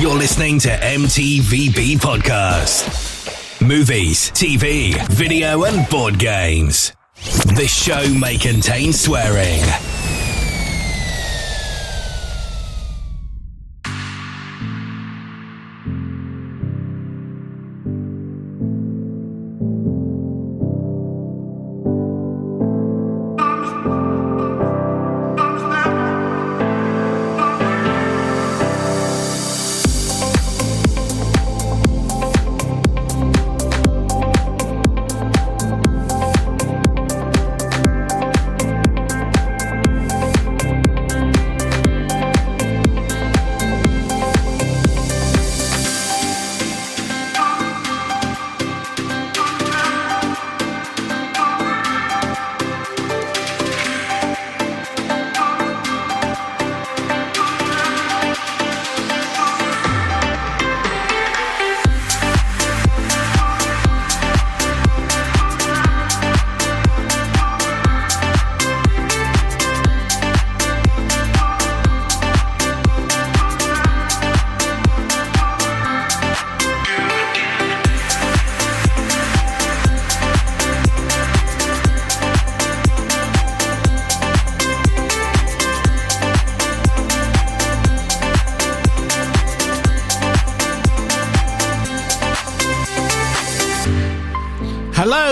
You're listening to M.T.V.B. Podcast. Movies, TV, video and board games. This show may contain swearing.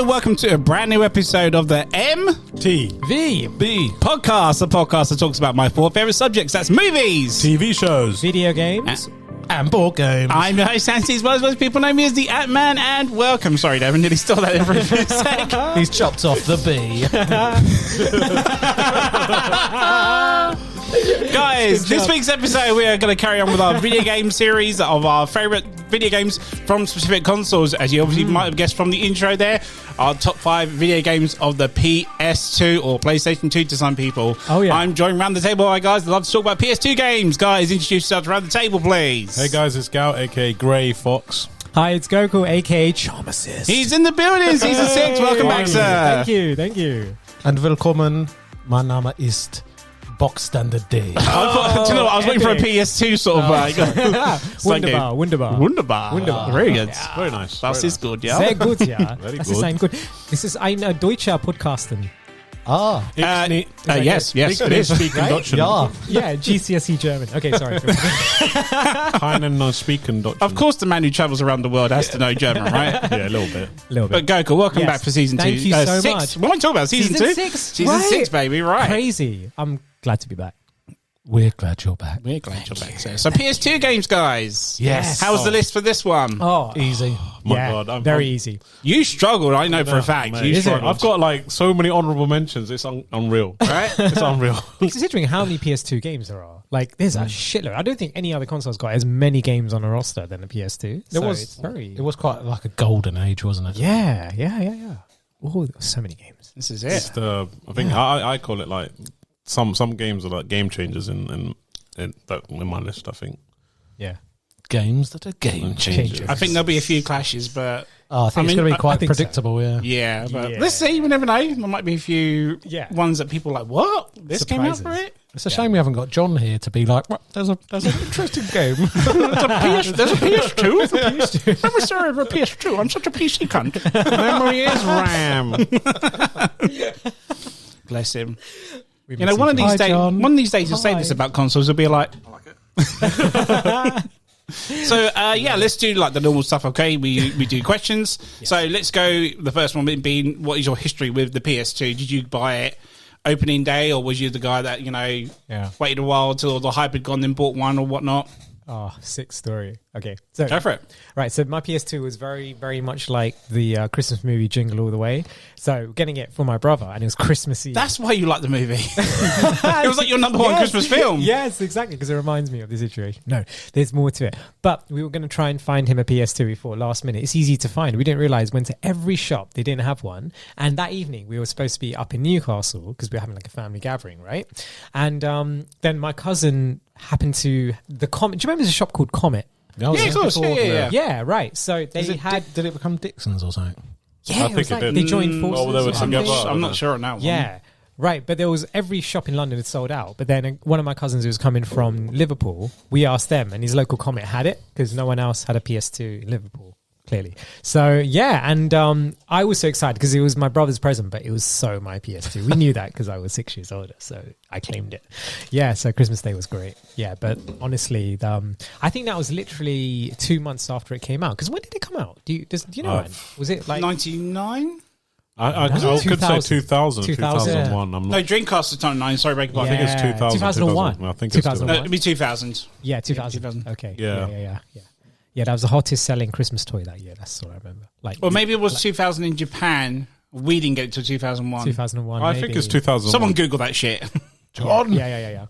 Welcome to a brand new episode of the M.T.V.B. podcast, the podcast that talks about my four favourite subjects. That's movies, TV shows, video games, and board games. I'm your host, Santi, as well as most people know me as the Ant-Man, and welcome. Sorry, Devin, nearly stole that in for a sec. He's chopped off the B. Guys, this week's episode we are going to carry on with our video game series of our favourite video games from specific consoles. As you obviously might have guessed from the intro there, our top 5 video games of the PS2 or PlayStation 2 to some people. Oh yeah. I'm joined around the table by guys that love to talk about PS2 games. Guys, introduce yourselves around the table, please. Hey guys, it's Gal, aka Grey Fox. Hi, it's Goku, aka Charm Assist. He's in the building, season 6. Welcome back, sir. Thank you. And willkommen, mein Name ist Box Standard D. Do you know what? I was waiting for a PS2 sort of Wunderbar. Very good. Yeah. Very nice. Das ist gut, ja. Sehr gut, ja. Very Das good. ist ein gut. Das ist ein deutscher Podcasten. Yes, it is. Speaking Right? Deutschen. Yeah. Yeah, GCSE German. Okay, sorry. Keinen speaking Deutschen. Of course, the man who travels around the world has to know German, right? Yeah, a little bit. But Goku, welcome Yes. back for season 2. Thank you so 6. much. What am I talking about? Season 2? 6. Season 6, baby, right. Crazy. I'm glad to be back. We're glad you're back. We're glad you're back, sir. So PS2 games, guys. Yes. How's the list for this one? Oh, Easy. My yeah, God. I'm very easy. You struggled, I know for a fact. Mate. You Is it? struggled. I've got like so many honourable mentions. It's unreal. Right? It's unreal. Considering how many PS2 games there are, like there's a shitload. I don't think any other console's got as many games on a roster than a PS2. It was quite like a golden age, wasn't it? Yeah. Oh, so many games. This is It's it. the, I think I call it like some games are like game changers in my list. I think Yeah. games that are game changers. I think there'll be a few clashes, but I think it's mean, going to be quite think so. predictable. Yeah. yeah. But Yeah. let's see. We never know. There might be a few Yeah. ones that people are like, what? This came out Surprises. for it? It's a shame we haven't got John here to be like, well, there's an interesting game. There's a PS2? I'm sorry for a PS2. I'm such a PC cunt. Memory is RAM. Bless him. We You know, one of these Hi, days, John. you'll say this about consoles. You'll be like, I like it. So let's do like the normal stuff. Okay, we do questions. So let's go. The first one being, what is your history with the PS2? Did you buy it opening day, or was you the guy that waited a while till the hype had gone, then bought one or whatnot? Oh, sick story. Okay, so Go for it. Right, so my PS2 was very, very much like the Christmas movie Jingle All the Way. So getting it for my brother, and it was Christmas Eve. That's why you like the movie. It was like your number one Christmas film. Yes, exactly, because it reminds me of the situation. No, there's more to it. But we were going to try and find him a PS2 before last minute. It's easy to find. We didn't realize, went to every shop, they didn't have one. And that evening, we were supposed to be up in Newcastle because we were having like a family gathering, right? And then my cousin happened to the Comet. Do you remember there's a shop called Comet? Yeah, of course. Yeah. Yeah, right. So they had. Did it become Dixon's or something? Yeah, I it was think it like did. they joined forces. Well, they were or something. together. I'm not sure on that one. Yeah. Right, but there was every shop in London had sold out. But then one of my cousins who was coming from Liverpool, we asked them, and his local Comet had it because no one else had a PS2 in Liverpool, clearly. So yeah, and I was so excited because it was my brother's present, but it was so my PS2. We knew that because I was 6 years older, so I claimed it. Yeah, so Christmas Day was great. Yeah, but honestly, I think that was literally 2 months after it came out. Because when did it come out? Do you know when? Was it like 99? I could say 2000, 2001. No, Dreamcast was 99. Sorry, beg your I pardon. think it's 2000. 2001. I think it's 2001. It'd be 2000. Yeah, 2000. 2000. Okay. Yeah. Yeah, that was the hottest selling Christmas toy that year. That's all I remember. Like, Or maybe it was 2000 in Japan. We didn't get it till 2001. 2001. I maybe. think it's 2001. Someone Google that shit. John. Yeah.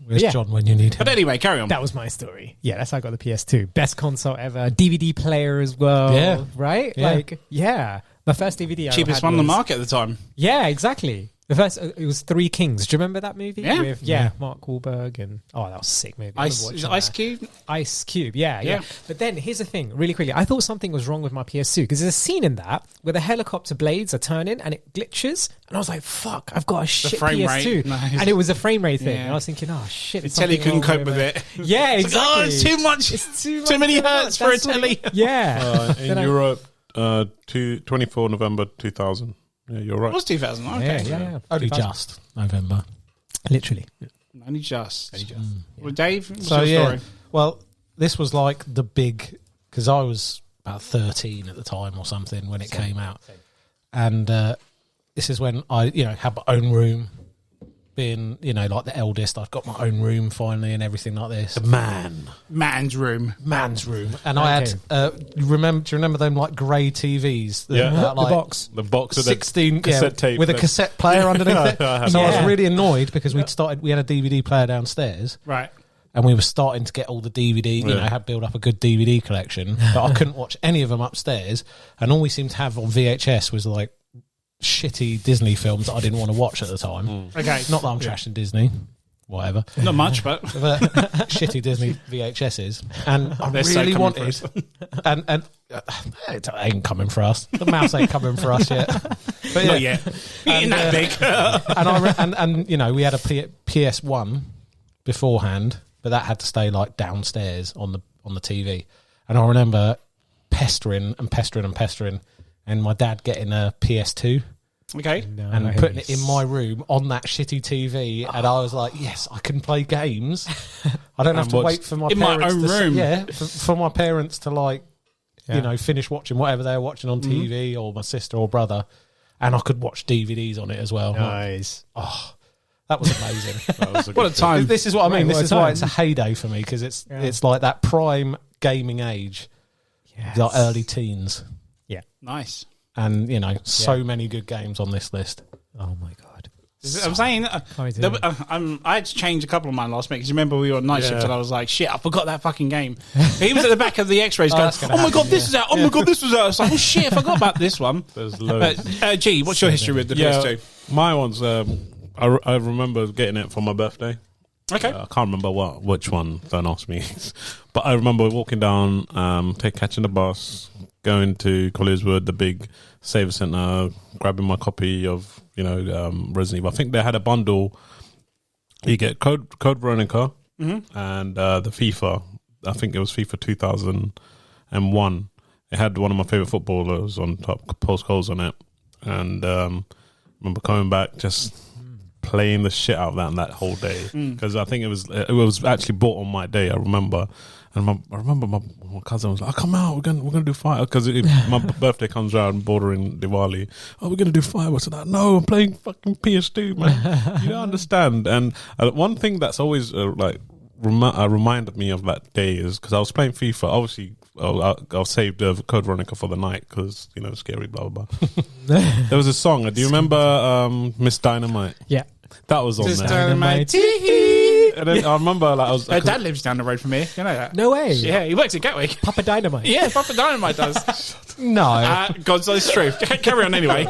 Where's Yeah. John when you need him? But anyway, carry on. That was my story. Yeah, that's how I got the PS2. Best console ever. DVD player as well. Yeah. Right? Yeah. Like, yeah. My first DVD I Cheapest had one on the was- market at the time. Yeah, exactly. The first, it was Three Kings. Do you remember that movie? Yeah. With, Mark Wahlberg and that was a sick movie. I Ice, remember is it watching Ice that. Cube? Ice Cube, yeah. Yeah. But then here's the thing, really quickly. I thought something was wrong with my PS2 because there's a scene in that where the helicopter blades are turning and it glitches, and I was like, "Fuck! I've got a shit frame PS2," rate. Nice. and it was a frame rate thing. Yeah. And I was thinking, "Oh shit!" The there's telly something couldn't wrong cope with it. Yeah, It's like, oh, exactly. it's too much. It's too Too many much. hertz for a That's what telly. it- Yeah. In Then I- Europe, 24 November 2000. Yeah, you're right. It was 2000. Okay. Yeah. Only 2000. just November. Literally. Only just. Well, Dave, what's So your yeah, story? well, this was like the big, because I was about 13 at the time or something when it came out, and this is when I had my own room. Being like the eldest, I've got my own room finally and everything like this. Man's room. Man's room, and I had. Do you remember them like grey TVs? Yeah. that, The like, box. The box of 16 cassette tape with a that- cassette player underneath it. I had So I that. was really annoyed because we had a DVD player downstairs. Right. And we were starting to get all the DVD, had built up a good DVD collection, but I couldn't watch any of them upstairs. And all we seemed to have on VHS was like shitty Disney films that I didn't want to watch at the time. Okay. Not that I'm trashing Disney, whatever. Not much, but But shitty Disney VHSs. And I They're so really coming wanted, and it ain't coming for us. The mouse ain't coming for us yet. But not yet. Ain't that big. and we had a PS1 beforehand, but that had to stay like downstairs on the TV. And I remember pestering, and my dad getting a PS2 Okay. and putting it in my room on that shitty TV, and I was like, "Yes, I can play games. I don't have to wait for my in my parents own to room." for my parents to like, finish watching whatever they're watching on TV, or my sister or brother, and I could watch DVDs on it as well. Nice. That was amazing. What a time. This is what I mean. Right, This what a is why time. it's a heyday for me, because it's like that prime gaming age, Yes. like early teens, Nice. and so many good games on this list. Oh my god. I'm saying, wait to I had to change a couple of mine last week because you remember we were on night shift and I was like, shit, I forgot that fucking game. He was at the back of the X-rays going, that's oh gonna my god, this is out. Oh my god, this was out. I was like, oh shit, I forgot about this one. There's loads. G, what's your history with the PS2? My one's. I remember getting it for my birthday. Okay. I can't remember which one. Don't ask me. But I remember walking down, catching the bus, going to Collieswood, the big Saver Centre, grabbing my copy of Resident Evil. I think they had a bundle. You get Code Veronica and the FIFA. I think it was FIFA 2001. It had one of my favorite footballers on top, Paul Scholes on it, and remember coming back just playing the shit out of that whole day, because I think it was actually bought on my day. I remember, and I remember my cousin was like, "Oh, come out, we're gonna do fire," because my birthday comes around bordering Diwali. Oh, we're gonna do fireworks. And no, I'm playing fucking PS2, man. You don't understand. And one thing that's always reminded me of that day is because I was playing FIFA. Obviously, I saved Code Veronica for the night because scary, blah blah blah. There was a song. Do you remember Miss Dynamite? Yeah. That was on Just there. my And then I remember I was. Dad lives down the road from here. You know that? No way. Yeah, he works at Gatwick. Papa Dynamite. Yeah, Papa Dynamite does. No, God's honest truth. Carry on anyway.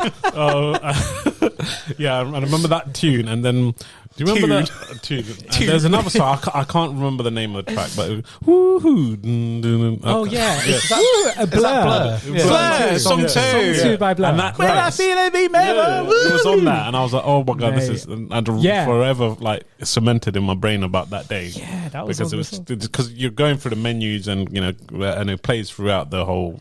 Yeah, and I remember that tune. And then, do Do you remember that? Tune. And there's another song. I can't remember the name of the track, but it was, woohoo. Oh yeah, Is that Blur? Blur, song 2. Song 2 by Blur. And that, When I feel it be yeah, it was on that, and I was like, "Oh my god, this is and Yeah. forever like cemented in my brain about that day." Yeah, that was because it was because you're going through the menus and and it plays throughout the whole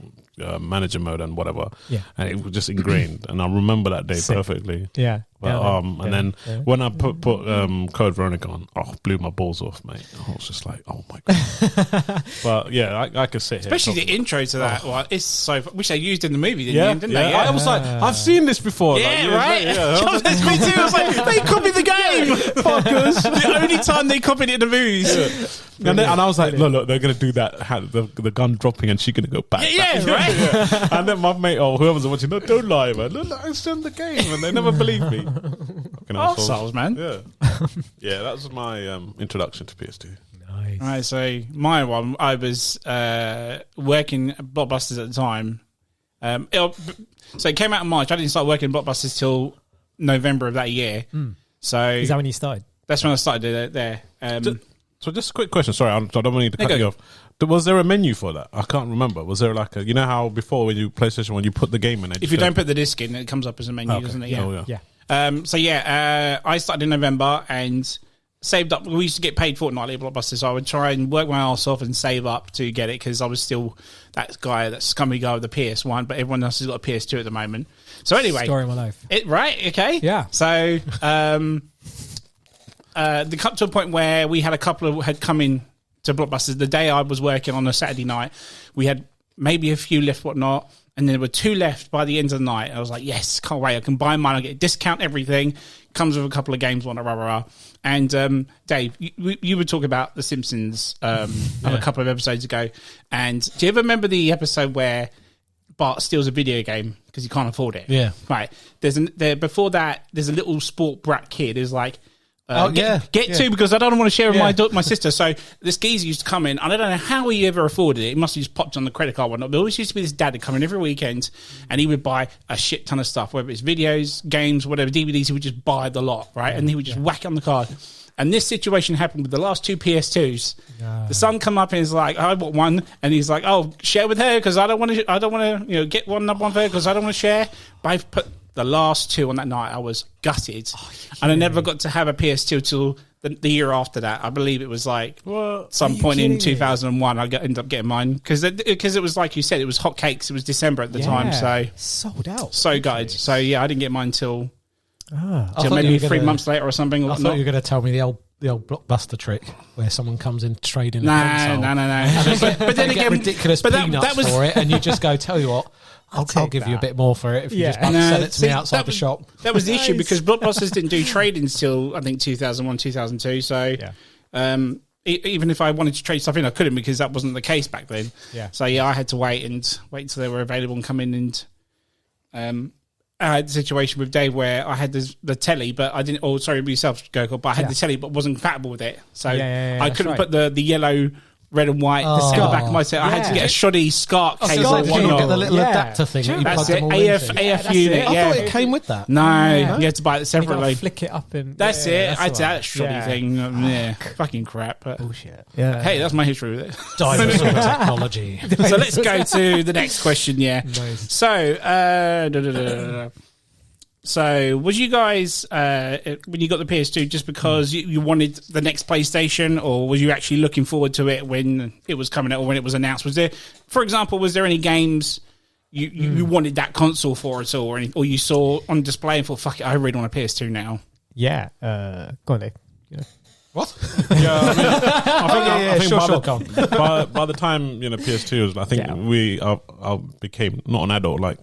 manager mode and whatever. Yeah. And it was just ingrained, and I remember that day perfectly. Yeah. But, and then when I put Code Veronica on, blew my balls off, mate. I was just like, oh my god. But yeah, I could sit here. Especially the intro to that. Well, it's so. Which they used in the movie, didn't they? I was like, I've seen this before. Yeah, like, years right. later, yeah. Me too. I was like, they copied the game. Fuckers. The only time they copied it in the movies. And I was like, look, they're going to do that, the gun dropping, and she's going to go back. Yeah, right. Yeah. And then my mate, whoever's watching, no, don't lie, man. Look, it's in the game, and they never believe me. Arseholes, man. Yeah. Yeah, that was my introduction to PS2. Nice. Right, so my one, I was working at Blockbusters at the time. So it came out in March. I didn't start working at Blockbusters till November of that year. So Is that when you started? that's when I started there. So just a quick question. Sorry, I don't want you to cut you off. Was there a menu for that? I can't remember. Was there like a, how before when you PlayStation, when you put the game in, If you don't put the disc in, it comes up as a menu, doesn't it? Yeah. Oh, yeah. Yeah. I started in November and saved up. We used to get paid fortnightly at Blockbusters, so I would try and work my arse off and save up to get it because I was still that scummy guy with the PS1, but everyone else has got a PS2 at the moment. So anyway, Story of my life. Right? Okay. Yeah. So the cut to a point where we had a couple who had come in to Blockbusters the day I was working on a Saturday night. We had maybe a few left, whatnot, and there were 2 left by the end of the night. I was like, yes, can't wait. I can buy mine. I get a discount, everything. Comes with a couple of games, whatnot, rah, rah, rah. And Dave, you were talking about The Simpsons a couple of episodes ago. And do you ever remember the episode where Bart steals a video game because he can't afford it? Yeah. Right. Before that, there's a little sport brat kid who's like, get yeah. two because I don't want to share with my sister. So this geezer used to come in. And I don't know how he ever afforded it. He must have just popped on the credit card or whatnot. But always used to be this dad that come in every weekend and he would buy a shit ton of stuff, whether it's videos, games, whatever, DVDs. He would just buy the lot, right? And he would just whack it on the card. And this situation happened with the last 2 PS2s. The son come up and he's like, I bought one, and he's like, oh, share with her because I don't want to, get one for her because I don't want to share. But I've put the last 2 on that night. I was gutted, and I never got to have a PS2 till the year after that. I believe it was like some point in 2001. I ended up getting mine because it was like you said, it was hotcakes. It was December at the time, so sold out. So gutted. So yeah, I didn't get mine till thought maybe you were 3 months later or something. I thought you were going to tell me the old Blockbuster trick where someone comes in trading a console. No. But then again, ridiculous peanuts for it, and you just go, tell you what, I'll give you a bit more for it if you just sell it to me outside the shop. That was the issue because Blockbusters didn't do trading until I think 2001, 2002. So even if I wanted to trade stuff in, I couldn't because that wasn't the case back then. Yeah. So I had to wait until they were available and come in and. I had the situation with Dave where I had the telly, but I didn't. Oh, sorry, yourself, Gokul. But I had the telly, but wasn't compatible with it, so I couldn't put the yellow, red, and white in the back of my set. I had to get a shoddy SCART cable. Did you not get the little adapter thing? That's it. AF unit. I thought it came with that. No, you had to buy it separately. Flick it up and that's it. I had that shoddy thing. Yeah, fucking crap. But bullshit. Yeah. Hey, that's my history with it. Dinosaur technology. So let's go to the next question. Yeah. Nice. So, So, was you guys, when you got the PS2, just because you wanted the next PlayStation, or was you actually looking forward to it when it was coming out or when it was announced? Was there, for example, was there any games you wanted that console for at all, or you saw on display and thought, fuck it, I really want a PS2 now? Yeah. Go on, Dave. What? I think by the time PS2 was, I think I became not an adult, like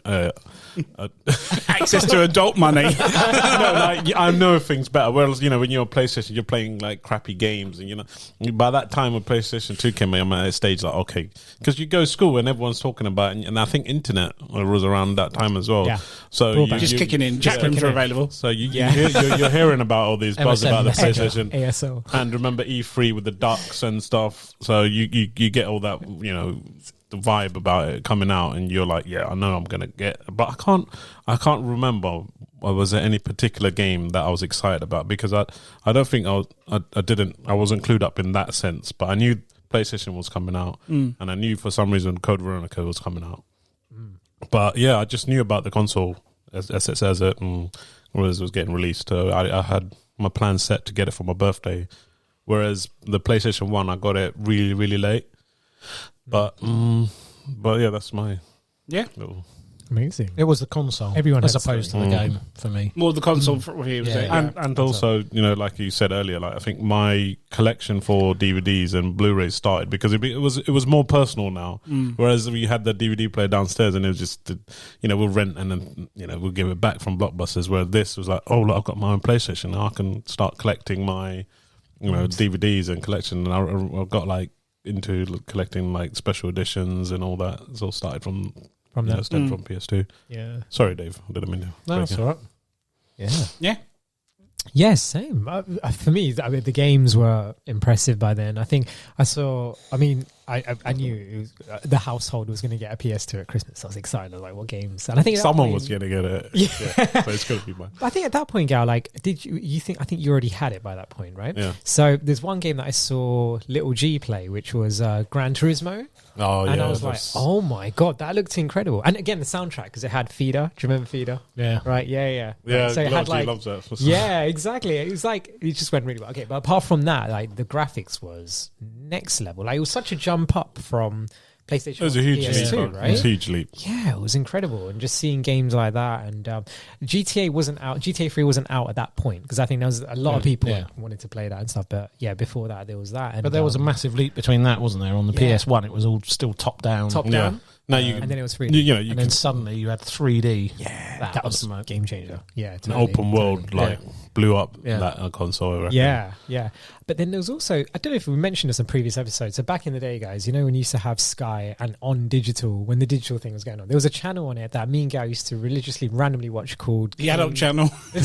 access to adult money. No, like I know things better. Whereas when you're on PlayStation, you're playing like crappy games, and by that time when PlayStation 2 came, I'm at a stage like okay, because you go to school and everyone's talking about it, and I think internet was around that time as well. Yeah. So just kicking in, chat rooms are available. So you're hearing about all these buzz about the PlayStation, ASO. and remember E3 with the ducks and stuff. So you get all that the vibe about it coming out, and you're like, yeah, I know I'm gonna get, but I can't remember was there any particular game that I was excited about? Because I don't think I wasn't clued up in that sense, but I knew PlayStation was coming out, and I knew for some reason Code Veronica was coming out. But yeah, I just knew about the console as it says it, and as it was getting released. So I had my plan set to get it for my birthday, whereas the PlayStation 1 I got it really, really late. But yeah, that's my little. Amazing. It was the console, Everyone as had opposed to the game for me. More the console for you, was it? And also, like you said earlier, like I think my collection for DVDs and Blu-rays started because it was more personal now. Whereas we had the DVD player downstairs, and it was just we'll rent and then we'll give it back from Blockbusters. Where this was like, oh, look, I've got my own PlayStation now. I can start collecting my DVDs and collection. And I got like into collecting like special editions and all that. It's all started from that. Started from PS2. Yeah. Sorry, Dave. I didn't mean to. No, that's all right. Yeah. Yeah. Yes, same. For me, the games were impressive by then. I think I saw. I mean, I knew it was, the household was going to get a PS2 at Christmas. I was excited. I was like, "What games?" And I think someone was going to get it. Yeah. So it's going to be mine. I think at that point, Gal, like, did you think? I think you already had it by that point, right? Yeah. So there's one game that I saw Little G play, which was Gran Turismo. Oh yeah, and I was like, "Oh my god, that looked incredible!" And again, the soundtrack because it had Feeder. Do you remember Feeder? Yeah. Right. Yeah. yeah. So it had like, loves that. yeah, exactly. It was like it just went really well. Okay, but apart from that, like the graphics was next level. Like it was such a jump up from PlayStation. It was a huge PS2, leap, right? It was a huge leap. Yeah, it was incredible, and just seeing games like that. And GTA wasn't out. GTA 3 wasn't out at that point because I think there was a lot of people wanted to play that and stuff. But yeah, before that there was that. And, But there was a massive leap between that, wasn't there? On the PS1, it was all still top down. down. No, and then it was free. And then suddenly you had 3D. Yeah, that was a game changer. Yeah, an totally. open world blew up Yeah. that console. I reckon. Yeah. But then there was also, I don't know if we mentioned this in previous episodes. So back in the day, guys, when you used to have Sky and on digital, when the digital thing was going on, there was a channel on it that me and Gal used to religiously randomly watch called The Adult Channel. He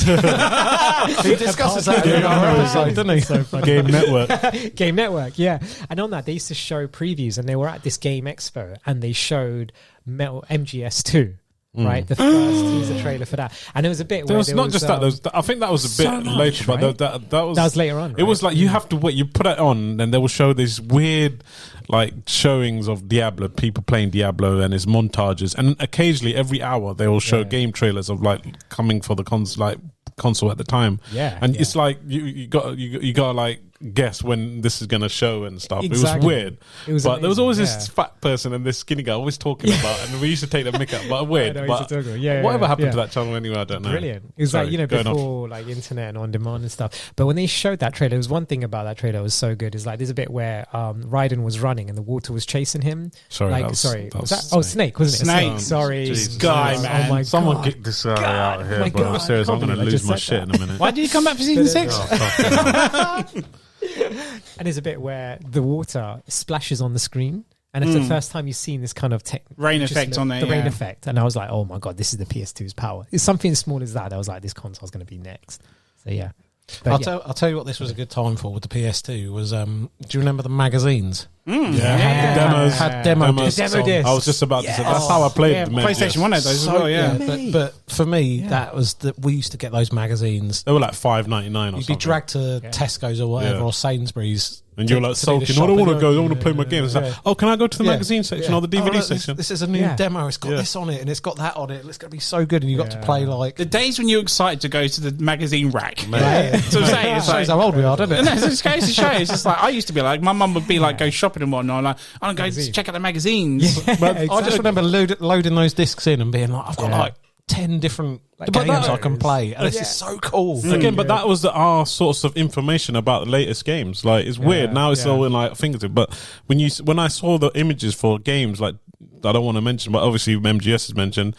discusses that in our episode, didn't he? So funny. Game Network. Game Network, yeah. And on that, they used to show previews, and they were at this game expo, and they showed Metal MGS2. Right, the first teaser trailer for that, and there was a bit where There was not just that. I think that was a bit later, right? but that was later on. Right? It was like you have to wait. You put it on, and they will show these weird, like showings of Diablo, people playing Diablo, and his montages, and occasionally every hour they will show game trailers of like coming for the console at the time. Yeah, and it's like you got to like guess when this is going to show and stuff. Exactly. It was weird. It was but there was always amazing, this fat person and this skinny guy always talking about, and we used to take the mick up. But weird. I know, But whatever happened to that channel anyway, I don't know. Brilliant. It was Sorry, like, going before like internet and on demand and stuff. But when they showed that trailer, there was one thing about that trailer that was so good. Is like there's a bit where Raiden was running and the water was chasing him. Sorry, was that Snake, wasn't it? Snake. Sorry. Jesus. Guy, man. Oh my Someone God. kick this guy out of my here, bro. God. Serious, I'm going to I lose just my said shit that. in a minute. Why did you come back for season 6? And there's a bit where the water splashes on the screen. And it's the first time you've seen this kind of rain effect on there. The rain effect. And I was like, oh my God, this is the PS2's power. It's something as small as that. I was like, this console's going to be next. So yeah. But I'll tell you what this was a good time for with the PS2 was, do you remember the magazines? Had demo discs. I was just about to say, that's how I played the PlayStation 1 had those as well, But for me, that was we used to get those magazines. They were like $5.99 or something. You'd be dragged to Tesco's or whatever, or Sainsbury's. And you're like sulking, I don't want to go, I want to play my games. It's like, oh, can I go to the magazine section or the DVD section? This is a new demo. It's got this on it and it's got that on it. It's going to be so good. And you got to play like the days when you're excited to go to the magazine rack. Yeah. So I'm saying, it's shows like, how old we are, doesn't it? No, it just goes to show. It's just like I used to be like, my mum would be like, go shopping and whatnot. Like, I'm going to go check out the magazines. But I just remember loading those discs in and being like, I've got like 10 different games I can play, and this is so cool. Again, but that was our source of information about the latest games. Like, it's weird now; it's all in like fingertip. But when I saw the images for games, like I don't want to mention, but obviously MGS is mentioned.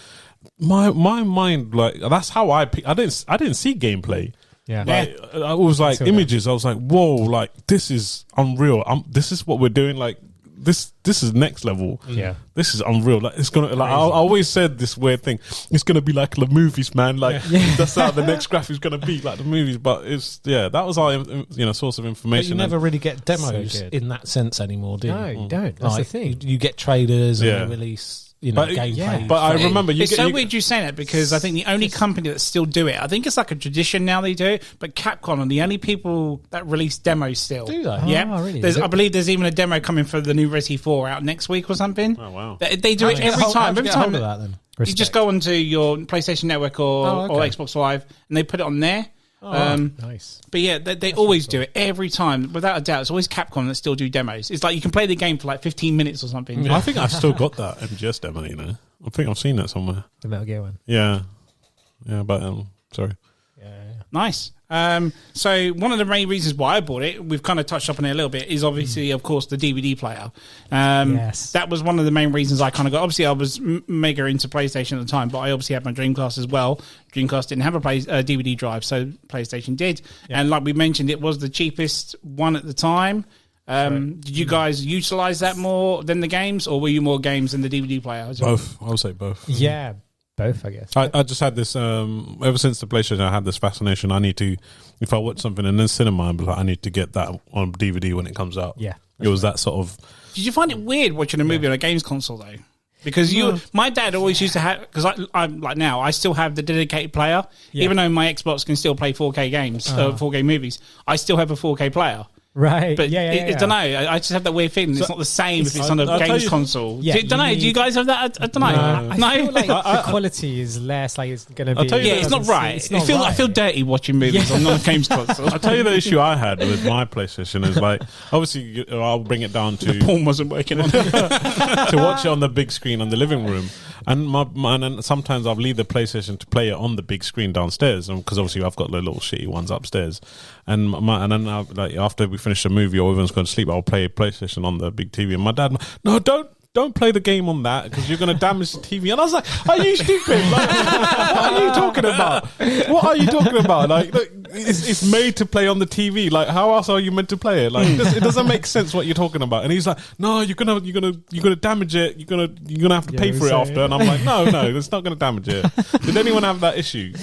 My mind, like that's how I didn't see gameplay. Yeah, like, I was like images. I was like, whoa, like this is unreal. This is what we're doing. Like. This is next level. Yeah, this is unreal. Like it's gonna. Like I always said this weird thing. It's gonna be like the movies, man. Like that's how the next graphic is gonna be like the movies. But it's that was our source of information. But you never really get demos in that sense anymore, do you? No, you don't. That's the thing. You get trailers and they release gameplay. But I remember it's so weird you saying that, because I think the only company that still do it, I think it's like a tradition now they do it, but Capcom are the only people that release demos still. Do they? Yeah. Oh, really? I believe there's even a demo coming for the new Resi 4 out next week or something. Oh, wow. They do it every time. Every time. That, then? You just go onto your PlayStation Network or Xbox Live and they put it on there. Nice. But yeah, they always do it every time, without a doubt. It's always Capcom that still do demos. It's like you can play the game for like 15 minutes or something. I think I've still got that MGS demo, you know. I think I've seen that somewhere. The Metal Gear one. Yeah. Yeah, but, sorry. Nice. So one of the main reasons why I bought it, we've kind of touched up on it a little bit, is obviously, of course, the DVD player. Yes. That was one of the main reasons I kind of got. Obviously, I was mega into PlayStation at the time, but I obviously had my Dreamcast as well. Dreamcast didn't have a DVD drive, so PlayStation did. Yeah. And like we mentioned, it was the cheapest one at the time. Did you guys utilize that more than the games, or were you more games than the DVD player? Both. I would say both. Yeah. Both, I guess. I just had this, ever since the PlayStation, I had this fascination. I need to, if I watch something in the cinema, I'd be like, I need to get that on DVD when it comes out. Yeah. It was that sort of... Did you find it weird watching a movie on a games console, though? Because my dad always used to have, because I'm like now, I still have the dedicated player. Yeah. Even though my Xbox can still play 4K games, 4K movies, I still have a 4K player. Right. But I don't know. I just have that weird feeling. It's not the same if it's on a games console. Yeah, don't know. Do you guys have that? I don't know. No. I feel like the quality is less. Like it's going to be. Yeah, it's not right. I feel dirty watching movies on non-games console. I'll tell you the issue I had with my PlayStation is like, obviously, I'll bring it down to... The porn wasn't working on it. to watch it on the big screen on the living room. And and sometimes I'll leave the PlayStation to play it on the big screen downstairs, because obviously I've got the little shitty ones upstairs. And then like after we finish the movie or everyone's going to sleep, I'll play PlayStation on the big TV. And my dad, no, don't play the game on that because you're going to damage the TV. And I was like, are you stupid? Like, what are you talking about? What are you talking about? Like, look, it's made to play on the TV. Like, how else are you meant to play it? Like, it doesn't make sense what you're talking about. And he's like, no, you're gonna damage it. You're gonna have to pay for it after. And I'm like, no, it's not gonna damage it. Did anyone have that issue?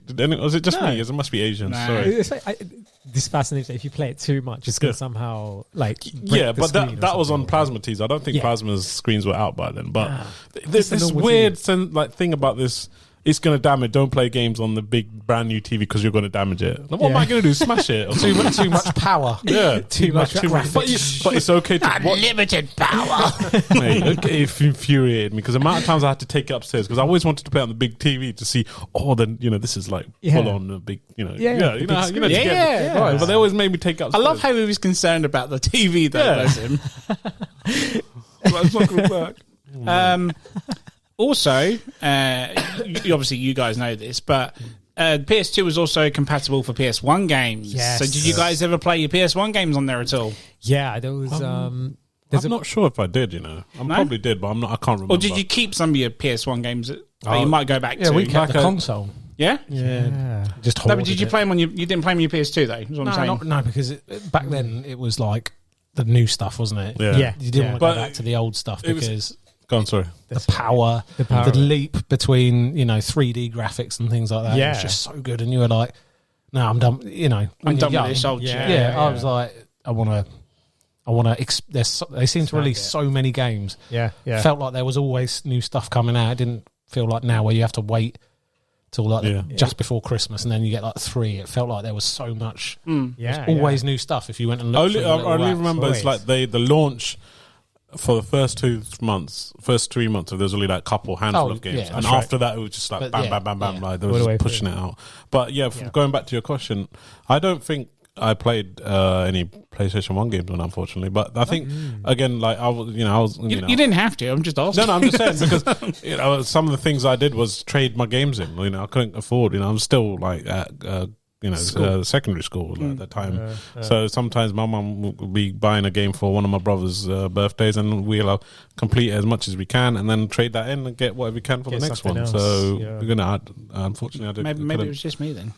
Was it just me? It must be Asians. Nah. Sorry. It's like, this fascinates me. If you play it too much, it's going to somehow like but that was on plasma tees. I don't think plasma's screens were out by then. But there's this weird thing about this. It's going to damage. Don't play games on the big brand new TV because you're going to damage it. Like, what am I going to do? Smash it? Or too much power. Yeah, too much. But it's okay to watch. Unlimited power. Mate, it infuriated me because the amount of times I had to take it upstairs because I always wanted to play on the big TV to see. Oh, then this is like full on the big. But they always made me take it upstairs. I love how he was concerned about the TV though. Bless him. That's not going to work. Also, obviously you guys know this, but PS2 was also compatible for PS1 games. Yes. So did you guys ever play your PS1 games on there at all? Yeah, there was... I'm not sure if I did, I probably did, but I can't remember. Or did you keep some of your PS1 games that you might go back to? Yeah, we kept the console. Yeah? Yeah. Just no, but did you play them on you didn't play them on your PS2 though? Is what I'm saying. No, because back then it was like the new stuff, wasn't it? Yeah. You didn't want to go back to the old stuff because... Go on, sorry. The power, the leap between 3D graphics and things like that. Yeah. It was just so good, and you were like, "No, I'm done." I'm done with this old shit. Yeah, I was like, I want to. They seem to release so many games. Yeah. Felt like there was always new stuff coming out. It didn't feel like now where you have to wait till just before Christmas and then you get like 3. It felt like there was so much. Yeah, always new stuff. If you went and looked, I only remember it's like the launch. For the first 3 months, there was only like a handful of games, and after that it was just like bam, like there was just pushing it out. But going back to your question, I don't think I played any PlayStation 1 games on, unfortunately. But I think again, like I was. You didn't have to. I'm just asking. No, I'm just saying because some of the things I did was trade my games in. I couldn't afford. I'm still like at. Secondary school at the time. So sometimes my mum will be buying a game for one of my brother's birthdays, and we'll complete as much as we can, and then trade that in and get whatever we can for the next one. Else. So we're gonna. Unfortunately, I did. Maybe it was just me then.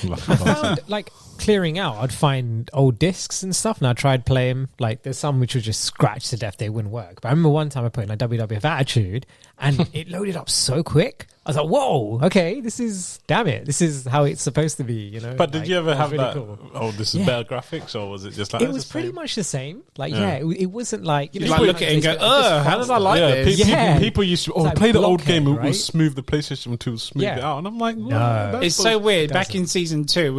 I found like clearing out, I'd find old discs and stuff, and I tried playing. Like there's some which were just scratched to death; they wouldn't work. But I remember one time I put in a WWF Attitude, and it loaded up so quick. I was like, whoa, okay, this is how it's supposed to be, you know. But did you ever have really that? cool. Oh, this is better graphics, or was it just like It was pretty much the same. Like, Yeah. it wasn't like, you know, You like look at it and go, how did I like this? People used to like play the old Blockhead, game. It right? was smooth. The PlayStation 2 was smooth it out, and I'm like, no. It's so weird. Back in season 2,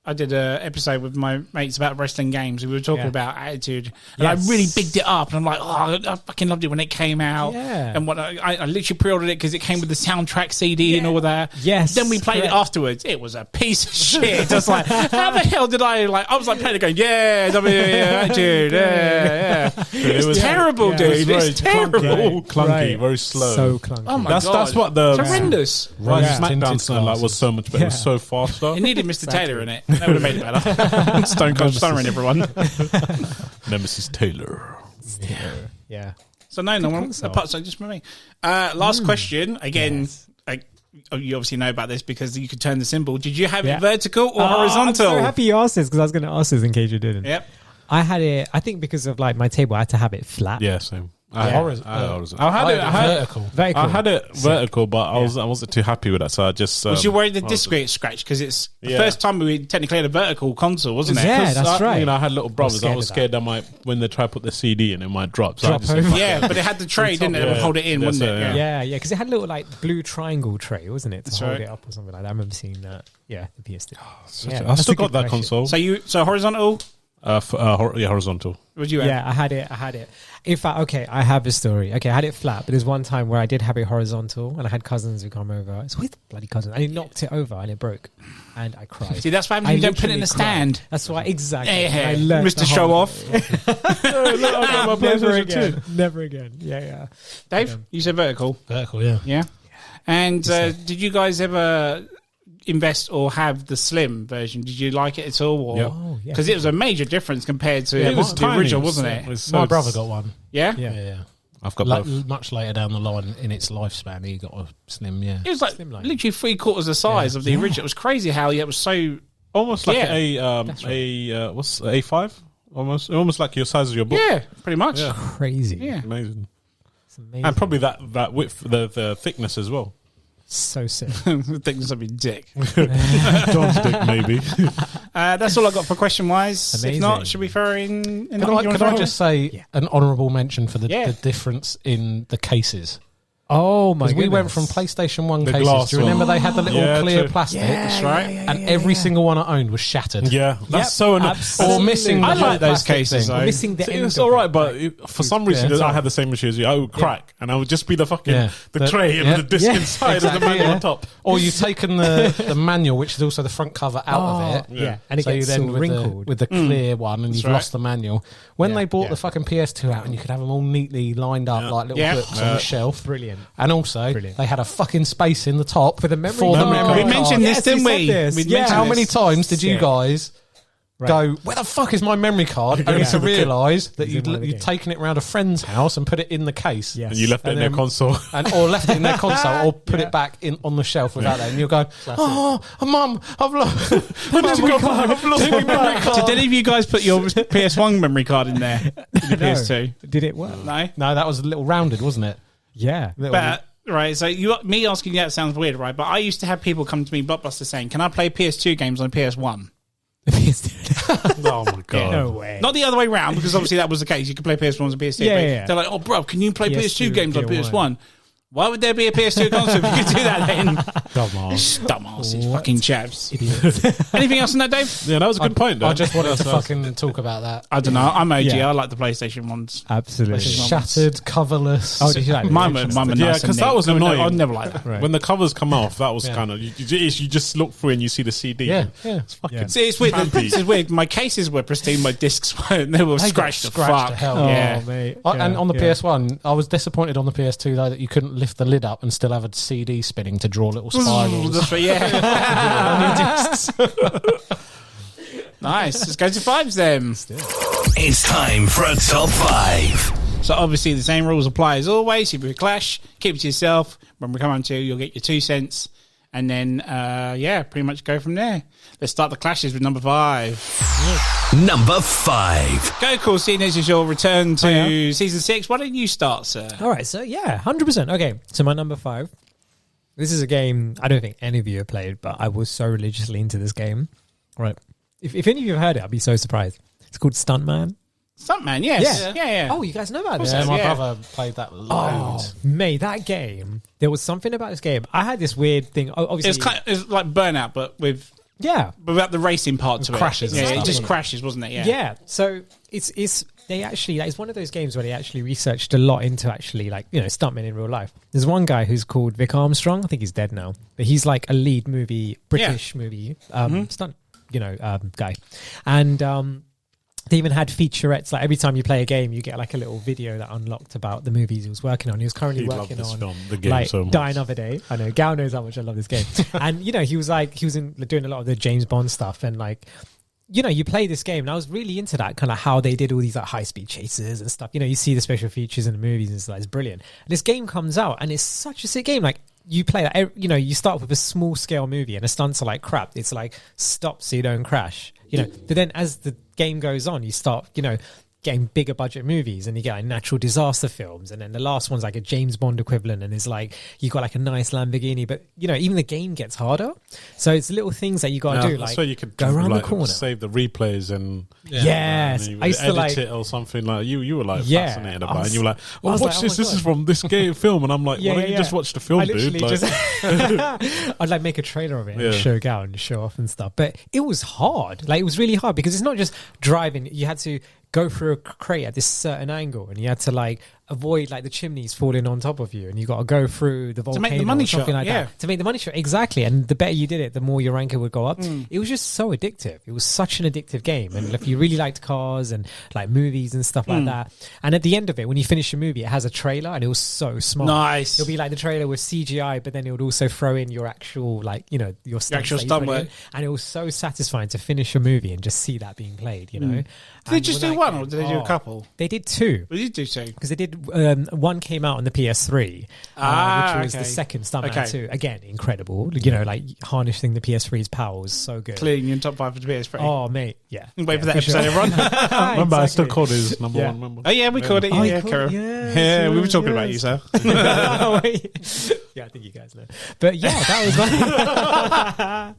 I did a episode with my mates about wrestling games. We were talking about Attitude, and I really bigged it up. And I'm like, I fucking loved it when it came out. Yeah. And what I literally pre-ordered it because it came with the soundtrack CD and all that. Yes, Then we played it afterwards. It was a piece of shit. I was like, how the hell did I like? I was like playing it going, Attitude, yeah. It was terrible, dude. It's terrible. Clunky, very slow. So clunky. Oh my god, That's what the it's horrendous. SmackDown like was so much better. It was so faster. It needed Mr. Taylor in it. That would have made it better. Stone Cold Stunner, everyone. Nemesis Taylor. Yeah. So no one. Apart, so just for me. Last question again. Yes. You obviously know about this because you could turn the symbol. Did you have it vertical or horizontal? I'm so happy you asked this because I was going to ask this in case you didn't. Yep. I had it. I think because of like my table, I had to have it flat. Yeah, same. Yeah. I had it vertical. Very cool. I had it vertical, but I wasn't too happy with that, so I just. Was you worried the disc would get scratched? Because it's the first time we technically had a vertical console, wasn't it? Yeah, that's right. You know, I had little brothers. I was scared that might when they try to put the CD in, it might drop. So I just over. Yeah, but it had the tray, didn't it? It would hold it in, wouldn't it? Yeah, because it had a little like blue triangle tray, wasn't it, to That's hold right. it up or something like that. I remember seeing that. Yeah, the PS2. I still got that console. So horizontal. Horizontal. Would you have? Yeah, I had it. In fact, okay, I have a story. Okay, I had it flat, but there's one time where I did have it horizontal, and I had cousins who come over. It's with bloody cousins, and he knocked it over, and it broke, and I cried. See, that's why you don't put it in a stand. That's why, exactly. Yeah, I learned Mr. the Show hard off. way. Never again. Never again. Yeah. Dave, you said vertical. Vertical, yeah. Yeah. And did you guys ever invest or have the slim version? Did you like it at all? Yeah. Oh, yeah. Because it was a major difference compared to It was the tiny, original, wasn't it? My brother got one. Yeah? Yeah. I've got Like, both. much later down the line in its lifespan, he got a slim, It was like Slimline. literally 3/4 the size of the original. It was crazy how it was so... Almost like Yeah. what's A5? Almost like your size of your book. Yeah, pretty much. Yeah. Crazy. Yeah. Amazing. It's amazing. And probably that width, the thickness as well. So sick. Thickness of your dick. John's dick, maybe. That's all I got for question-wise. If Amazing. not, should we throw in... Can I just say an honourable mention for the difference in the cases? Oh my god. We went from PlayStation 1 The cases. glass Do you remember one. they had the little Yeah, clear true. plastic? That's right. And every single one I owned was shattered. Yeah, that's so annoying. Or missing the I like those plastic cases, thing. though. Missing the end. It's of all right, it. but for some reason Yeah. I had the same issue as you. I would crack, and I would just be the fucking Yeah. the tray and Yeah. the disc Yeah. inside and the Exactly, manual yeah. on top. Or you've taken the manual, which is also the front cover, out of it. Yeah, and it So gets you then all with wrinkled. the clear one, and you've right. lost the manual. When Yeah. they bought Yeah. the fucking PS2 out, and you could have them all neatly lined up like little Yeah. books on the shelf. Brilliant. And also, Brilliant. they had a fucking space in the top For the memory for the card. memory We card. mentioned this, Yes, didn't we we? said this. We Yeah. mentioned How this. many times did you Sick. guys go, where the fuck is my memory card? Only to realise that It's in one of the you'd games. taken it round a friend's house and put it in the case. Yes. And you left it in And their then- console. Or left it in their console, or put it back in on the shelf without that. And you're going, oh, Mum, I've lost my memory card. I've lost my memory card. Did any of you guys put your PS1 memory card in there? In the PS2? Did it work? No? No, that was a little rounded, wasn't it? Yeah. But, right, so me asking you that sounds weird, right? But I used to have people come to me, Blockbuster, saying, can I play PS2 games on PS1? Oh my god! No way. Not the other way round, because obviously that was the case. You could play PS1s and PS2. Yeah, but yeah. They're like, oh, bro, can you play PS2 PS2 games on and PS1? Why would there be a PS2 console if you could do that then? Come on. Dumbasses, fucking chaps. Idiot. Anything else on that, Dave? Yeah, that was a good point. Though. I just wanted to That's- fucking talk about that. I don't know. I'm OG. Yeah. I like the PlayStation ones. Absolutely. Shattered, coverless. Oh, did you like Mine were nice. Yeah, 'cause and that neat. was No, annoying. I'd never like that. Right. When the covers come off, that was Yeah. kind of you just look through and you see the CD. Yeah. It's fucking. Yeah. See, it's weird. Trampy. It's weird. My cases were pristine. My discs weren't. They were They got scratched to scratched fuck. to hell. Oh, Yeah. mate. And on the Yeah. PS1, I was disappointed on the PS2 though that you couldn't lift the lid up and still have a CD spinning to draw little spirals. That's right, yeah. Nice. Let's go to fives then. It's time for a top 5. So obviously the same rules apply as always. If you clash, keep it to yourself. When we come on to, you'll get your 2 cents, and then pretty much go from there. Let's start the clashes with number 5. Number 5. Go, cool. Seeing as it's your return to season 6, why don't you start, sir? All right, so 100%. Okay, so my number 5 This is a game I don't think any of you have played, but I was so religiously into this game. Right. If any of you have heard it, I'd be so surprised. It's called Stuntman. Stuntman, yes. Yeah. Oh, you guys know about this? Yeah, my Yeah. brother played that loads. Mate, that game, there was something about this game. I had this weird thing. Obviously, It's like Burnout, but without the racing part to it. Crashes and Yeah, stuff, it just wasn't it? crashes, wasn't it? Yeah. So it's they actually, it's one of those games where they actually researched a lot into actually like, stuntmen in real life. There's one guy who's called Vic Armstrong. I think he's dead now, but he's like a lead British movie stunt guy, and they even had featurettes. Like every time you play a game, you get like a little video that unlocked about the movies he was working on. He was currently working on film, the game like so much. Die Another Day. I know Gal knows how much I love this game, and he was doing a lot of the James Bond stuff, and like you play this game, and I was really into that kind of how they did all these like high speed chases and stuff. You see the special features in the movies and stuff. It's brilliant. And this game comes out, and it's such a sick game. Like you play that, you start with a small scale movie, and the stunts are like crap. It's like stop so you don't crash. But then as the game goes on, you start, getting bigger budget movies, and you get like natural disaster films, and then the last one's like a James Bond equivalent, and it's like you got like a nice Lamborghini, but even the game gets harder. So it's little things that you got to do, like so you could go around the corner, save the replays, and yes, and I used to edit like it or something. Like you were like fascinated about it. And you were like, I was watch like, this. oh my This is God. from this game film, and I'm like, why don't you just watch the film, I dude? literally Like, I'd like make a trailer of it and Yeah. show it out and show off and stuff. But it was hard. Like it was really hard because it's not just driving. You had to go through a crate at this certain angle, and you had to like avoid like the chimneys falling on top of you, and you got to go through the volcano make the money or something shot, like yeah. that to make the money shot. Exactly, and the better you did it, the more your ranking would go up. It was just so addictive. It was such an addictive game, and if you really liked cars and like movies and stuff like that, and at the end of it, when you finish a movie, it has a trailer, and it was so smart. Nice. It'll be like the trailer was CGI, but then it would also throw in your actual like your stunts actual that you stunt put in. work. And it was so satisfying to finish a movie and just see that being played. Did they just do one, or did they do a couple? They did two. They did do two. Because they did one came out on the PS3, which was the second Stuntman 2. Again, incredible. Like harnessing the PS3's power was so good. Clearly in top 5 for the PS3. Oh mate, yeah. Wait for that sure. episode, everyone. remember, I still Exactly. called his number Yeah. one. Remember? Oh yeah, we called it. Oh, Yeah, you called Karen. it, yes, Yeah, we were talking yes. about you, sir. Oh, wait. Yeah, I think you guys know. But yeah, that was my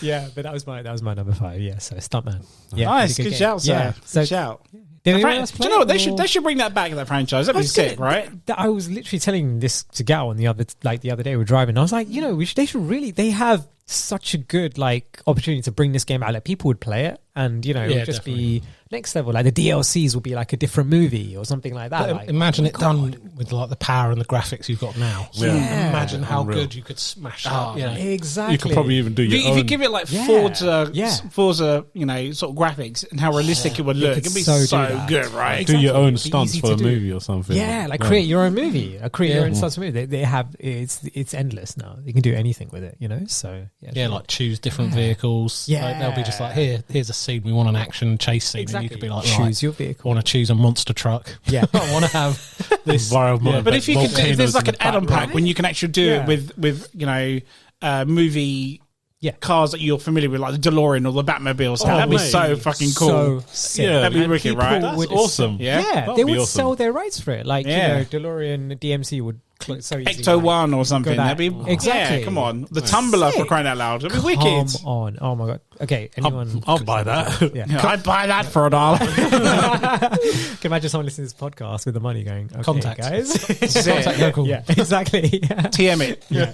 yeah. But that was my number 5. Yeah, so Stuntman. Yeah, Nice, really good game. shout, sir. Yeah, Good so shout. did anyone Do else you play know what? it, They or- should bring that back, that franchise. That'd be sick, right? I was literally telling this to Gal on the other day. We're driving. I was like, they should really. They have such a good like opportunity to bring this game out. Like people would play it, and it would just be next level. Like the DLCs will be like a different movie or something like that. Like, Imagine it done with like the power and the graphics you've got now. Yeah. Imagine how Unreal. good you could smash up. exactly. You could probably even do your If you own. give it like Yeah. Forza, Yeah. sort of graphics and how realistic it would look, could it'd be so do so that. good, right? Do your Exactly. own It'd be stunts easy for to a do. movie or something. Yeah, like create your own movie, create your own stuff movie. They have it's endless now. You can do anything with it, So Yeah, like choose different vehicles. Yeah. Like, they'll be just like, here's a scene. We want an action chase scene. Exactly. And you could be like, Choose your I vehicle. want to choose a monster truck. Yeah. I want to have this. Environment, But if you could, if there's like an volcanoes in the add-on pack when you can actually do Yeah. it with movie cars that you're familiar with, like the DeLorean or the Batmobile, stuff, that'd be mate. so fucking cool. So sick. Yeah, that'd be And wicked, people right? That's would- awesome. Yeah. Yeah, That'd they be would awesome. sell their rights for it. Like, Yeah. DeLorean DMC would so easily. Ecto like, One or something. back. That'd be Exactly. Yeah, come on, the Tumbler for Sick. crying out loud. That'd be wicked. Come on. Oh my god. Okay, anyone? I'll buy that. Yeah. Yeah, I'd buy that for $1. Can imagine someone listening to this podcast with the money going, okay, Contact. guys. Contact local. Yeah, exactly. Yeah. TM it. Yeah.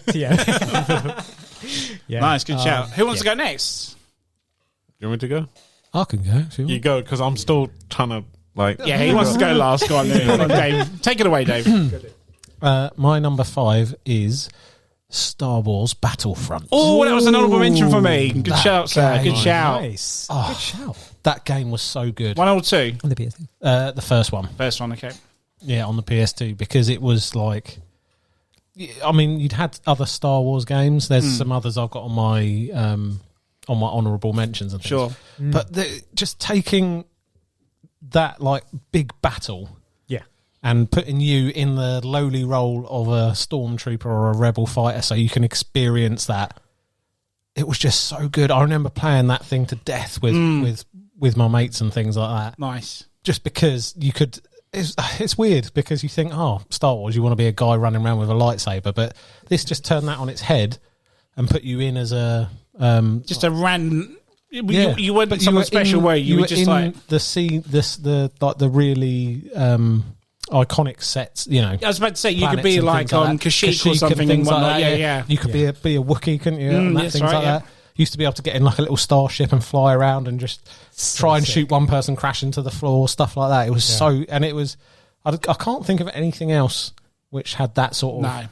Yeah. Nice, good shout. Who wants yeah. to go next? You want me to go? I can go. If you want. You go, because I'm still trying to like. Yeah, he wants to go last. Go on, Dave. Take it away, Dave. My number 5 is Star Wars Battlefront. Oh, that was an honourable mention for me. Good That shout, sir. game. Good shout. Nice. Oh. Good shout. That game was so good. 1 or 2? On the PS2. The first one. First one, okay. Yeah, on the PS2, because it was like, I mean, you'd had other Star Wars games. There's some others I've got on my honourable mentions and things. Sure. But just taking that like big battle Yeah. and putting you in the lowly role of a stormtrooper or a rebel fighter, so you can experience that. It was just so good. I remember playing that thing to death with my mates and things like that. Nice. Just because you could it's weird because you think, oh, Star Wars, you want to be a guy running around with a lightsaber, but this just turned that on its head and put you in as a just a random. Yeah, you weren't someone special, where you were just in like the scene, the really iconic sets. You know, I was about to say you could be like like on Kashyyyk or something and whatnot. Yeah. You could be a Wookiee, couldn't you? And that's things right, like that. You used to be able to get in like a little starship and fly around and just try and shoot one person, crash into the floor, stuff like that. It was so, and it was. I can't think of anything else which had that sort of,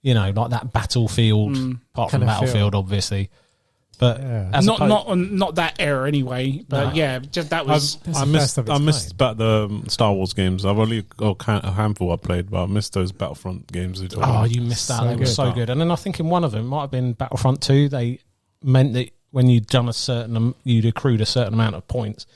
you know, like that Battlefield, apart from Battlefield, obviously. But not that era anyway. But just that was. I missed about the Star Wars games. I've only got a handful I played, but I missed those Battlefront games. Oh, you missed that! They were so good. And then I think in one of them might have been Battlefront 2. They meant that when you'd done you'd accrued a certain amount of points,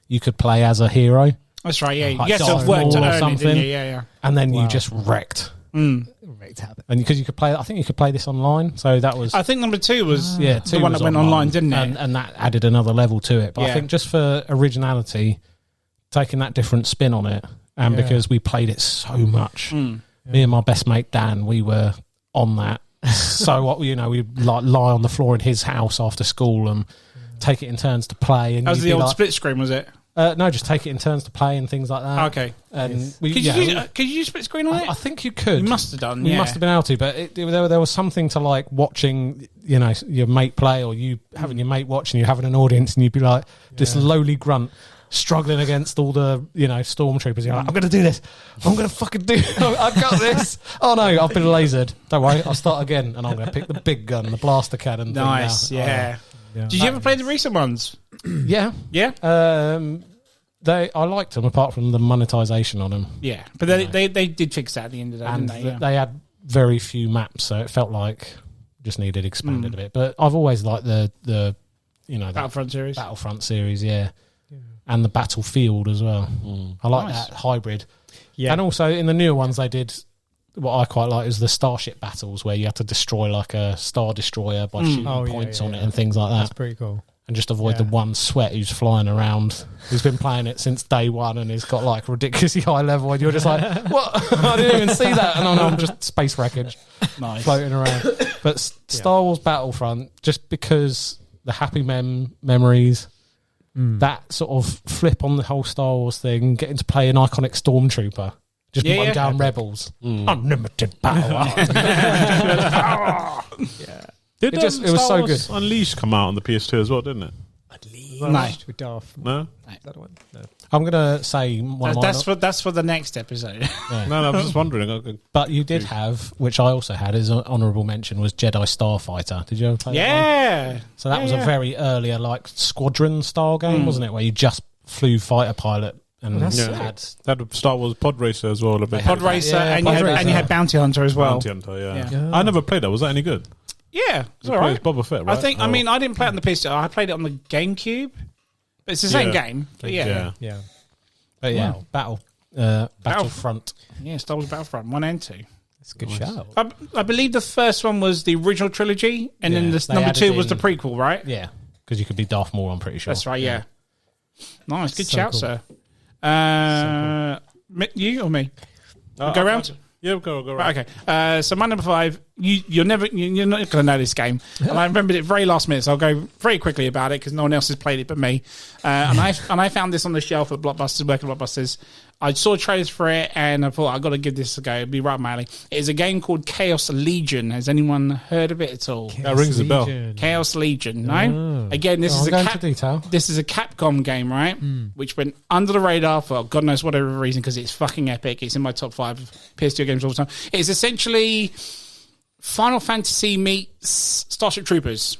you could play as a hero. That's right. Yeah, like you had to work to earn something. it, didn't you? Yeah. And then you just wrecked. Wrecked And because you could play, I think you could play this online. So that was. I think number 2 was the one that went online, didn't it? And that added another level to it. But I think just for originality, taking that different spin on it, and because we played it so much, me and my best mate Dan, we were on that. So you know, we'd like lie on the floor in his house after school and take it in turns to play. And that was the old split screen, was it? No, just take it in turns to play and things like that. Okay. And could you use split screen on it? I think you could. You must have done. You must have been able to, but there was something to like watching, you know, your mate play, or you having your mate watch, and you having an audience, and you'd be like this lowly grunt struggling against all the, you know, stormtroopers. You're like, I'm going to do this. I'm going to fucking do it. I've got this. Oh no, I've been lasered. Don't worry, I'll start again, and I'm going to pick the big gun, the blaster cannon. Nice. Thing now. Yeah. Did you ever play the recent ones? Yeah. I liked them apart from the monetization on them. Yeah, but they did fix that at the end of the day, and didn't they? Yeah. They had very few maps, so it felt like just needed expanded a bit. But I've always liked the you know, Battlefront series, yeah, and the Battlefield as well. I like that hybrid. Yeah, and also in the newer ones they did. What I quite like is the starship battles where you have to destroy like a star destroyer by shooting points on it and things like that. That's pretty cool. And just avoid the one sweat who's flying around, who's been playing it since day one and he's got like ridiculously high level, and you're just like, what? I didn't even see that. And I'm just space wreckage floating around. But Star Wars Battlefront, just because the happy memories, that sort of flip on the whole Star Wars thing, getting to play an iconic stormtrooper. Just mow down rebels. Unlimited power. Did it was so good. Unleashed come out on the PS2 as well, didn't it? Unleashed with Darth. No? Is that the one? No. I'm going to say that's for the next episode. No, I was just wondering. But you did have, which I also had as an honourable mention, was Jedi Starfighter. Did you ever play that? Yeah. So that was a very earlier like squadron style game, wasn't it? Where you just flew fighter pilot. And had Star Wars Pod Racer as well. Pod Racer, and you had Bounty Hunter as well. Bounty Hunter, yeah. I never played that. Was that any good? Yeah, it's all right. Boba Fett, right? I think. I mean, I didn't play it on the PS2. I played it on the GameCube. But it's the same game. But But Battlefront. Yeah, Star Wars Battlefront 1 and 2. That's a good shout. I believe the first one was the original trilogy, and then number 2 was the prequel, right? Yeah, because you could be Darth Maul. I'm pretty sure. That's right. Yeah. Nice, good shout, cool. sir. You or me? Go around. Yeah, go around. Right, okay. So my number 5. You're not going to know this game, and I remembered it very last minute. So I'll go very quickly about it because no one else has played it but me. And I found this on the shelf at Blockbusters, working at Blockbusters. I saw trailers for it, and I thought I've got to give this a go. It'd be right up my alley. It's a game called Chaos Legion. Has anyone heard of it at all? That rings a bell. Chaos Legion. No. Again, this is a Capcom game, right? Which went under the radar for God knows whatever reason because it's fucking epic. It's in my top 5 PS2 games all the time. It's essentially Final Fantasy meets Starship Troopers.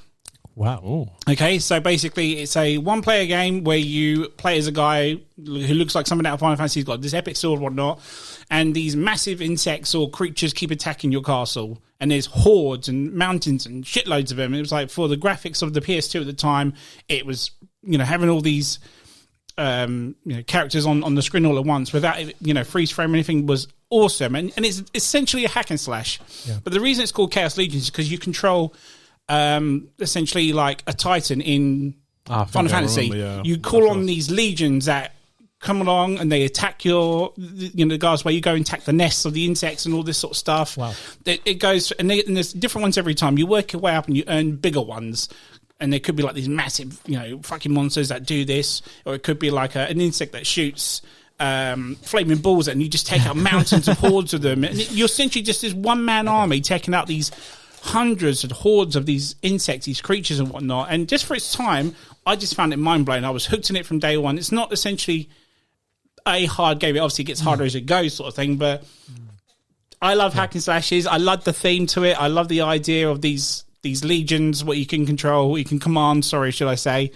Wow. Ooh. Okay, so basically it's a one-player game where you play as a guy who looks like someone out of Final Fantasy. He's got this epic sword and whatnot, and these massive insects or creatures keep attacking your castle, and there's hordes and mountains and shitloads of them. It was like, for the graphics of the PS2 at the time, it was, having all these characters on the screen all at once without, freeze frame or anything was awesome. And it's essentially a hack and slash. Yeah. But the reason it's called Chaos Legion is because you control essentially like a Titan in Final Fantasy. You call on these legions that come along and they attack the guys where you go and attack the nests of the insects and all this sort of stuff. Wow. It goes, and there's different ones every time. You work your way up and you earn bigger ones. And there could be like these massive, fucking monsters that do this, or it could be like an insect that shoots flaming balls, and you just take out mountains of hordes of them. And you're essentially just this one-man army taking out these hundreds and hordes of these insects, these creatures and whatnot. And just for its time, I just found it mind-blowing. I was hooked in it from day one. It's not essentially a hard game. It obviously gets harder as it goes, sort of thing. But I love hack and slashes. I love the theme to it. I love the idea of these legions, what you can control, what you can command, should I say.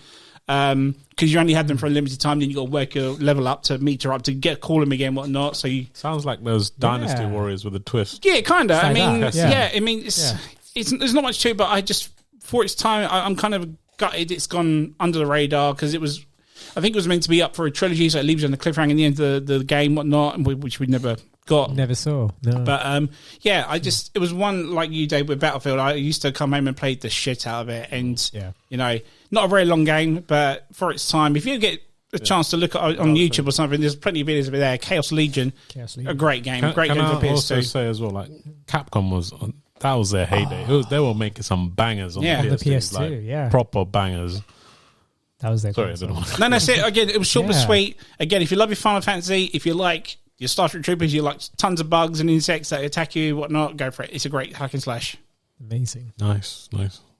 Because you only had them for a limited time, then you got to work your level up to meter up to call them again, whatnot. So you Sounds like those Dynasty Warriors with a twist. yeah, kind of. Like I mean, that. yeah. I mean, it's there's not much to it, but I just for its time, I'm kind of gutted. It's gone under the radar because I think it was meant to be up for a trilogy, so it leaves you on the cliffhanger in the end of the game, whatnot, which we never got. Never saw. No. But it was one like you, Dave, with Battlefield. I used to come home and play the shit out of it, and not a very long game, but for its time, if you get a chance to look at on YouTube or something, there's plenty of videos over there. Chaos Legion, a great game, Can for I PS2. also say as well, like Capcom that was their heyday. They were making some bangers on the PS2, the PS2, like, proper bangers. That was their Sorry, I console. don't know. No, that's it. Again, it was short but Yeah. sweet. Again, if you love your Final Fantasy, if you like your Star Trek Troopers, you like tons of bugs and insects that attack you, whatnot, go for it. It's a great hack and slash. Amazing. Nice.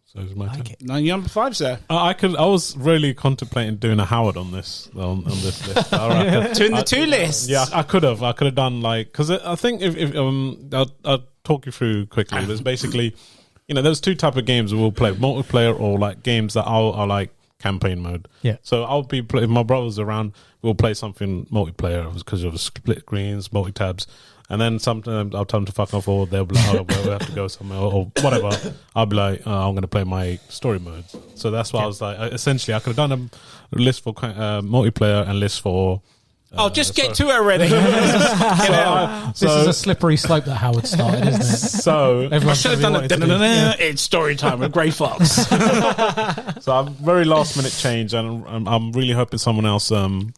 So it's my turn. Like it. No, you're number 5, sir. I was really contemplating doing a Howard on this list. All right. Two in the two lists. Yeah, I could have done because I think if I'll talk you through quickly. There's basically, there's two type of games we'll play: multiplayer or like games that are like campaign mode. Yeah. So I'll be if my brother's around, we'll play something multiplayer because of split screens, multi tabs. And then sometimes I'll tell them to fuck off, or they'll be like, oh, well, we have to go somewhere, or whatever. I'll be like, I'm going to play my story mode. So that's why I was like, essentially, I could have done a list for multiplayer and list for. Just get to it already. This is a slippery slope that Howard started, isn't it? So I should have done it. It's story time with Grey Fox. So I'm very last minute change, and I'm really hoping someone else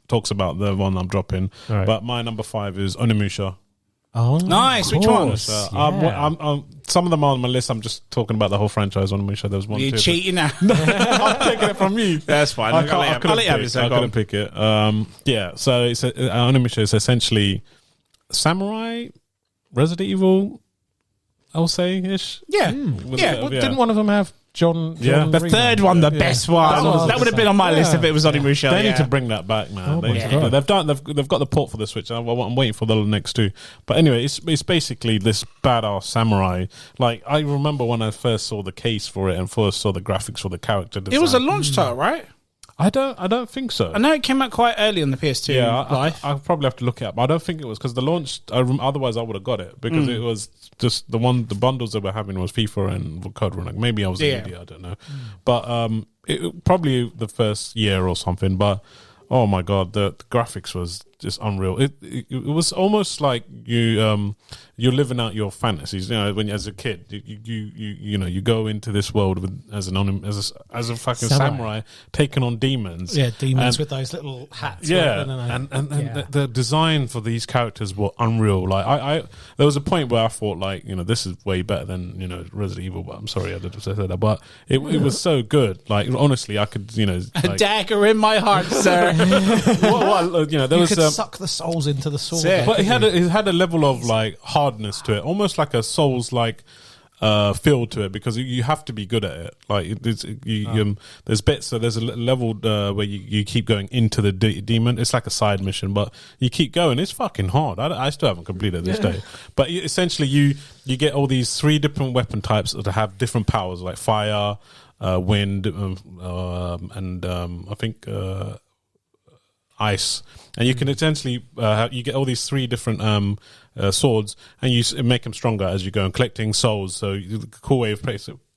talks about the one I'm dropping. Right. But my number 5 is Onimusha. Oh, Nice. Which one? So Yeah. I'm some of them are on my list. I'm just talking about the whole franchise. Onimusha. There was one. You're two, cheating now. I'm taking it from you. That's fine. I couldn't pick it. Yeah. So it's Onimusha is essentially samurai, Resident Evil. I'll say ish. Yeah. Well, didn't one of them have John The Reno? third one, the best one. That would have been on my list if it was Onimusha. They need to bring that back, man. They've got the port for the Switch. I'm waiting for the next two. But anyway, it's basically this badass samurai. Like I remember when I first saw the case for it and first saw the graphics for the character design. It was a launch title, right? I don't think so. I know it came out quite early on the PS2. Yeah, I probably have to look it up. I don't think it was because the launch. Otherwise, I would have got it because it was just the bundles that we're having was FIFA and Code Run. Maybe I was an idiot. I don't know, but it probably the first year or something. But oh my god, the graphics was just unreal. It was almost like you're living out your fantasies. When as a kid, you go into this world as a fucking samurai taking on demons. Yeah, demons with those little hats. Yeah, and the design for these characters were unreal. Like I there was a point where I thought like this is way better than Resident Evil. But I'm sorry I did say that, but it was so good. Like honestly, I could A dagger in my heart, sir. there was. Suck the souls into the sword. But it had a level of like hardness to it, almost like a Souls like feel to it, because you have to be good at it. Like there's bits, so there's a level where you keep going into the demon. It's like a side mission, but you keep going. It's fucking hard. I still haven't completed this day. But essentially, you get all these 3 different weapon types that have different powers, like fire, wind, and I think. Ice, and you can essentially you get all these 3 different swords, and you make them stronger as you go and collecting souls. So the cool way of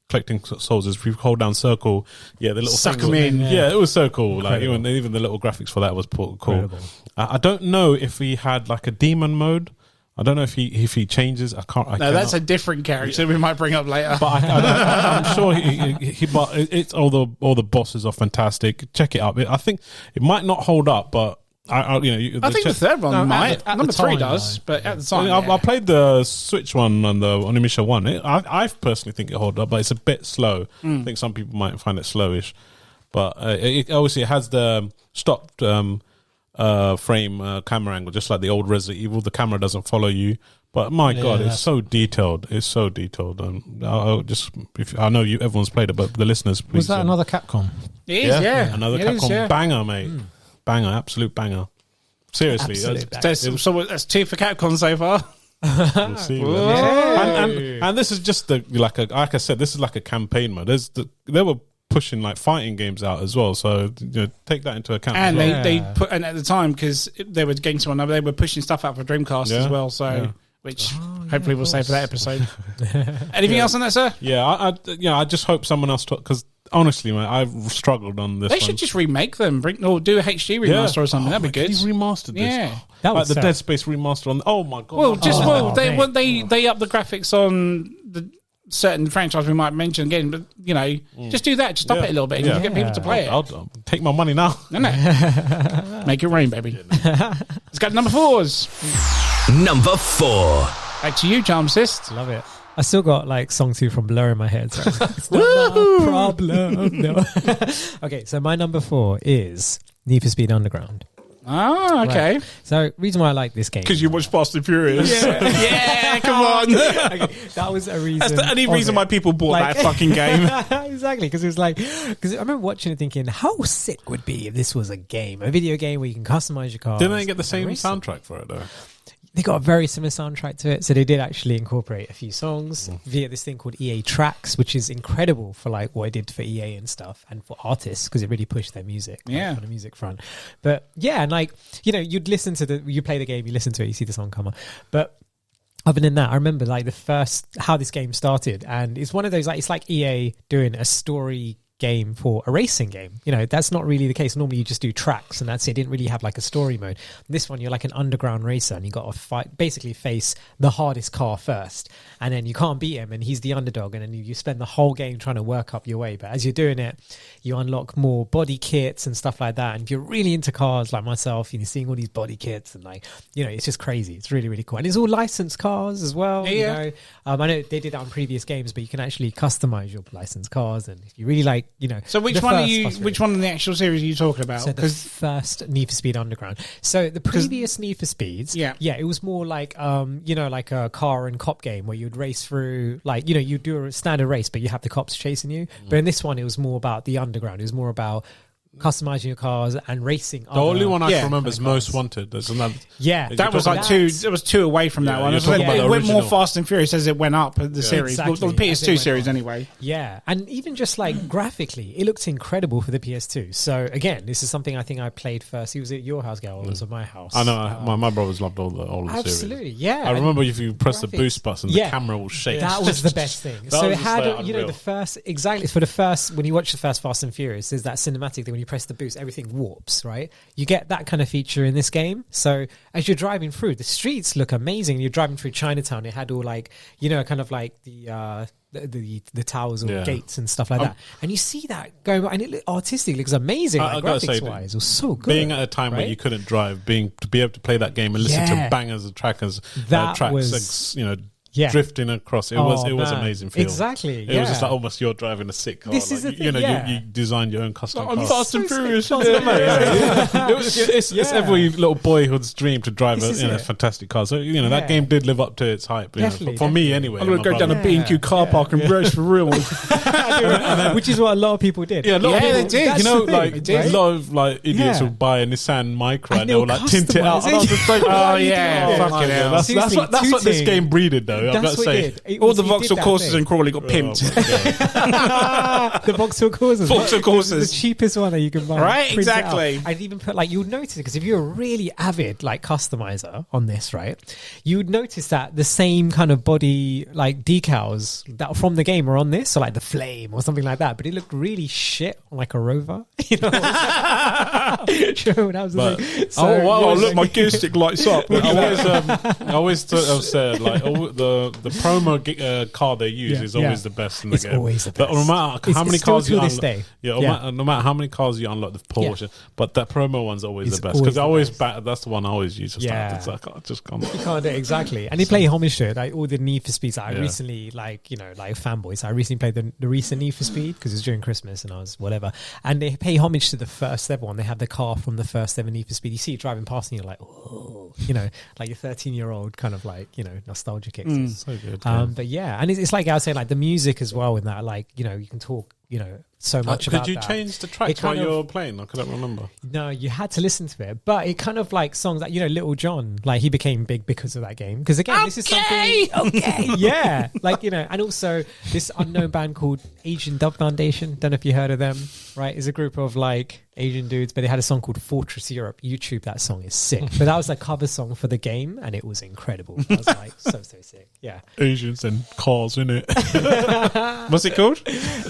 collecting souls is if you hold down circle, the little Suck things them in. Yeah, it was so cool. Incredible. Like even the little graphics for that was cool. Incredible. I don't know if he had like a demon mode. I don't know if he changes. No, that's a different character we might bring up later. But I'm sure he. But it's all the bosses are fantastic. Check it out. I think it might not hold up, but I think the third one might. at Number the 3 time, does, though. but at the I, time, mean, I played the Switch one and the Onimusha one. I personally think it holds up, but it's a bit slow. I think some people might find it slowish, but obviously it has the stopped frame camera angle, just like the old Resident Evil. The camera doesn't follow you, but my God, it's so detailed. It's so detailed. I'll just, I know everyone's played it, but the listeners, please. Was that another Capcom? it is, yeah. another It Capcom is, yeah. banger, mate. Banger, absolute banger. Seriously, Absolute banger. That's 2 for Capcom so far. we'll see. And this is just like I said, this is like a campaign mode. They were pushing like fighting games out as well, so take that into account. And as well. they put, and at the time, because they were getting to one another, they were pushing stuff out for Dreamcast as well. So, which hopefully we'll save for that episode. Anything else on that, sir? Yeah, I just hope someone else because honestly, man, I've struggled on this. They should just remake them, or do a HD remaster or something. That'd be good. He remastered this. Yeah. That Like was the sad. Dead Space remaster on. Oh my God. Well, just mate. they up the graphics on the certain franchise we might mention again, but just do that, just up it a little bit, and you get people to play it. I'll take my money now. Isn't it? Make it rain, baby. Let's go to number 4s. Number 4. Back to you, Charm Cyst. Love it. I still got like song 2 from Blur in my head. So it's not a problem. No. Okay, so my number 4 is Need for Speed Underground. Ah, okay. Right. So reason why I like this game Because you watch Fast and Furious. Yeah, come on. okay, that was a reason. That's the only of reason it. why people bought Like- that fucking game. Exactly, because it was like, because I remember watching it thinking, how sick would it be if this was a game, a video game where you can customize your cars. Didn't they get the same and race them? soundtrack for it though? They got a very similar soundtrack to it, so they did actually incorporate a few songs via this thing called EA Tracks, which is incredible for like what it did for EA and stuff, and for artists because it really pushed their music, Yeah. on the music front. But yeah, and like you'd listen to you play the game, you listen to it, you see the song come on, but. Other than that, I remember like how this game started, and it's one of those it's like EA doing a story game for a racing game. That's not really the case. Normally you just do tracks and that's it. It didn't really have like a story mode. This one, you're like an underground racer and you got to basically face the hardest car first, and then you can't beat him and he's the underdog, and then you spend the whole game trying to work up your way. But as you're doing it, you unlock more body kits and stuff like that, and if you're really into cars like myself, you're seeing all these body kits and it's just crazy. It's really, really cool, and it's all licensed cars as well. Yeah. I know they did that on previous games, but you can actually customize your licensed cars, and if you really like So which one which one in the actual series are you talking about? So the first Need for Speed Underground. So the previous Need for Speeds, it was more like like a car and cop game where you'd race through, you do a standard race, but you have the cops chasing you. But in this one, it was more about the underground. It was more about customizing your cars and racing. The only one I can remember is Most Wanted. There's another. That was like two. It was 2 away from that one. you're talking about It the went more original. Fast and Furious as it went up the series. Exactly. Well, the As it PS2 went series on. anyway. Yeah, and even just like graphically, it looks incredible for the PS2. So again, this is something I think I played first. He was at your house, Gal, or was at my house. I know my brothers loved all the series. Absolutely, yeah. I remember if you press the graphics. boost button, Yeah. the camera will shake. That was the best thing. That So was it just had, like the unreal. first, when you watch the first Fast and Furious, there's that cinematic thing when you press the boost, everything warps, right? You get that kind of feature in this game. So as you're driving through, the streets look amazing. You're driving through Chinatown. It had all like, kind of like the towers or gates and stuff like that. And you see that going on, and it artistically looks amazing, I gotta say, graphics-wise. It was so good. Being at a time where right? you couldn't drive, to be able to play that game and listen to Yeah. bangers and trackers, That tracks, was- like, drifting across. It was man. amazing feel. Exactly. It was just like almost you're driving a sick car. This is the thing, you designed your own custom car. I'm Fast and Furious. It's every little boyhood's dream to drive This is a it. fantastic car. So that Yeah. game did live up to its hype. Definitely, for me anyway. I'm going to go down a B&Q car park and race for real. Which is what a lot of people did. Yeah, a lot of Yeah, people, they did. That's You know, the thing, like right? a lot of idiots Yeah. would buy a Nissan Micra And and they will they'll like tint it out. customize And I was just like, Oh, yeah, my fucking God. hell. That's Seriously, what this tooting. game breeded, though. I've got That's to what say. it did. All the Vauxhall Corsas in Crawley got Oh, pimped. my God. The Vauxhall Corsas. Vauxhall Corsas. The cheapest one that you can buy. Right, Print it out. exactly. I'd even put you'll notice it because if you're a really avid customizer on this, right, you would notice that the same kind of body decals that from the game are on this, so like the flame or something like that. But it looked really shit on like a Rover. You know, that was the thing. So, Look, my gear stick lights up. I always said like all the promo car they use is always the best in the game. Always the best. No matter how many cars you to this unlock, day. no matter how many cars you unlock, the Porsche, but that promo one's always It's the best because always the best. that's the one I always use to start. Yeah. It's like I just can't. You can't do it, exactly. And they play homage to it. Like all the Need for Speeds. I Yeah. recently, like fanboys. I recently played the recent Need for Speed because it was during Christmas and I was whatever. And they pay homage to the first ever one. They have the car from the first ever Need for Speed. You see it driving past and you're like, oh, like your 13-year-old kind of like, nostalgia kicks. So good. But yeah, and it's like I was saying, like the music as well in that, like, you can talk, so much about Could you that. change the tracks while you were playing? I couldn't remember. No, you had to listen to it, but it kind of like songs like Little John, like he became big because of that game. Because again, this is something, yeah, like and also this unknown band called Asian Dub Foundation. Don't know if you heard of them, right? It's a group of like Asian dudes, but they had a song called Fortress Europe. YouTube that song is sick, but that was a cover song for the game, and it was incredible. I was like, so sick, yeah. Asians and cars, innit? What's it called?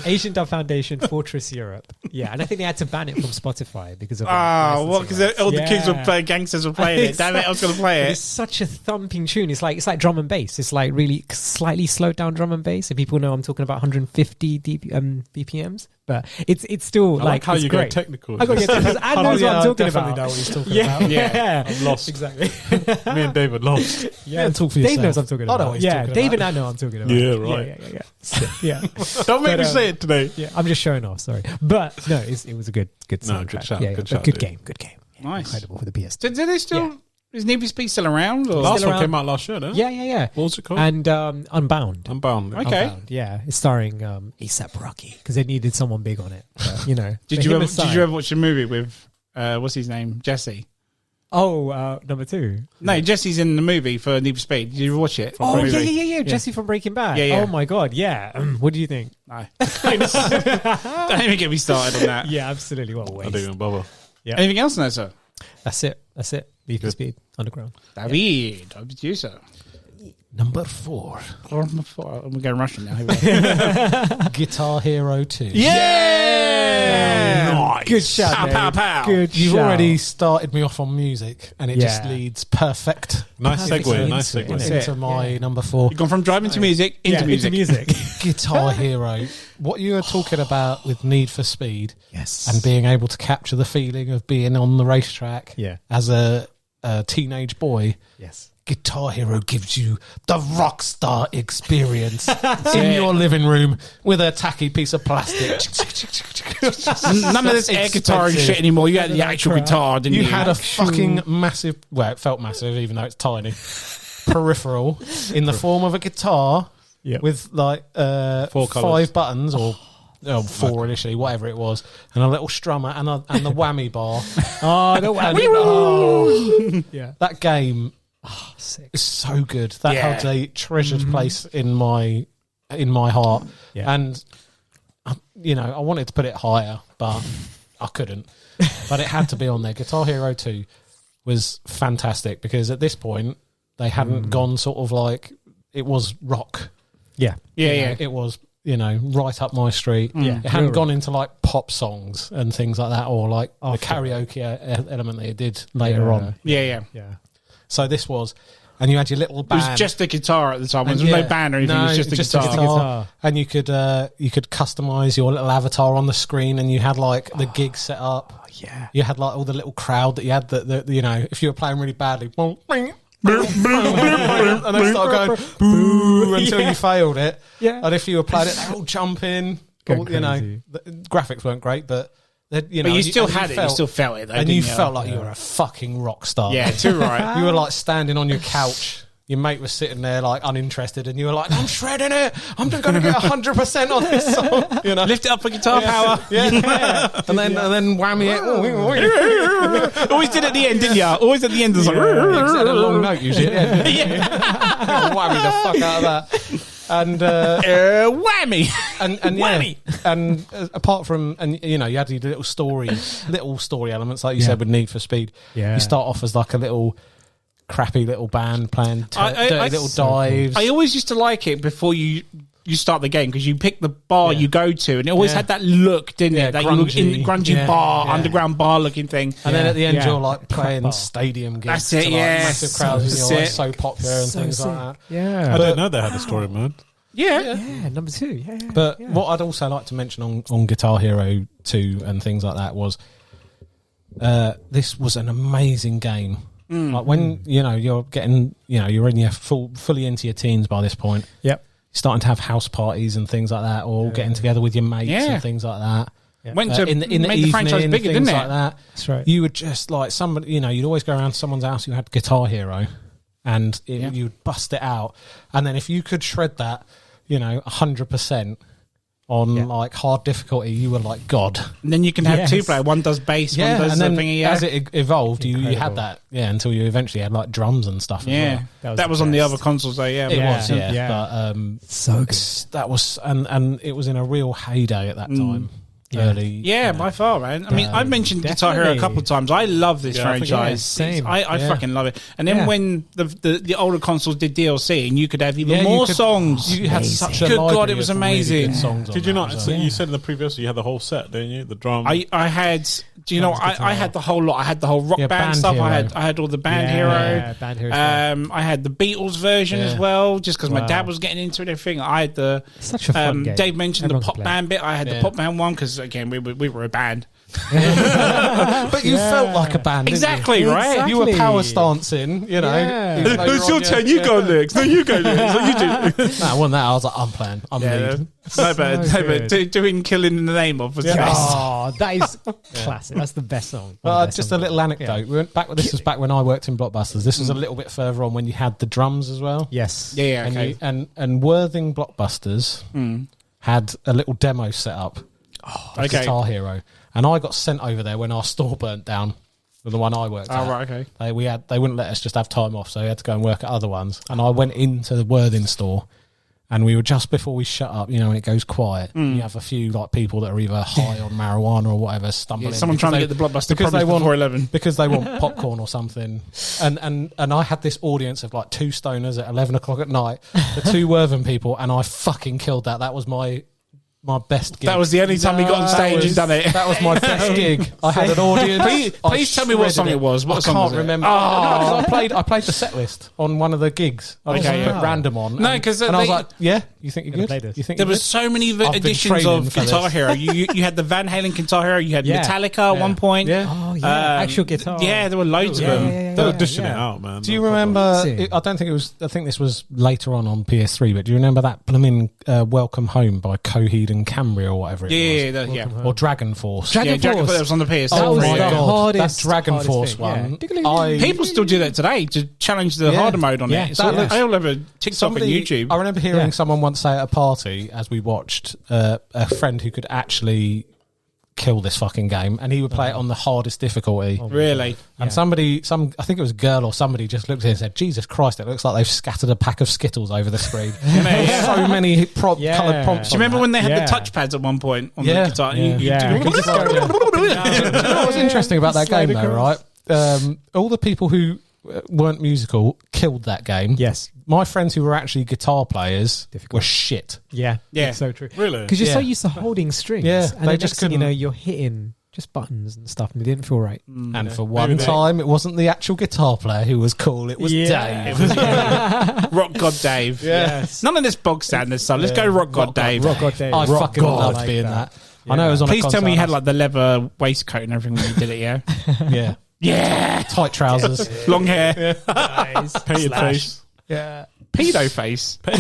Asian Dub Foundation, Fortress Europe. Yeah, and I think they had to ban it from Spotify because of Because all the kids were playing, gangsters were playing it. Damn it, I was going to play It's it. such a thumping tune. It's like drum and bass. It's like really slightly slowed down drum and bass. And people know I'm talking about 150 BPMs, but it's still I like how it's you great. go technical. I got to get because I knows what I'm talking definitely about. know what he's talking Yeah, about. yeah, I'm lost. exactly. Me and David lost. Yeah, talk for Dave yourself. knows I'm talking I know about. what he's Yeah, talking Dave about. and I know I'm talking about. Yeah, right. Yeah. Don't make But, me say it today. Yeah, I'm just showing off. Sorry, but no, it was a good No, soundtrack. good shout, Yeah, good but shout, good dude. game, good game. Yeah, Nice. incredible for the PS2. Do they still? Yeah. Is Need for Speed still around? Or? Last one around. came out last year, no? Yeah. What was it called? And Unbound. Unbound. Okay. Unbound, yeah, it's starring ASAP Rocky because they needed someone big on it. But, Did you ever watch a movie with what's his name? Jesse. Oh, number 2. No, Jesse's in the movie for Need for Speed. Did you ever watch it? Oh, The movie? yeah. Jesse from Breaking Bad. Yeah. Oh my god, yeah. What do you think? No. Don't even get me started on that. Yeah, absolutely. What a I waste. didn't even bother. Anything else, no, sir? That's it. Need for Speed Underground. David, over to you, sir. Number 4, We're going Russian now. Here we go. Guitar Hero 2. Yeah! Nice. Good shout. Pow, Dave. pow, pow. Good. You've shout. already started me off on music, and it just Yeah. leads perfect Nice Perfect segue. into Nice it, segue. innit? into my Yeah. number 4. You've gone from driving to music into music. Guitar Hero. What you were talking about with Need for Speed Yes. and being able to capture the feeling of being on the racetrack Yeah. as a teenage boy. Yes. Guitar Hero gives you the rock star experience in your living room with a tacky piece of plastic. None of this air guitar and shit anymore. You had the actual guitar, didn't you? You had a fucking massive, well, it felt massive even though it's tiny, peripheral in the form of a guitar Yep. with like 4 colours. 5 buttons or 4 initially, whatever it was, and a little strummer and the whammy bar. Oh, no way. Yeah. That game Sick. is so good. That Yeah. holds a treasured place in my heart. Yeah. And I wanted to put it higher, but I couldn't. But it had to be on there. Guitar Hero 2 was fantastic because at this point they hadn't gone sort of like it was rock. Yeah. Yeah. It was right up my street. Yeah. It hadn't Real gone into like pop songs and things like that, or like the karaoke element that it did later on. Yeah. Yeah. So this was, and you had your little It band. was just a guitar at the time. There was And no band or anything. No, it was just a guitar. guitar. And you could customize your little avatar on the screen, and you had like the gig set up. Yeah. You had like all the little crowd that you had that if you were playing really badly, and they started going boo until you failed it. Yeah. And if you were playing it, they were all jumping. Going All, crazy. the graphics weren't great, but But you still had it. You still felt it, though. and didn't you felt like you were a fucking rock star. Yeah, too right. You were like standing on your couch. Your mate was sitting there like uninterested, and you were like, "I'm shredding it. I'm going to get 100% on this song." Lift it up for guitar power. Yeah. And then whammy it. Always did at the end, didn't you? Always at the end. It was like, It's at a long note usually. Yeah. yeah. Whammy the fuck out of that. And whammy. and Whammy. and apart from you had your little story elements like you said with Need for Speed. Yeah. You start off as like a little crappy little band playing dirty little so dives. I always used to like it before you you start the game because you pick the bar you go to, and it always had that look, didn't it? That grungy bar, underground bar looking thing. And then at the end, you're like playing stadium gigs. That's it, to, massive crowds, and you're like so popular and things like that. Yeah. I didn't know they had a story mode. Yeah, number 2. Yeah. But what I'd also like to mention on Guitar Hero 2 and things like that was this was an amazing game. Like when you're getting, you're in your fully into your teens by this point. Yep. You're starting to have house parties and things like that, or getting together with your mates and things like that. Yeah. Went to in the made evening, the franchise bigger, things didn't it? like that. That's right. You would just like somebody, you'd always go around to someone's house who had Guitar Hero, and you'd bust it out, and then if you could shred that, 100%. On like hard difficulty, you were like God. And then you can have 2 player. One does bass, one does and then the thingy. as it evolved, you had that, until you eventually had like drums and stuff. Yeah, as that was on the other consoles though. Yeah, well. It was, Yeah. but So good. that was, and it was in a real heyday at that time. Early, Yeah, by far, man. I mean, I've mentioned Guitar Hero a definitely. couple of times. I love this franchise. same. I fucking love it. And then when the older consoles did DLC, and you could have even more songs. You had such a Good God, library it was of really amazing. good songs on Did you that not? as So well. you said in the previous you had the whole set, didn't you? The drum. I had. Do you know? I had the whole lot. I had the whole rock band Band stuff. Hero. I had all the Band Yeah, Band Hero. Hero. I had the Beatles version as well, just because my Wow. dad was getting into it and everything. I had the. Such a fun game. Dave mentioned Everyone the pop can play. band bit. I had the pop band one because again we were a band. But you felt like a band, didn't Exactly, you? right? You were Exactly. power stancing, Yeah. even though you're It's on your turn. You go next. No, you go next. No, you do. No, I won that. I was like, I'm playing. I'm lead. No, but doing Killing in the Name of was the best. Oh, that is classic. That's the best song. Just a little anecdote. We went back. This was back when I worked in Blockbusters. This was a little bit further on when you had the drums as well. Yes. Yeah, And, okay. and Worthing Blockbusters had a little demo set up of okay. Guitar Hero, and I got sent over there when our store burnt down. The one I worked at. Oh, right, okay. They wouldn't let us just have time off, so we had to go and work at other ones. And I went into the Worthing store, and we were just before we shut up, and it goes quiet. You have a few like people that are either high on marijuana or whatever stumbling. Someone because trying to get the Blockbuster because they want before 11. because they want popcorn or something. And I had this audience of like 2 stoners at 11 o'clock at night, the 2 Worthing people, and I fucking killed that. That was my best gig. That was the only time we got on stage and done it. That was my best gig. I had an audience. Please tell me what song it was. What I song can't was it? remember. Oh. No, 'cause I played the set list on one of the gigs. I just Okay, put yeah. random on. No, and- 'cause and I was they- like, "Yeah, you think you're Gonna good? play this. You think There you're was good?" so many been editions training of for Guitar this. Hero. You had the Van Halen Guitar Hero. You had Yeah. Metallica at one point. Yeah. Oh, yeah. Actual guitar. Yeah, there were loads of Yeah, them. yeah, yeah, They were yeah, dishing yeah. it out, man. Do you No problem. remember? See. I don't think it was. I think this was later on PS3. But do you remember that blooming "Welcome Home" by Coheed and Cambria or whatever it was? Yeah. Or Dragon Force. Dragon Yeah, Dragon Force. Force was on the PS3. Oh was my the god, hardest- that Dragon hardest Force thing, yeah. one. People still do that today to challenge the harder mode on Yeah, it. So that looks- I all over TikTok and YouTube. I remember hearing Yeah. someone once say at a party as we watched a friend who could actually kill this fucking game, and he would play it on the hardest difficulty. Really? And I think it was a girl or somebody just looked at it and said, "Jesus Christ, it looks like they've scattered a pack of Skittles over the screen." So many coloured prompts. Do you remember when they had Yeah. the touchpads at one point on Yeah. the guitar? Yeah. Yeah. You Just go down. Do you know what was interesting about that Slide game, though, right? across. All the people who weren't musical killed that game. Yes. My friends who were actually guitar players Difficult. were shit. Yeah. Yeah. It's so true. Really? Because you're so Yeah. used to holding strings. Yeah, And they then just next thing you know, couldn't- you're hitting just buttons and stuff, and it didn't feel right. And for one time, it wasn't the actual guitar player who was cool. It was Yeah. Dave. Rock God Dave. Yes. None of this bog standard stuff. Let's go Rock God Dave. Rock God Dave. I Rock fucking God. loved Like being that. that. I know it was on Please a tell me you console. had like the leather waistcoat and everything when you did it, yeah? Yeah. Yeah. Tight trousers. Long hair. Nice. Painted Slash. face. Yeah. Pedo face. Painted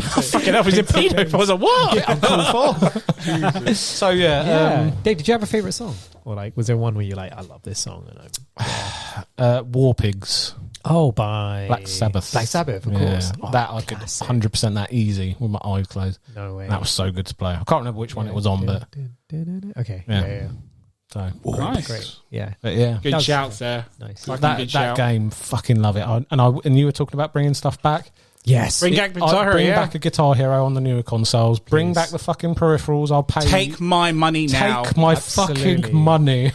face. Fucking hell, is it pedo face? I was like, what? I'm cool for. So, Yeah. Dave, did you have a favourite song? Or like, was there one where you're like, I love this song? And War Pigs. by Black Sabbath. Black Sabbath, of Yeah. course. Oh, That I could classic. 100% that easy with my eyes closed. No way. That was so good to play. I can't remember which one it was on, but Okay. Yeah. Yeah. so. Nice. Great. Yeah. But yeah. Good That was- shouts there. Nice. Fucking That good shout. game, fucking love it. And you were talking about bringing stuff back. Yes. Bring back Guitar Hero, Bring yeah. back a Guitar Hero on the newer consoles. Bring back the fucking peripherals. I'll pay. Take my money now. Take my Absolutely. fucking money.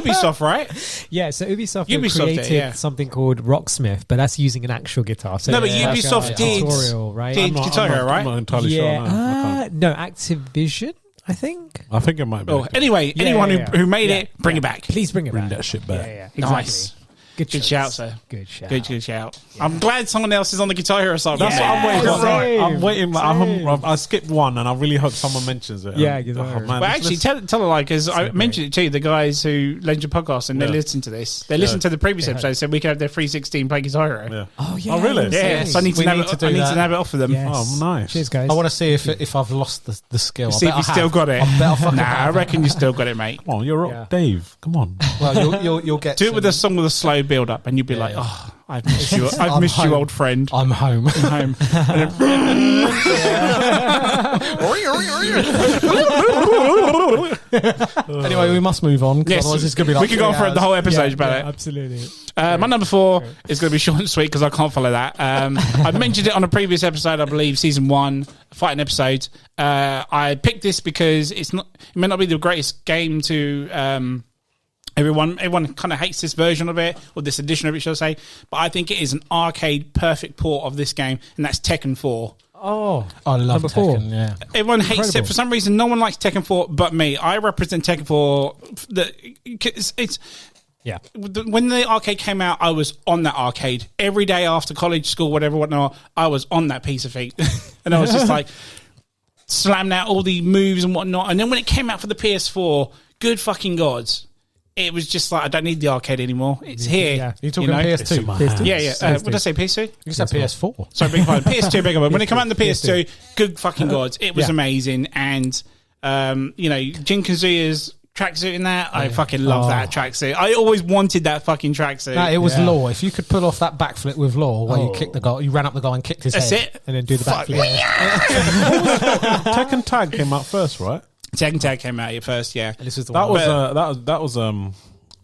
Ubisoft, right? Yeah, so Ubisoft Ubisoft created yeah. something called Rocksmith, but that's using an actual guitar. So No, but it's like Ubisoft a did- tutorial, right? did- Guitar Hero, right? I'm not entirely yeah, sure. No, I can't. no, Activision, I think. I think it might be. Oh, anyway, Yeah, anyone yeah, who made yeah. it, bring it back. Please bring it Bring back. that shit back. Yeah, Nice. exactly. Good choice. shout, sir. Good shout. Good shout. I'm glad someone else is on the Guitar Hero side. That's Yeah. what I'm waiting for. Same. I'm waiting. Same. I skipped one, and I really hope someone mentions it. Yeah, And- Guitar Hero. man, But this actually, list- tell a lie, because I great. mentioned it too. The guys who lend your podcast and they Yeah. listen to this. They listened to the previous episode, said we could have their 316 play Guitar Hero. yeah. Oh, yeah. Oh, really? Yeah, Nice. so I need to We nab need it. to do I need that. to nab it off for them. Yes. Oh, nice. Cheers, guys. I want to see if I've lost the skill. See if you still got it. I bet I fucking Nah, I have. reckon you still got it, mate. Come on, you're Yeah. up, Dave. Come on. Well, you'll get Do it with a some- song with a slow build up, and you'll be like, Yeah. "Oh, I've missed you. I've I'm missed you, home. old friend." I'm home. Home. Anyway, we must move on. 'Cause Yes, otherwise it's going to be like we could go on 3 for the whole hours. episode about it. Absolutely. My number 4 is going to be short and sweet because I can't follow that. I mentioned it on a previous episode, I believe, season 1, fighting episode. I picked this because it may not be the greatest game to everyone kind of hates this version of it, or this edition of it, shall I say. But I think it is an arcade perfect port of this game, and that's Tekken 4. Oh, I love Number 4. Tekken, yeah. Everyone hates it Incredible. for some reason. No one likes Tekken 4 but me. I represent Tekken 4. It's yeah. when the arcade came out, I was on that arcade every day after college, school, whatever, whatnot. I was on that piece of feet, and I was just like slamming out all the moves and whatnot. And then when it came out for the PS4, good fucking gods, it was just like I don't need the arcade anymore. It's here. Yeah. You're talking know? PS2? PS2. Yeah, yeah. PS2. What did I say? PS2. You said PS4. Sorry, big pardon. PS2, big one. When it came out in the PS2, PS2. good fucking gods. It was Yeah. amazing. And, Jin Kazuya's tracksuit in that, I fucking love Oh. that tracksuit. I always wanted that fucking tracksuit. No, it was Yeah. Law. If you could pull off that backflip with Law, where you kicked the guy, you ran up the guy and kicked his That's head. it. And then do the Fuck. backflip. Tekken Tag came out first, right? Tekken Tag came out here first, yeah. And this was the That one. was that was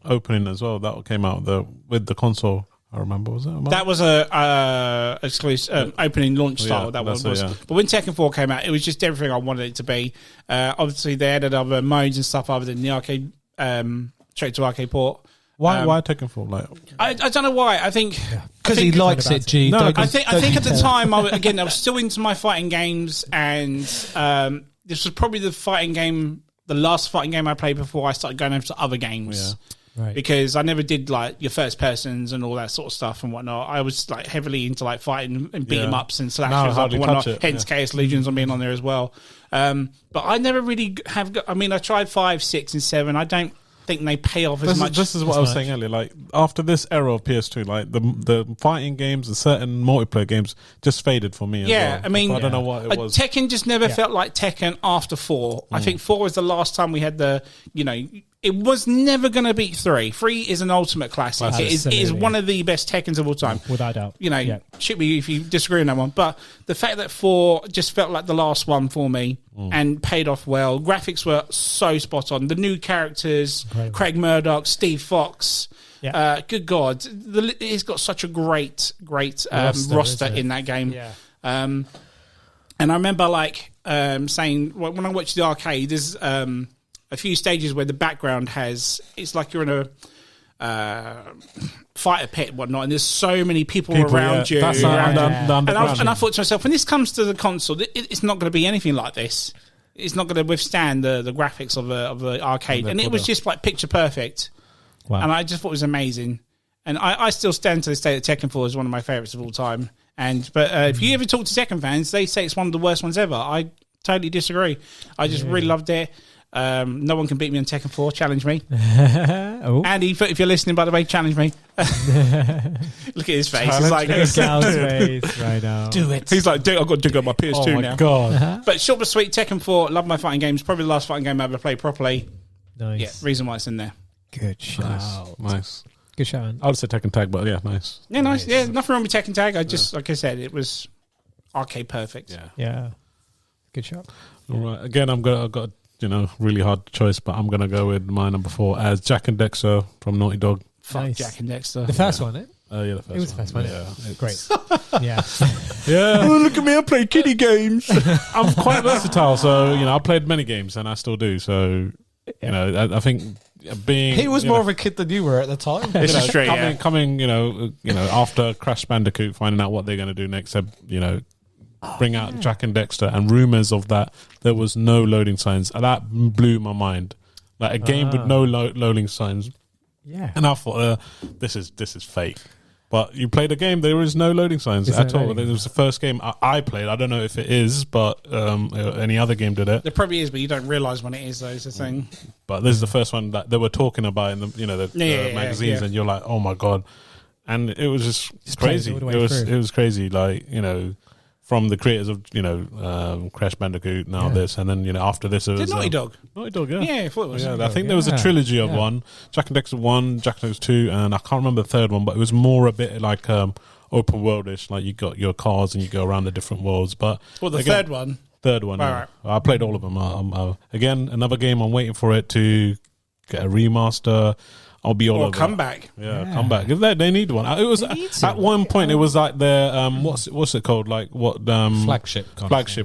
opening as well. That came out with the console. I remember, was it? That was a exclusive opening launch style. Yeah, that one that's it, was. yeah. But when Tekken 4 came out, it was just everything I wanted it to be. Obviously, they added other modes and stuff other than the arcade, straight to arcade port. Why Tekken 4? Like, I don't know why. I think Because he likes it, G. No, Don't- I think don't at the you tell. time I was still into my fighting games, and this was probably the last fighting game I played before I started going over to other games. Right. Because I never did like your first persons and all that sort of stuff and whatnot. I was like heavily into like fighting and beat 'em ups and No, slashers I up hardly and whatnot. touch it, Hence Chaos Legions on being on there as well. But I never really have. I mean, I tried 5, 6, and 7. I don't think they pay off as much. this is what I was saying earlier. Like after this era of PS2, like the fighting games and certain multiplayer games just faded for me. Yeah, as well. I mean, I don't know what it was. Tekken just never felt like Tekken after 4. I think 4 was the last time we had it was never going to beat 3. 3 is an ultimate classic. It is Absolutely. one of the best Tekkens of all time. Without doubt. Shoot me if you disagree on that one. But the fact that 4 just felt like the last one for me and paid off well. Graphics were so spot on. The new characters, Incredible. Craig Murdoch, Steve Fox. Yeah. Good God. It's got such a great Roster, roster isn't it? in that game. Yeah. And I remember saying when I watched the arcade, there's a few stages where the background it's like you're in a fighter pit and whatnot, and there's so many people around you. That's around the you. underground. And I thought to myself, when this comes to the console, it's not going to be anything like this. It's not going to withstand the graphics of the arcade, and it was just like picture perfect. Wow. And I just thought it was amazing. And I still stand to this day that Tekken 4 is one of my favourites of all time. But if you ever talk to Tekken fans, they say it's one of the worst ones ever. I totally disagree. I just really loved it. No one can beat me on Tekken 4. Challenge me. Oh. Andy, if you're listening, by the way, challenge me. Look at his face. He's like, Look at Gal's face right now. Do it. he's like, dude, I've got to dig up my PS2 oh my now. god! But short but sweet, Tekken 4, love my fighting games. Probably the last fighting game I ever played properly. Nice. Yeah, reason why it's in there. Good shout. Nice. Good shout. I would say Tekken Tag, but yeah, nice. Yeah, nice. Yeah, nothing wrong with Tekken Tag. I just, like I said, it was arcade perfect. Yeah. Yeah. Good shout. All right. Again, I've got really hard choice, but I'm gonna go with my number 4 as Jack and Dexter from Naughty Dog. Fuck Nice. Jack and Dexter. The first one, eh? Yeah, the first It was the first one. Yeah, Great. Yeah. yeah. Oh, look at me, I play kiddie games. I'm quite versatile, so I played many games and I still do. So I think being He was more of a kid than you were at the time. This is true. coming, after Crash Bandicoot, finding out what they're going to do next, bring out Jack and Dexter, and rumors of that there was no loading signs, and that blew my mind. Like a game with no loading signs, and I thought, this is fake. But you play the game, there is no loading signs at all. It was the first game I played. I don't know if it is, but any other game did it. There probably is, but you don't realise when it is, though, is the thing. But this is the first one that they were talking about in the magazines, and you're like, oh my God. And it was just crazy. It was crazy, like, from the creators of, Crash Bandicoot, this, and then, after this it was... Did Naughty Dog? Naughty Dog, yeah. Yeah, I thought it was. Yeah, I think there was a trilogy of one. Jack and Dexter 1, Jack and Dexter 2, and I can't remember the third one, but it was more a bit like open worldish, like you got your cars and you go around the different worlds. But third one? Third one, yeah. Right. I played all of them. Again, another game I'm waiting for it to get a remaster. I'll be all over. Come back. Yeah, come back. They need one. It was at one point. It was like their what's it called? Like what flagship?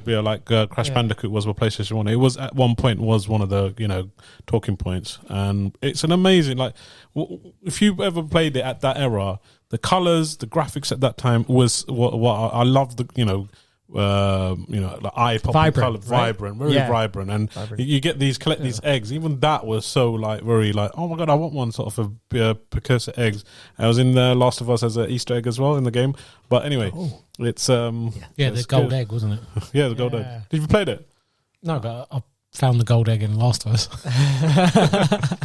Yeah, like Crash Bandicoot was with PlayStation 1. It was at one point was one of the talking points, and it's an amazing. Like if you ever played it at that era, the colors, the graphics at that time was what I loved. Like eye popping color, vibrant, very vibrant, and you get collect these eggs. Even that was so like very like, oh my God, I want one sort of a precursor eggs. I was in The Last of Us as an Easter egg as well in the game. But anyway, it's the gold egg, wasn't it? Yeah, the gold egg. Did you play it? No, but I found the gold egg in Last of Us.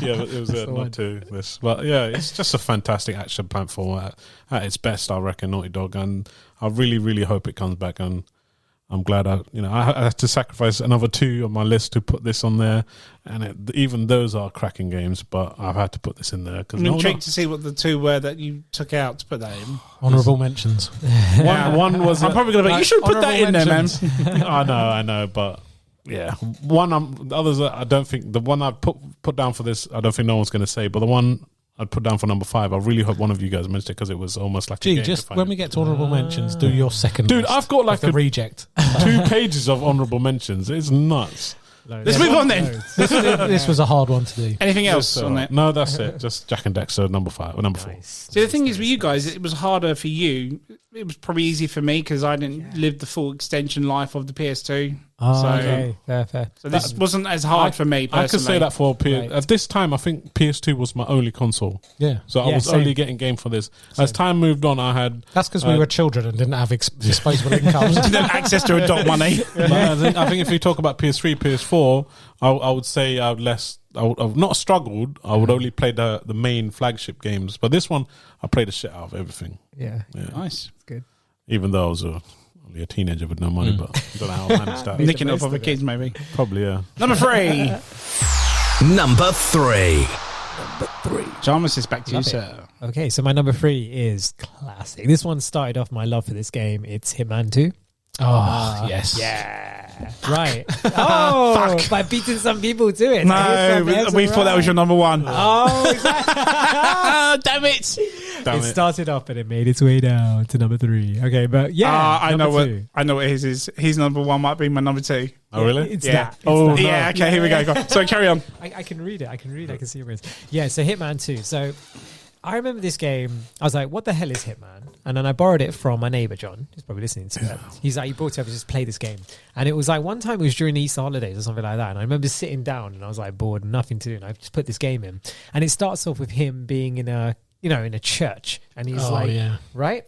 Yeah, but it was not to this, but yeah, it's just a fantastic action platform at its best, I reckon. Naughty Dog, and I really, really hope it comes back, and I'm glad I had to sacrifice another 2 on my list to put this on there, and even those are cracking games, but I've had to put this in there because I'm intrigued to see what the 2 were that you took out to put that in. Honourable mentions. One was. I'm probably going to be. You should put that in there, man. I know, but. Yeah, the others I don't think the one I put down for this I don't think no one's going to say, but the one I'd put down for number 5, I really hope one of you guys mentioned it because it was almost like a game just when we get to honourable mentions, do your second. Dude, list I've got like a reject 2 pages of honourable mentions. It's nuts. Let's move on then. This was a hard one to do. Anything else on it? No, that's it. Just Jack and Dexter number 5 or number 4. See, the thing is with you guys, it was harder for you. It was probably easy for me because I didn't live the full extension life of the PS2. Okay, fair. So this wasn't as hard for me personally. I could say that for at this time, I think PS2 was my only console. Yeah. So I was only getting game for this. As time moved on, I had... That's because we were children and didn't have disposable incomes. Didn't have access to adult money. I think if you talk about PS3, PS4, I would say I would not struggled. I would only play the main flagship games. But this one, I played the shit out of everything. Yeah. Nice. It's good. Even though I was only a teenager with no money, but I don't know how I managed that. Nicking up other kids, maybe. Probably, yeah. Number 3. Number 3. John, this is back to you, sir. Okay, so my number 3 is classic. This one started off my love for this game. It's Hitman 2. Oh, yes. Yeah. Right. Oh, by beating some people to it. No, we thought that was your number 1. Oh, exactly. Damn it. It started off and it made its way down to number 3. Okay, but yeah. I know what his is. His number 1 might be my number 2. Oh, really? It's yeah. that. No. Yeah, okay, here we go. So carry on. I can read it. I can see your words. Yeah, so Hitman 2. So I remember this game. I was like, what the hell is Hitman? And then I borrowed it from my neighbour, John, who's probably listening to that. He's like, he brought it up to just play this game. And it was like one time it was during the Easter holidays or something like that. And I remember sitting down and I was like bored, nothing to do. And I just put this game in. And it starts off with him being in a church. And he's right?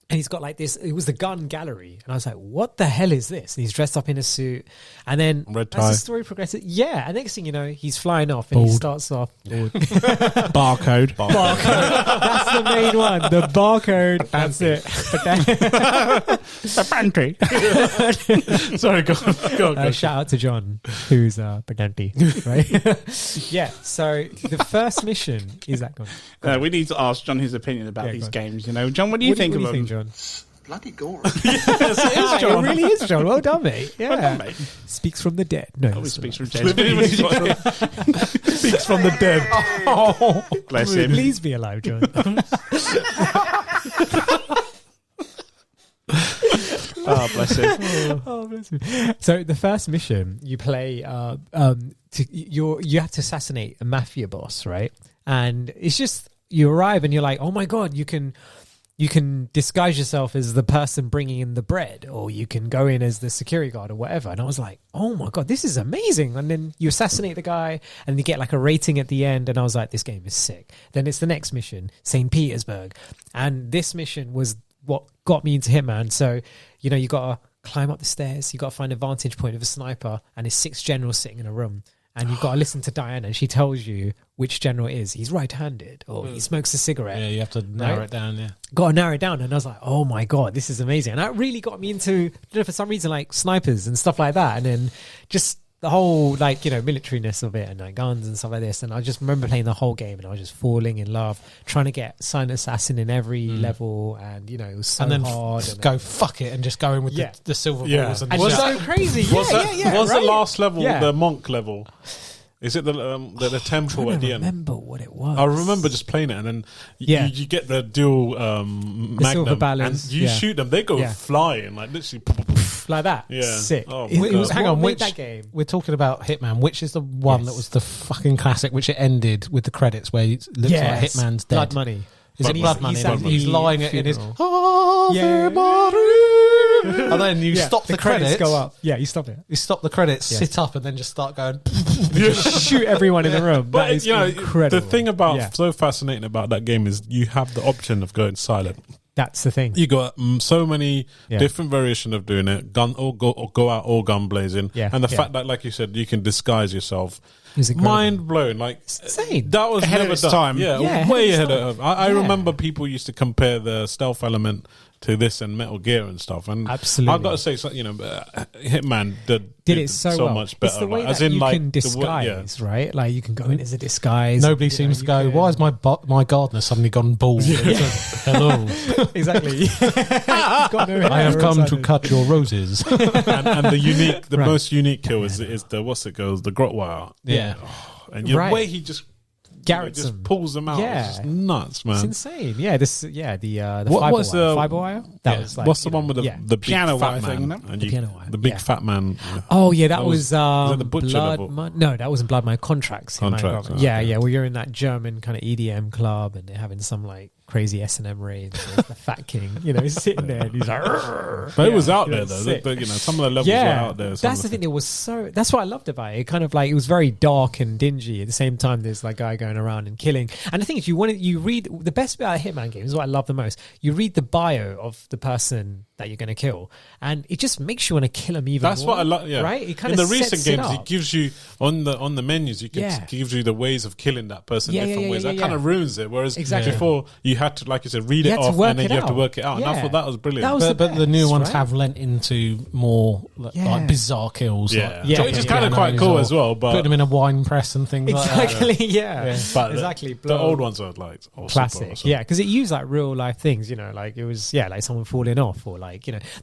And he's got like this, it was the gun gallery. And I was like, what the hell is this? And he's dressed up in a suit. And then red tie. As the story progresses, and next thing you know, he's flying off and he starts off. Barcode. That's the main one. The barcode. That's it. The pantry. Sorry, go on. Shout out to John, who's Pedanti, right? Yeah, so the first mission is that one. We need to ask John his opinion about these games. John, what do you think of them? John? Bloody gory. Yes, it is, John. It really is, John. Well done, mate. Yeah. Well done, mate. Speaks from the dead. No, Always speaks from dead. Speaks from the dead. Oh, bless him. Please be alive, John. Oh, bless him. Oh, bless him. So the first mission, you play you have to assassinate a mafia boss, right? And it's just you arrive and you're like, oh my god, you can disguise yourself as the person bringing in the bread, or you can go in as the security guard or whatever. And I was like, oh my god, this is amazing. And then you assassinate the guy and you get like a rating at the end, and I was like, this game is sick. Then it's the next mission, St. Petersburg, and this mission was what got me into Hitman. So you gotta climb up the stairs, you gotta find a vantage point of a sniper, and there's 6 generals sitting in a room. And you've got to listen to Diana, and she tells you which general it is. He's right-handed, or he smokes a cigarette. Yeah, you have to narrow it down, yeah. Got to narrow it down. And I was like, oh my God, this is amazing. And that really got me into, for some reason, like snipers and stuff like that. And then just the whole, militariness of it, and like guns and stuff like this. And I just remember playing the whole game, and I was just falling in love, trying to get Silent Assassin in every level. And, it was so hard. And go fuck it and just go in with the silver balls. And was that so crazy? Was right? the last level the monk level? Is it the temple at the end? I remember what it was. I remember just playing it, and then you get the dual magnum, silver balance, and you shoot them. They go flying, like literally like that. Yeah, sick. Oh, hang on, which that game? We're talking about Hitman. Which is the one that was the fucking classic? Which it ended with the credits where it looks like Hitman's dead. Blood Money. Is it Blood Money? He's lying in his and then you stop the credits. Go up. Yeah, you stop it. You stop the credits, sit up, and then just start going. Just shoot everyone in the room. But that is incredible. The thing about so fascinating about that game is you have the option of going silent. That's the thing. You got so many different variation of doing it. Gun or go out all gun blazing. Yeah, and the fact that, like you said, you can disguise yourself. It's mind blown. Like it's insane. That was ahead never of its done. time. Yeah, way ahead of. I remember people used to compare the stealth element to this and Metal Gear and stuff. And absolutely, I've got to say, Hitman did it so well. much better. It's the way as that in, you like, can disguise, right? Like you can go in as a disguise. Nobody seems to go, why is my gardener suddenly gone bald? Hello. Exactly. I have come to cut your roses. and the most unique kill is the the Grotwire. Yeah. And the way he just Garrettson pulls them out. Yeah. It's just nuts, man. It's insane. Yeah, the what was the fiber wire? That was like, what's the one with the big piano fat wire man? thing, And the piano wire. The big fat man. Oh yeah, that was it the Butcher Blood level? No, that wasn't Blood. My Contracts. Contracts. Yeah. Where you're in that German kind of EDM club, and they're having some like crazy S&M rave. The Fat King, he's sitting there and he's like. But it was out there though. Some of the levels were out there. That's the thing. It was that's what I loved about it. It kind of like it was very dark and dingy. At the same time, there's like a guy going around and killing. And the thing is, you read the best bit about a Hitman game is what I love the most. You read the bio of the person that you're going to kill, and it just makes you want to kill him even more. That's what I love. Yeah, right. It kind in of the recent games, it it gives you on the menus. It gives you the ways of killing that person different ways. That kind of ruins it. Whereas before you had to, like you said, read it off and then you have to work it out. And I thought that was brilliant. But the new ones have lent into more like bizarre kills. Yeah, which is kind of quite cool as well. But put them in a wine press and things like that. But exactly. The old ones are like classic. Awesome. Yeah, because it used like real life things. Like it was like someone falling off, or like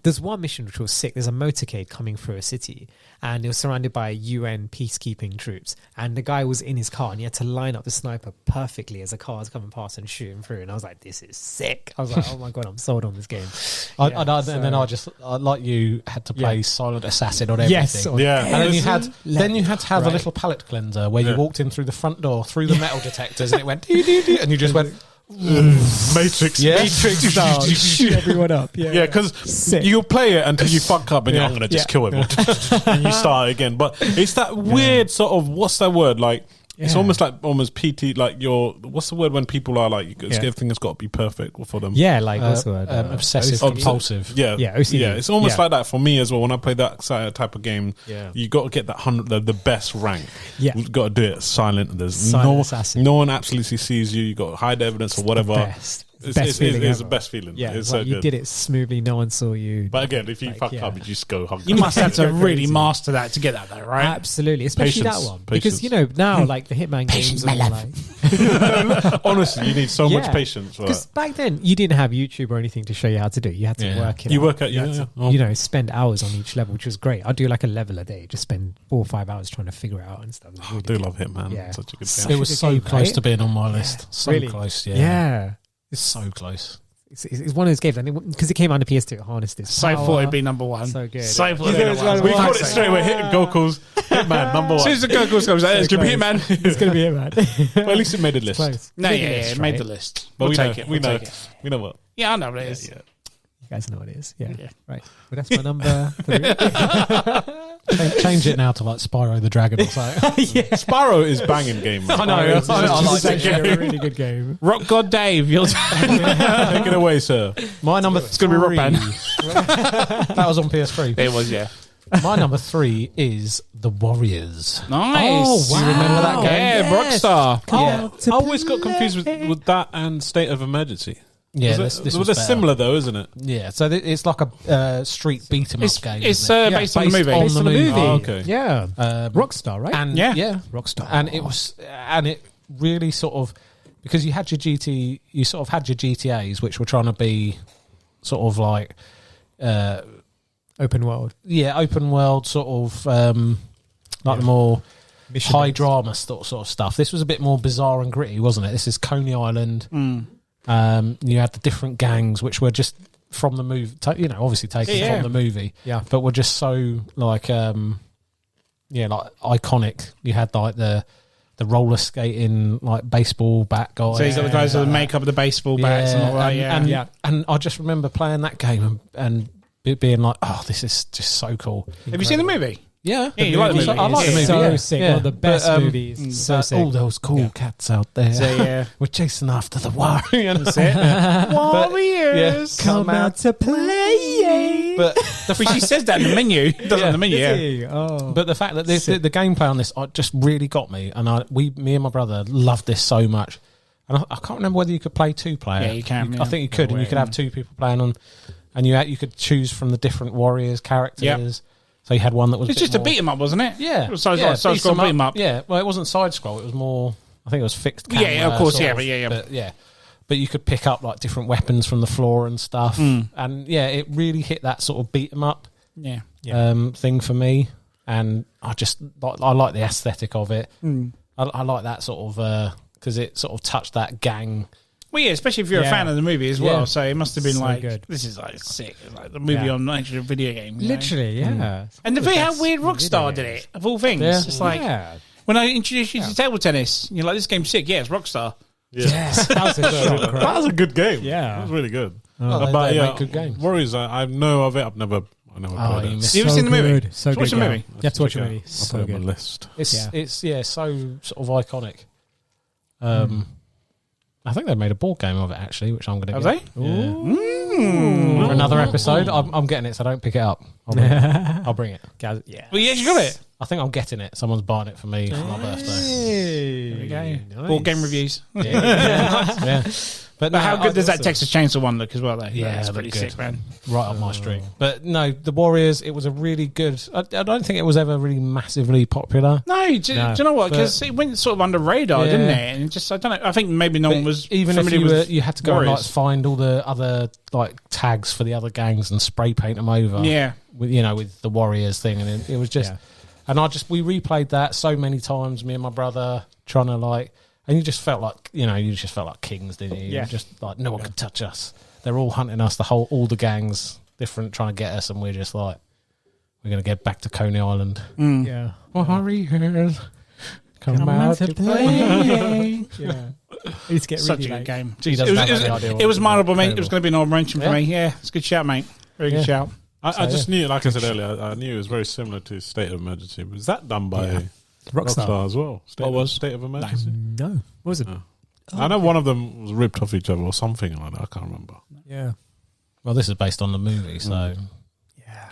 there's one mission which was sick. There's a motorcade coming through a city, and it was surrounded by UN peacekeeping troops, and the guy was in his car, and he had to line up the sniper perfectly as a car was coming past and shoot him through. And I was like, this is sick. I was like, oh my god, I'm sold on this game. And then I just like you had to play Silent Assassin on everything. Yes, and then you had to have a little palate cleanser where you walked in through the front door through the metal detectors, and it went and you just went. Matrix style, shoot everyone up. Because you play it until you fuck up and I'm gonna just kill him and you start again. But it's that weird sort of, what's that word, like it's almost PT, like what's the word when people are like everything has got to be perfect for them? Like what's the word? Obsessive compulsive. OCD. Yeah, it's almost like that for me as well. When I play that type of game, you got to get that the best rank. You've got to do it silent. There's Assassin. No one absolutely sees you. You got to hide evidence or whatever. It's the best feeling. Yeah, it's so you good. did it smoothly. No one saw you. But again, if you fuck up, you just go hug. You must have to really master that to get that though, right? Absolutely, especially that one. Because now, like the Hitman games are like. Honestly, you need so much patience. Because back then, you didn't have YouTube or anything to show you how to do it. You had to work it. You work out, spend hours on each level, which was great. I'd do like a level a day, just spend 4 or 5 hours trying to figure it out and stuff. I do love Hitman. Yeah. Such a good game. It was so close to being on my list. So close, yeah. It's so close. It's one of those games, because it came on the PS2, it harnessed this. So thought it'd be number one. So good. So thought it'd be number one. We called it straight away. Goku's Hitman number As one. soon as the Goku comes out, it's going to be Hitman. It's going to be it, man. Well, at least it made a list. Close. No, Big yeah, list, it made right? the list. But We'll we take know. it. We We'll know. take it. We know what. Yeah, I know what it is. Yeah. You guys know what it is. Yeah. Yeah. Right. Well, that's my number 3. Change it now to like Spyro the Dragon or something. Yeah. Sparrow is banging game. I know. I It's like actually it. a really good game. Rock God Dave, you'll Take it away, sir. My number It's gonna be Rock Band. That was on PS3. It was, yeah. My number 3 is The Warriors. Nice. Oh, Do you remember that game? Yeah, Yes. Rockstar. Yeah. I always got confused with that and State of Emergency. Yeah, this this was was better. similar though, isn't it? Yeah, so it's like a street beat 'em up game. It's isn't it? based on the movie. on Based the on the movie. movie. Oh, okay. Yeah. Rockstar, right? And Yeah. Rockstar. and it really sort of, because you had your sort of had your GTAs, which were trying to be sort of like Open world. open world sort of like the more Mission high based. drama sort of stuff. This was a bit more bizarre and gritty, wasn't it? This is Coney Island. You had the different gangs, which were just from the movie, obviously taken Yeah. from the movie, Yeah. but were just so like like iconic. You had like the roller skating, like baseball bat guy. So he's got the guys with the makeup of the baseball bats and all that, yeah. And I just remember playing that game and it being like, oh, this is just so cool. Have you seen the movie? Yeah, Yeah, you like the movie. I like the movie. So yeah. sick. Yeah. One of the best But, movies. So sick. all those cool cats out there. So, yeah. We're chasing after the warrior. You know? Warriors. Come out to play. But the But she says that in the menu. It does Yeah. in the menu, yeah. Hey, oh. But the fact that the gameplay on this just really got me, and me and my brother loved this so much. And I can't remember whether you could play 2-player. Yeah, you can, yeah. I think you could, and you could have 2 people playing on, and you could choose from the different warriors characters. Yep. So you had one that was It's just a beat 'em up, wasn't it? Yeah, It was side yeah, scroll beat 'em up. Yeah, well, it wasn't side scroll; it was more. I think it was fixed. Yeah, Camera, of course, sort yeah, of, but yeah. But yeah, but you could pick up like different weapons from the floor and stuff, and yeah, it really hit that sort of beat 'em up Yeah. thing for me, and I like the aesthetic of it. I like that sort of because it sort of touched that gang. Well, yeah, especially if you're a Yeah. fan of the movie as well. Yeah. So it must have been So like, good. this is like sick. It's like the movie Yeah. on actually a video game. you know? Literally, yeah. And the how Best weird Rockstar video did it, of all things. Yeah. It's like, yeah. when I introduced you to table tennis, you're like, this game's sick. Yeah, it's Rockstar. Yes, that was a shock, That right? was a good game. Yeah. That was really good. Oh, But they yeah, make good games. Warriors, I know of it. I never Oh, played you it. missed You ever seen the movie? Good. So Watch good the game. movie. You have to watch the movie. I'll So put it on good. my list. It's so sort of iconic. I think they made a board game of it actually, which I'm going to Have get. they? For another episode. I'm getting it, so don't pick it up. I'll bring it. Guys, yeah. Well, yeah, you got it. I think I'm getting it. Someone's buying it for me for my birthday. There There we go. Board game reviews. Yeah. But But how good does that awesome. Texas Chainsaw one look as well, though? Yeah, That's it pretty looked good. sick, man. Right up my street. But no, the Warriors, it was a really good. I don't think it was ever really massively popular. No, do you know what? but- Because it went sort of under radar, Yeah. didn't it? And it just, I don't know. I think maybe no one was Even if familiar with you had to go and like Warriors. find all the other like tags for the other gangs and spray paint them over. Yeah. with with the Warriors thing, and it was just, and we replayed that so many times. Me and my brother trying to like, and you just felt like kings, didn't you? Yeah. You just like no one could touch us. They're all hunting us. All the gangs different trying to get us, and we're just like, we're gonna get back to Coney Island. Yeah. Warriors, come out to play. Yeah. It's get Such really a good like, game. He Jeez, doesn't it have was, any idea what it was to do. mineable, mate. It was Incredible. going to be an honorable mention for Yeah. me. Yeah, it's a good shout, mate. Very good Yeah. shout. I just knew, like I said earlier, I knew it was very similar to State of Emergency. Was that done by Rockstar as well? State of Emergency? no. What was it? I know one of them was ripped off each other or something like that. I can't remember. Yeah. Well, this is based on the movie, so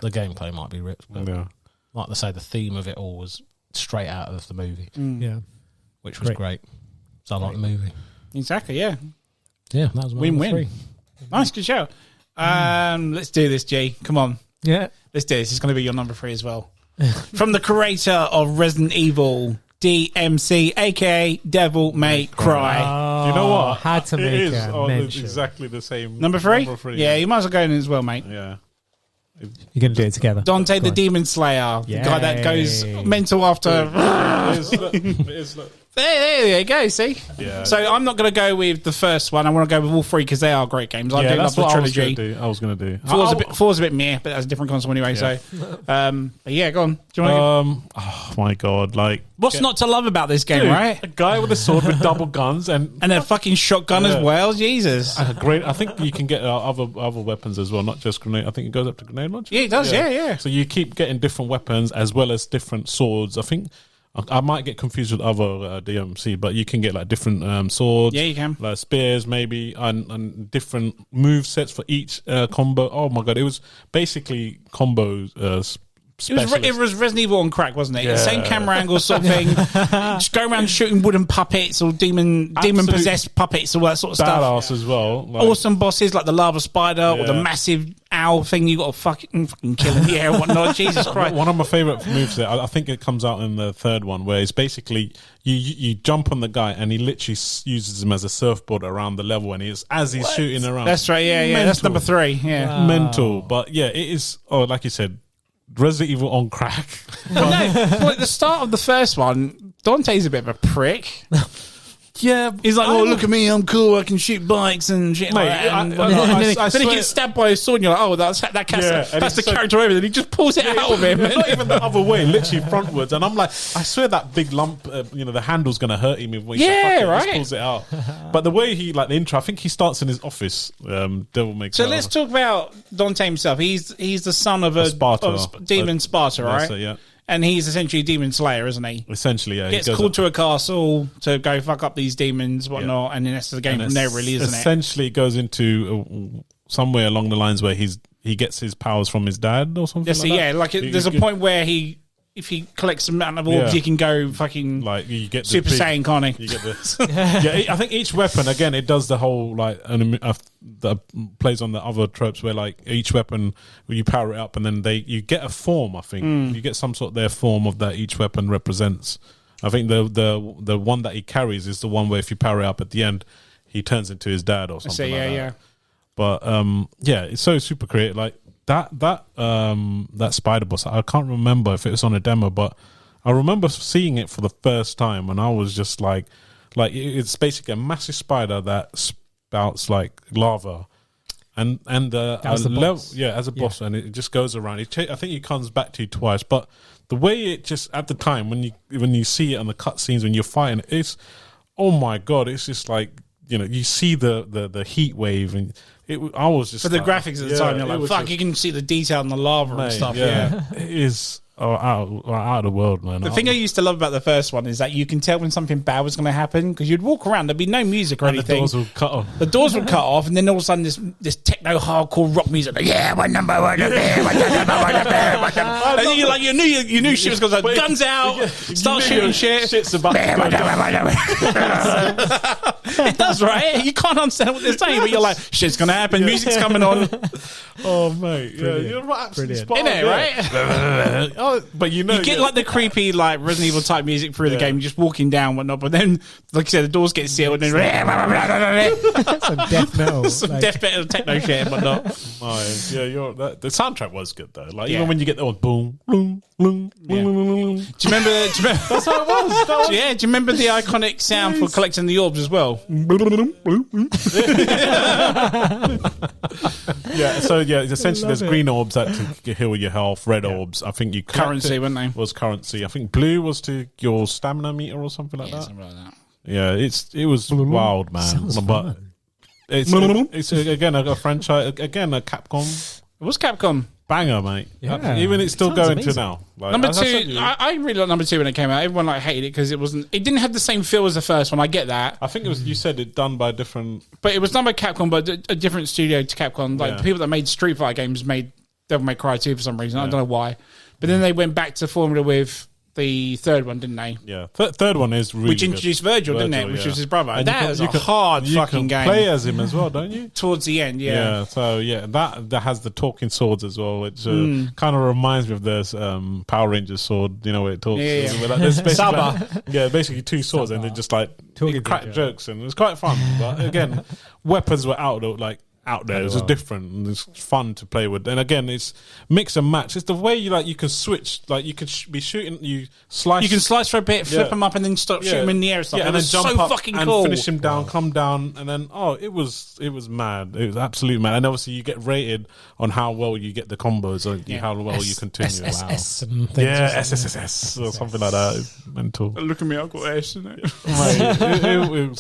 the gameplay might be ripped. But Yeah. like they say, the theme of it all was straight out of the movie, Yeah. which was great. So I like the movie. Exactly, yeah. Yeah, that was my Win-win. number 3. Nice, good shout. Let's do this, G. Come on. Yeah. Let's do this. It's going to be your number 3 as well. From the creator of Resident Evil, DMC, a.k.a. Devil May Cry. You know what? Had to It make is a on mention. exactly the same. Number 3? Number 3. Yeah, you might as well go in as well, mate. Yeah. You're going to do it together. Dante Go the on. Demon Slayer, the guy that goes Yay. mental after. It is, look, There you go. See. Yeah. So I'm not going to go with the first one. I want to go with all three because they are great games. I do love the trilogy. I was going to do. Four's a bit meh, but that's a different console anyway. Yeah. So, but yeah, go on. Do you want oh my god! Like, what's not to love about this game, right? A guy with a sword with double guns and a fucking shotgun as well. Jesus. Great. I think you can get other weapons as well, not just grenade. I think it goes up to grenade launcher. Yeah, it does. Yeah. So you keep getting different weapons as well as different swords. I think. I might get confused with other DMC, but you can get like different swords. Yeah, you can. Like spears, maybe, and different move sets for each combo. Oh my god, it was basically combos. It was Resident Evil on crack, wasn't it? Yeah. Same camera angle sort of thing. Just go around shooting wooden puppets or demon possessed puppets, all that sort of stuff. Badass as well. Like, awesome bosses like the lava spider or the massive owl thing. You got to fucking kill in the air and whatnot. Jesus Christ! One of my favourite moves there, I think it comes out in the third one, where it's basically you jump on the guy and he literally uses him as a surfboard around the level, and he's shooting around. That's right. Yeah. Mental. That's number 3. Yeah, wow. Mental. But yeah, it is. Oh, like you said. Resident Evil on crack. Well, at the start of the first one, Dante's a bit of a prick. Yeah, he's like, "Oh, look at me, I'm cool. I can shoot bikes and shit." Mate, like that. Then he gets stabbed by a sword, and you're like, "Oh, that's the character over there." He just pulls it out of him. It's not even the other way, literally frontwards. And I'm like, I swear that big lump, the handle's going to hurt him. When he just pulls it out. But the way he, like the intro, I think he starts in his office. Devil May Cry. So let's talk about Dante himself. He's the son of a demon Sparta, right? Yeah. And he's essentially a demon slayer, isn't he? Essentially, yeah. Gets called to a castle to go fuck up these demons, whatnot, and then that's the game from there, really, isn't it? Essentially, it goes into somewhere along the lines where he gets his powers from his dad or something. There's a point where if he collects a amount of orbs, he can go fucking like you get Super Saiyan, can't he? You get this. I think each weapon again it does the whole like that plays on the other tropes where like each weapon you power it up and then you get a form. I think you get some sort of their form of that each weapon represents. I think the one that he carries is the one where if you power it up at the end, he turns into his dad or something. That. But it's so super creative. Like that spider boss. I can't remember if it was on a demo, but I remember seeing it for the first time, and I was just like it's basically a massive spider that spouts like lava, and as a boss, and it just goes around. I think he comes back to you twice, but the way it just at the time when you see it on the cutscenes when you're fighting, it's oh my god, it's just like you see the heat wave and. I was just for the graphics at the time. You're like, fuck! You can see the detail in the lava and stuff. Yeah, it is out of the world, man. The thing I used to love about the first one is that you can tell when something bad was going to happen because you'd walk around, there'd be no music or anything. The doors would cut off. The doors would cut off, and then all of a sudden this techno hardcore rock music. Like, yeah, one number. And you knew shit was going to go. Guns out, start shooting shit. Shit's about to go. It does, right? You can't understand what they're saying, but you're like, shit's going to happen. Music's coming on. Oh mate, you're absolutely spot on, isn't it, right? Oh, but you get like the creepy like Resident Evil type music through the game, just walking down whatnot. But then, like I said, the doors get sealed and then some death metal, death metal techno shit and whatnot. The soundtrack was good though. Like even when you get that one, boom, boom, boom, boom. Do you remember? That's how it was. Do you remember the iconic sound for collecting the orbs as well? Essentially there's green orbs that to heal your health, red orbs I think you currency, weren't they? Was currency. I think blue was to your stamina meter or something like that. Something like that. Yeah, it was wild, man. But it's again a franchise, again a Capcom. It was Capcom. Banger, mate. Yeah. Even it's still going amazing. to now. Like, number 2, I really liked number 2 when it came out. Everyone hated it because it didn't have the same feel as the first one. I get that. I think it was. You said it done by different, but it was done by Capcom, but a different studio to Capcom. Like the people that made Street Fighter games made Devil May Cry 2 for some reason. I don't know why, but then they went back to formula with the third one, didn't they? Yeah, third one is really which introduced Virgil, didn't it? Which was his brother. And that was a hard fucking game. You play as him as well, don't you? Towards the end, yeah. So that has the talking swords as well, which kind of reminds me of this Power Rangers sword. You know where it talks. Yeah. Basically 2 swords, and they just like crack jokes, and it was quite fun. But again, weapons were out of like. out there. It's just different and it's fun to play with. And again, it's mix and match. It's the way you can switch. Like you could be shooting, you can slice for a bit, flip him up, and then stop shooting him in the air and stuff. Yeah, and then jump so up fucking and cool. finish him down, come down, and then it was mad. It was absolute mad. And obviously, you get rated on how well you get the combos or how well you continue. SSS wow. and things. Yeah, SSS or something like that. It's mental. Look at me, I've got S in it.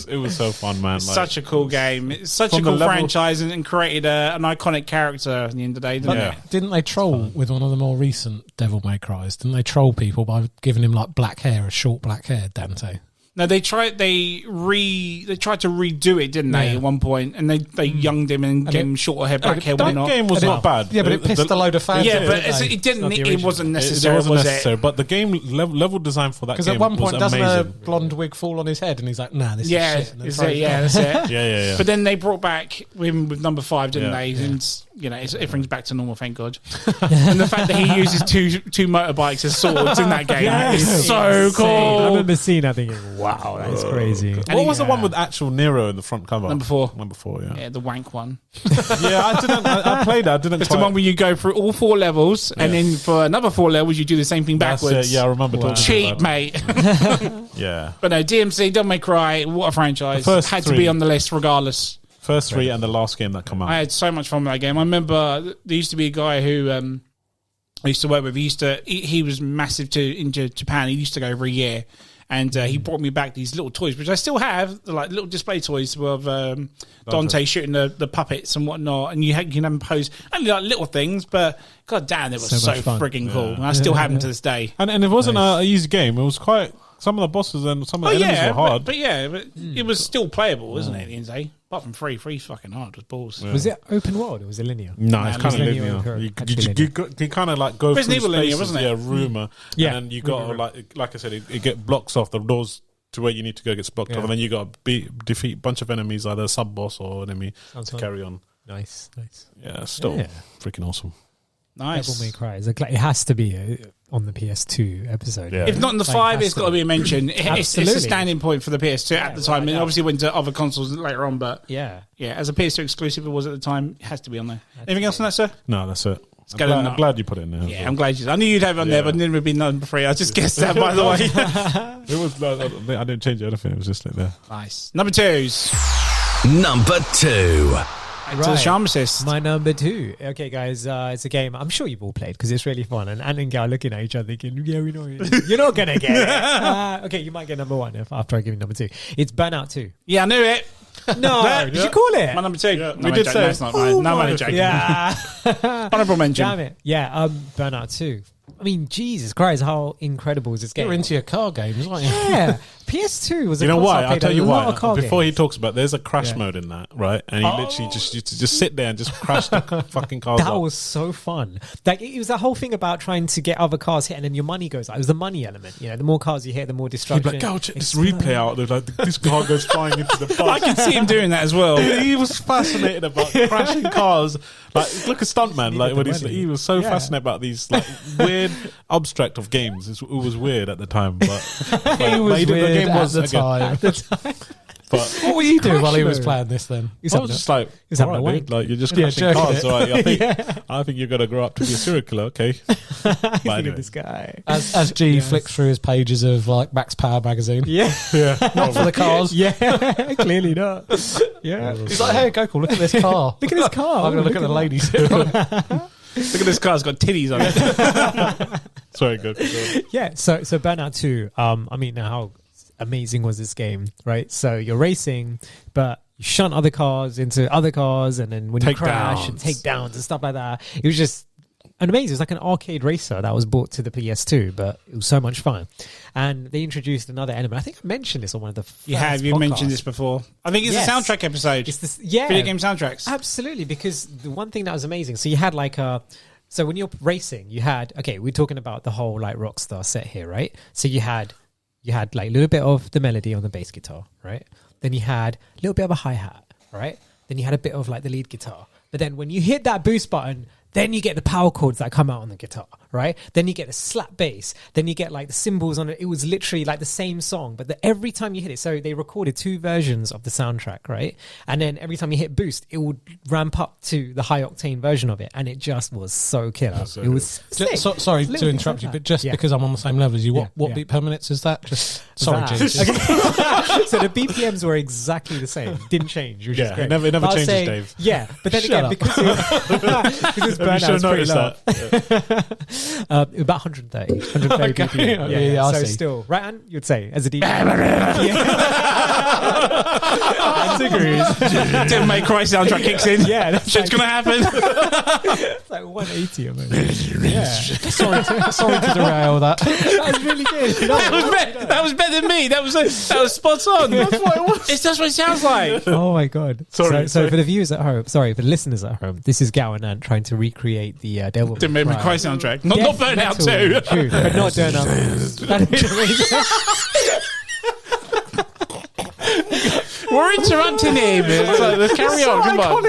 it was so fun, man. Such a cool game. It's such a cool franchise and created an iconic character at the end of the day, didn't it? Didn't they troll with one of the more recent Devil May Cries? Didn't they troll people by giving him like black hair, a short black hair, Dante? No, they tried. They tried to redo it, didn't they? At one point, and they younged him and gave him shorter hair, black hair. That game was not bad. Yeah, but it pissed a load of fans. Yeah, but it didn't. It wasn't necessary. It wasn't necessary. But the game level design for that game, because at one point doesn't amazing. a blonde wig fall on his head, and he's like, "Nah, this is shit." And that's it. Yeah. But then they brought back him with number 5, didn't they? And everything's back to normal, thank God. And the fact that he uses two motorbikes as swords in that game is so cool. I remember seeing that thinking, "Wow, that is crazy." What was the one with actual Nero in the front cover? Number 4. Yeah, the wank one. I played that. I didn't. It's the one where you go through all 4 levels, and then for another 4 levels, you do the same thing backwards. Yeah, I remember. Cheap, mate. Yeah, but no, DMC, Devil May Cry, what a franchise! Had to be on the list regardless. First 3 and the last game that come out. I had so much fun with that game. I remember there used to be a guy who I used to work with. He was massive into Japan. He used to go every year. And he brought me back these little toys, which I still have, like little display toys of Dante shooting the puppets and whatnot. And you can have them pose only like little things, but god damn, it was so frigging cool. And I still have them to this day. And it wasn't a easy game. It was quite. Some of the bosses and some of the enemies were hard. But it was still playable, wasn't it? At the end of the day, apart from free fucking hard. It was balls. Yeah. Was it open world or was it linear? No, it's kind of linear. You kind of like go through spaces, linear, wasn't it? Yeah, rumor. Yeah, and then you got like I said, it get blocks off the doors to where you need to go gets blocked off, and then you got to defeat a bunch of enemies, either a sub boss or enemy to carry on. Nice. Yeah, still freaking awesome. Nice. Devil May Cry. It has to be on the PS2 episode. Yeah. If not in the 5, it's got to be a mention. It's a standing point for the PS2 at the time. It obviously went to other consoles later on, but yeah, as a PS2 exclusive it was at the time, it has to be on there. Anything else on that, sir? No, that's it. I'm glad you put it in there. Yeah, I'm glad you. I knew you'd have it on there, but it never been number 3. I just guessed that, by the way. It was. I didn't change anything. It was just like there. Nice. Number 2's. Number 2. To the Charm Assist. My number 2. Okay, guys, it's a game I'm sure you've all played because it's really fun. And Anne and Gal looking at each other thinking, yeah, we know it. You're not going to get it. Okay, you might get number 1 after I give you number 2. It's Burnout 2. Yeah, I knew it. No, did you call it? My number 2. Yeah, we did say it's not mine. No, I'm joking. Yeah. Honorable mention. Damn it. Yeah, Burnout 2. I mean, Jesus Christ, how incredible is this game? You're into your car games, aren't you? Yeah. PS2 was a You know why? I'll tell you why. Before games. he talks about, there's a crash mode in that, right? And he literally just used to just sit there and just crash the fucking cars. That was so fun. Like it was that whole thing about trying to get other cars hit, and then your money goes out. It was the money element. You know, the more cars you hit, the more destruction. He'd be like, go check this replay out. Like, this car goes flying into the bus. I can see him doing that as well. He was fascinated about crashing cars. Like, look a stuntman. Like when he was so fascinated about these like weird abstract of games. It was weird at the time, but it was weird at the time. But what were you doing while he was playing this then? I was just like, all right, dude, like you're just crashing cars. So I think you're going to grow up to be a serial killer. Okay. Look at this guy. As G flicks through his pages of like Max Power magazine. Yeah. Not for the cars. Yeah. Clearly not. Yeah. He's like, hey, Goku, look at this car. Look at this car. I'm going to look at the ladies. Look at this car, it's got titties on it. Sorry, good. Yeah, so Burnout 2, I mean, now how amazing was this game, right? So you're racing, but you shunt other cars into other cars, and then when you crash and takedowns and stuff like that, it was just amazing. It was like an arcade racer that was brought to the PS2, but it was so much fun. And they introduced another element. I think I mentioned this on one of the first You mentioned this before. I think it's a soundtrack episode. It's this, yeah. Video game soundtracks. Absolutely, because the one thing that was amazing, so you had like so when you're racing, you had, okay, we're talking about the whole like Rockstar set here, right? So you had like a little bit of the melody on the bass guitar, right? Then you had a little bit of a hi-hat, right? Then you had a bit of like the lead guitar. But then when you hit that boost button, Then you get the power chords that come out on the guitar, right? Then you get the slap bass. Then you get like the cymbals on it. It was literally like the same song, but every time you hit it, so they recorded 2 versions of the soundtrack, right? And then every time you hit boost, it would ramp up to the high octane version of it, and it just was so killer. It was sick. Sorry to interrupt you, but just because I'm on the same level as you, what beat per minute is that? Just sorry, James. Okay. So the BPMs were exactly the same, didn't change. Which is great. It never changes, Dave. Yeah, but then again, because his burnout's pretty low. About 130 BPM. Yeah, so still, right? And you'd say as a DJ. Devil May Cry soundtrack kicks in. Yeah, that's shit's gonna happen. It's like 180 of it. Yeah. Sorry to derail that. That was really good. That was better than me. That was spot on. That's what it was. It's just what it sounds like. Oh my god! Sorry. So for the viewers at home, for the listeners at home, this is Gow and Ant trying to recreate the Devil May Cry soundtrack. Not Burnout 2. True, but not Burnout. We're interrupting him. So let's carry on. Come on.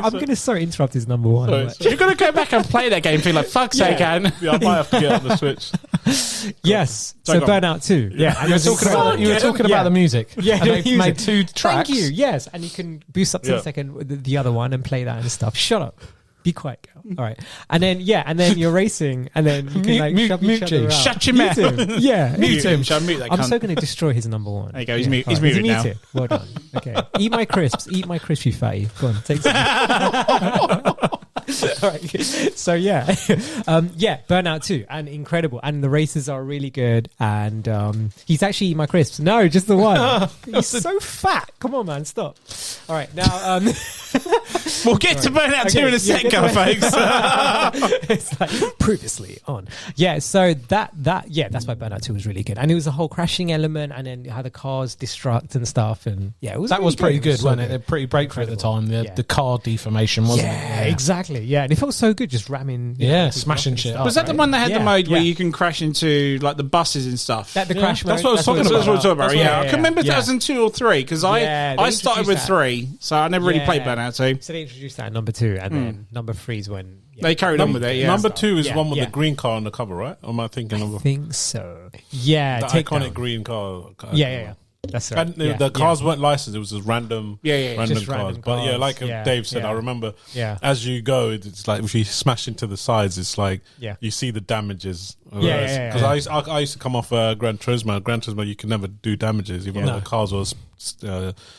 I'm going to interrupt his number one. You're going to go back and play that game and feel like, fuck's sake, Anne. Yeah, I might have to get on the Switch. Yes. So Burnout 2. Yeah. And you were talking about the music. Yeah. And they've made 2 tracks. Thank you. Yes. And you can boost up to the second with the other one and play that and stuff. Shut up. Be quiet, girl. All right. And then you're racing, and then you can like shove each other out. Shut your mouth. Yeah. Mute him. Shall I mute that I'm cunt? so going to destroy his number one. There you go. He's muted now. Well done. Okay. Eat my crisps, you fatty. Go on, take some. All right. So Burnout 2, and incredible, and the races are really good, and he's actually eating my crisps. No, just the one. He's so fat. Come on, man, stop. All right, now we'll get to Burnout 2 in a second, folks. It's like previously on. Yeah, so that's why Burnout 2 was really good, and it was the whole crashing element, and then how the cars destruct and stuff, and it was pretty good, wasn't it? They're pretty breakthrough at the time. The car deformation, wasn't it? Yeah, exactly. Yeah, and it felt so good just ramming. Smashing shit. Was that the one that had the mode where you can crash into like the buses and stuff? The crash mode. That's what I was talking about. That's what I was talking about. Yeah, I can remember if that was in 2 or 3 because I started with 3, so I never really played Burnout 2. So they introduced that at number 2, and then number 3 is when they carried on with it. Yeah, number 2 is one with the green car on the cover, right? Or am I thinking of? I think so. Yeah, the iconic green car. Yeah. That's right. And the cars weren't licensed; it was just random, random cars. But like Dave said, I remember as you go, it's like if you smash into the sides, it's like you see the damages. Because I used to come off Gran Turismo. Gran Turismo, you can never do damages, even though the cars were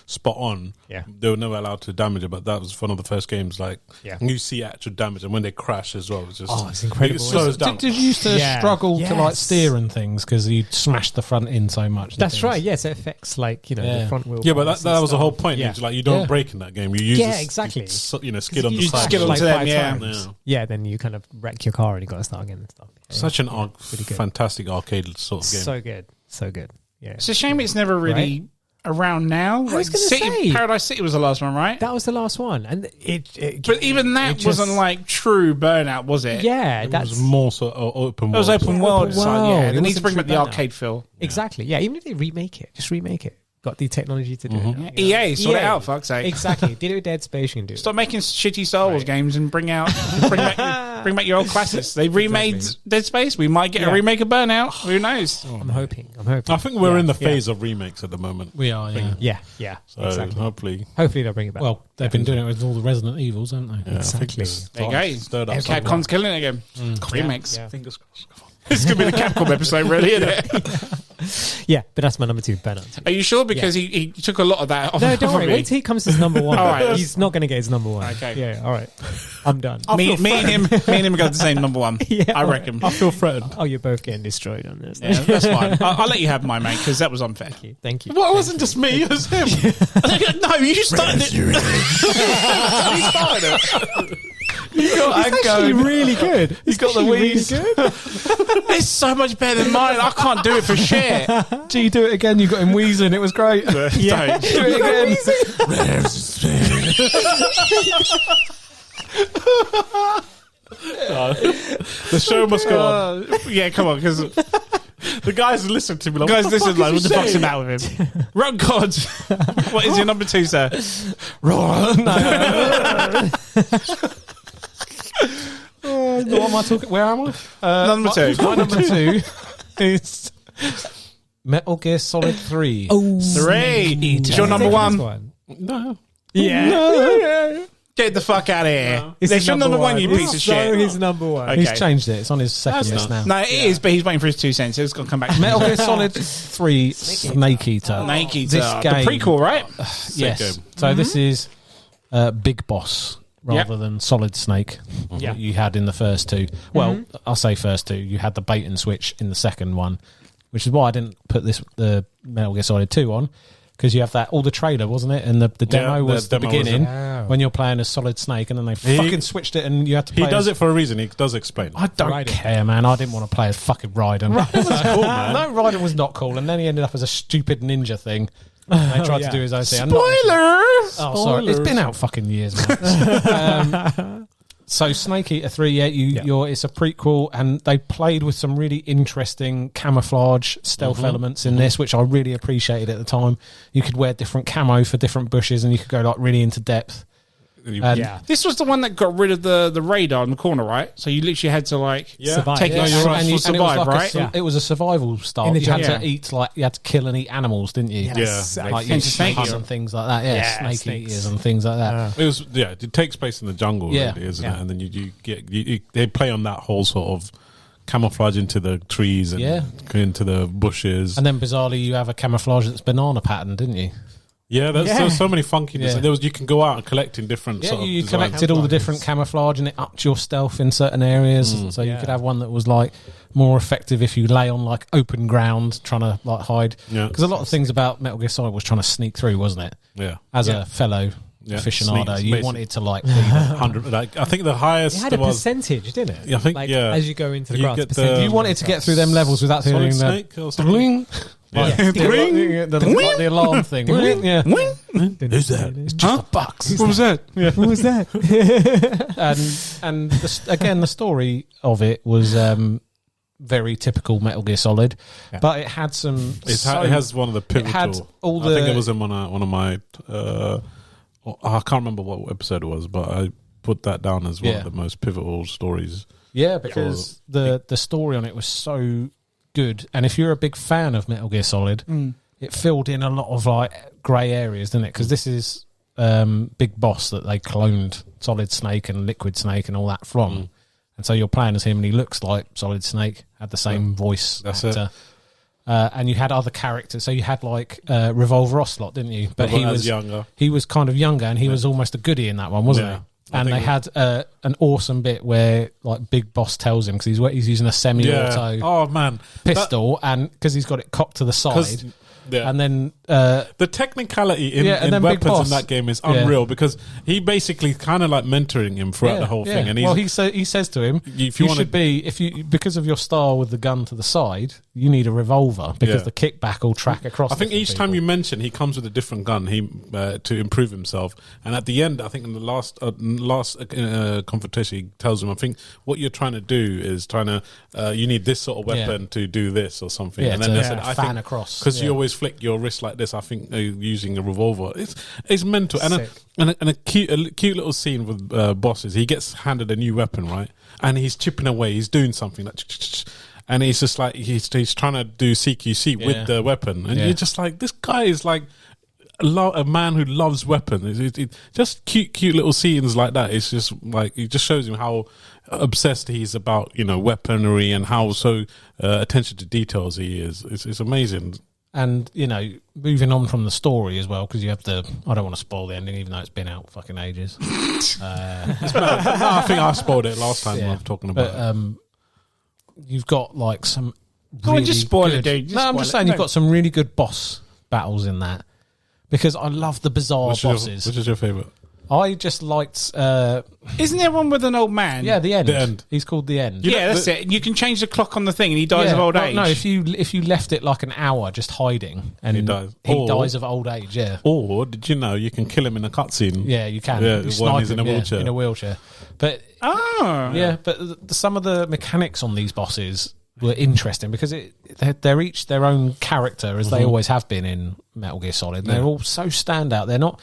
spot on. Yeah, they were never allowed to damage it. But that was one of the first games. Like you see actual damage, and when they crash as well, it's just it's incredible. It slows down. Did you used to struggle to like steer and things because you smashed the front in so much? That's right. Yes, it affects the front wheel. Yeah, but that was the whole point. Yeah. Like you don't brake in that game. You use exactly. skid on the side. Skid onto them. Yeah, then you kind of wreck your car and you got to start again and stuff. Such an fantastic arcade sort of game. So good. Yeah, it's a shame it's never really around now. I was going to say Paradise City was the last one, right? That was the last one, and but even that wasn't like true Burnout, was it? Yeah, it was more sort of open world. It was open world. Yeah, they need to bring back the Burnout. arcade feel. Exactly. Yeah, even if they remake it, just remake it. Got the technology to do it. EA, sort it out, fuck's sake. Exactly. Did it with Dead Space, you can do it. Stop making shitty Star Wars games and bring back your old classics. They remade Dead Space. We might get a remake of Burnout. Who knows? I'm hoping. I think we're in the phase of remakes at the moment. We are, Yeah. So exactly. hopefully they'll bring it back. Well, they've been doing it with all the Resident Evils, haven't they? Yeah, exactly. There you go. Capcom's killing it again. Remakes. Yeah. Fingers crossed. This could be the Capcom episode, really, isn't it? Yeah, but that's my number 2, Burnout. Are you sure? Because he took a lot of that off. No, don't worry. Wait till he comes to his number 1. All right. He's not going to get his number 1. Okay. Yeah, all right. I'm done. Me and him got the same number 1. I reckon. I feel threatened. Oh, you're both getting destroyed on this. Yeah, that's fine. I'll let you have mine, mate, because that was unfair. Thank you. Well, it wasn't just me, it was him. No, you started it. He started it. He's actually really good. He's got the wheeze. Really good. It's so much better than mine. I can't do it for shit. Gee, do it again. You got him wheezing. It was great. Yeah. Do it again. The show must go on. Yeah, come on, because The guys listen to me like, guys, listen, like, what the fuck's the matter with him? Rock God. What is your number 2, sir? No. What am I talking? Where am I? Number two. My number 2 is Metal Gear Solid 3. Oh, 3. It's your number one. No. Yeah. Get the fuck out of here. It's It's his your number one, you It's piece of so shit. his number one. Okay. He's changed it. It's on his second list now. No, it is, but he's waiting for his 2 cents. It's going to come back. Metal Gear Solid 3 Snake Eater. Snake Eater. This The game- prequel, right? Yes. game. So this is Big Boss rather than Solid Snake that you had in the first 2. Well, I'll say first 2. You had the bait and switch in the second one, which is why I didn't put the Metal Gear Solid 2 on. Because you have that, all the trailer, wasn't it? And the demo was the demo was beginning it. when you're playing as Solid Snake, and then they fucking switched it, and you had to play. He does as, it for a reason. He does explain. I don't Raiden. care, man. I didn't want to play as fucking Raiden. That's cool, man. No, Raiden was not cool, and then he ended up as a stupid ninja thing. And they tried to do his own thing. I'm not- Spoilers! Oh, sorry. It's been out fucking years, man. So Snake Eater 3, it's a prequel, and they played with some really interesting camouflage stealth elements in this, which I really appreciated at the time. You could wear different camo for different bushes, and you could go like really into depth. And Yeah. This was the one that got rid of the radar in the corner, right? So you literally had to like Survive. take Yeah, it you're right. and it was survive, like right? it was a survival style. In the You had jungle. to eat you had to kill and eat animals, didn't you? Yeah. Like Hence you snake snakes eater. and things like that. Yeah, snake snakes. eaters and things like that. It was it takes place in the jungle, Yeah. really, isn't Yeah. it? And then you get they play on that whole sort of camouflage into the trees and into the bushes. And then bizarrely, you have a camouflage that's banana pattern, didn't you? Yeah, there's so many funkiness. Yeah. You can go out and collect in different sort of you designs. collected all the different camouflage, and it upped your stealth in certain areas. So you could have one that was like more effective if you lay on like open ground trying to like hide. Yeah. Because a lot of things about Metal Gear Solid was trying to sneak through, wasn't it? Yeah. As a fellow aficionado, Sneaks, you basically. wanted to like. 100. Like, I think the highest It had a was percentage, didn't it? Yeah, I think, like, yeah. as you go into the You grass, get the- percentage. you wanted to get through them levels without Solid doing the Snake or something. bling. Yeah. The alarm thing. Yeah. Who's that? It's just a box. What was that? Who was that? And again, the story of it was very typical Metal Gear Solid, but it had some. It has one of the pivotal. It had all I think the- it was in one of my. I can't remember what episode it was, but I put that down as one of the most pivotal stories. Yeah, because the story on it was so good, and if you're a big fan of Metal Gear Solid, it filled in a lot of like grey areas, didn't it? Because this is Big Boss that they cloned Solid Snake and Liquid Snake and all that from, and so you're playing as him, and he looks like Solid Snake, had the same voice actor. And you had other characters, so you had like Revolver Ocelot, didn't you? But he was younger. He was kind of younger, and he was almost a goodie in that one, wasn't Yeah. he? And they had an awesome bit where like Big Boss tells him, because he's using a semi-auto Oh man, pistol, and because he's got it cocked to the side, and then the technicality in then Big weapons Boss. in that game is unreal because he basically kind of like mentoring him throughout the whole thing. And he says to him, if you you should be because of your style with the gun to the side, you need a revolver because the kickback will track across. I think different each time people. you mention, he comes with a different gun. To improve himself, and at the end, I think in the last confrontation, he tells him, "I think what you're trying to do is you need this sort of weapon to do this or something." Yeah, and then to they said, "I fan think across because you always flick your wrist like this. I think using a revolver, it's mental." Sick. And a cute little scene with bosses. He gets handed a new weapon, right, and he's chipping away. He's doing something like. And he's just like he's trying to do CQC with the weapon, and you're just like, this guy is like a man who loves weapons. It just cute little scenes like that. It's just like it just shows him how obsessed he is about weaponry and how so attention to details he is. It's amazing. And moving on from the story as well, because you have I don't want to spoil the ending, even though it's been out fucking ages. I think I spoiled it last time. I was talking about it. You've got like some. Go on, just spoil it, good- dude. Just No, I'm spoil just it. saying No. you've got some really good boss battles in that, because I love the bizarre bosses. Which is your favourite? I just liked. Isn't there one with an old man? Yeah, the end. The End. He's called the end. Yeah, that's it. You can change the clock on the thing and he dies of old age. No, if you left it like an hour just hiding, and He dies. he Or- dies of old age. Yeah, Or did you know you can kill him in a cutscene? yeah, you can. Yeah, You when snipe he's in him, a wheelchair. in a wheelchair. But Oh. but some of the mechanics on these bosses were interesting because they're each their own character, as they always have been in Metal Gear Solid. They're all so standout.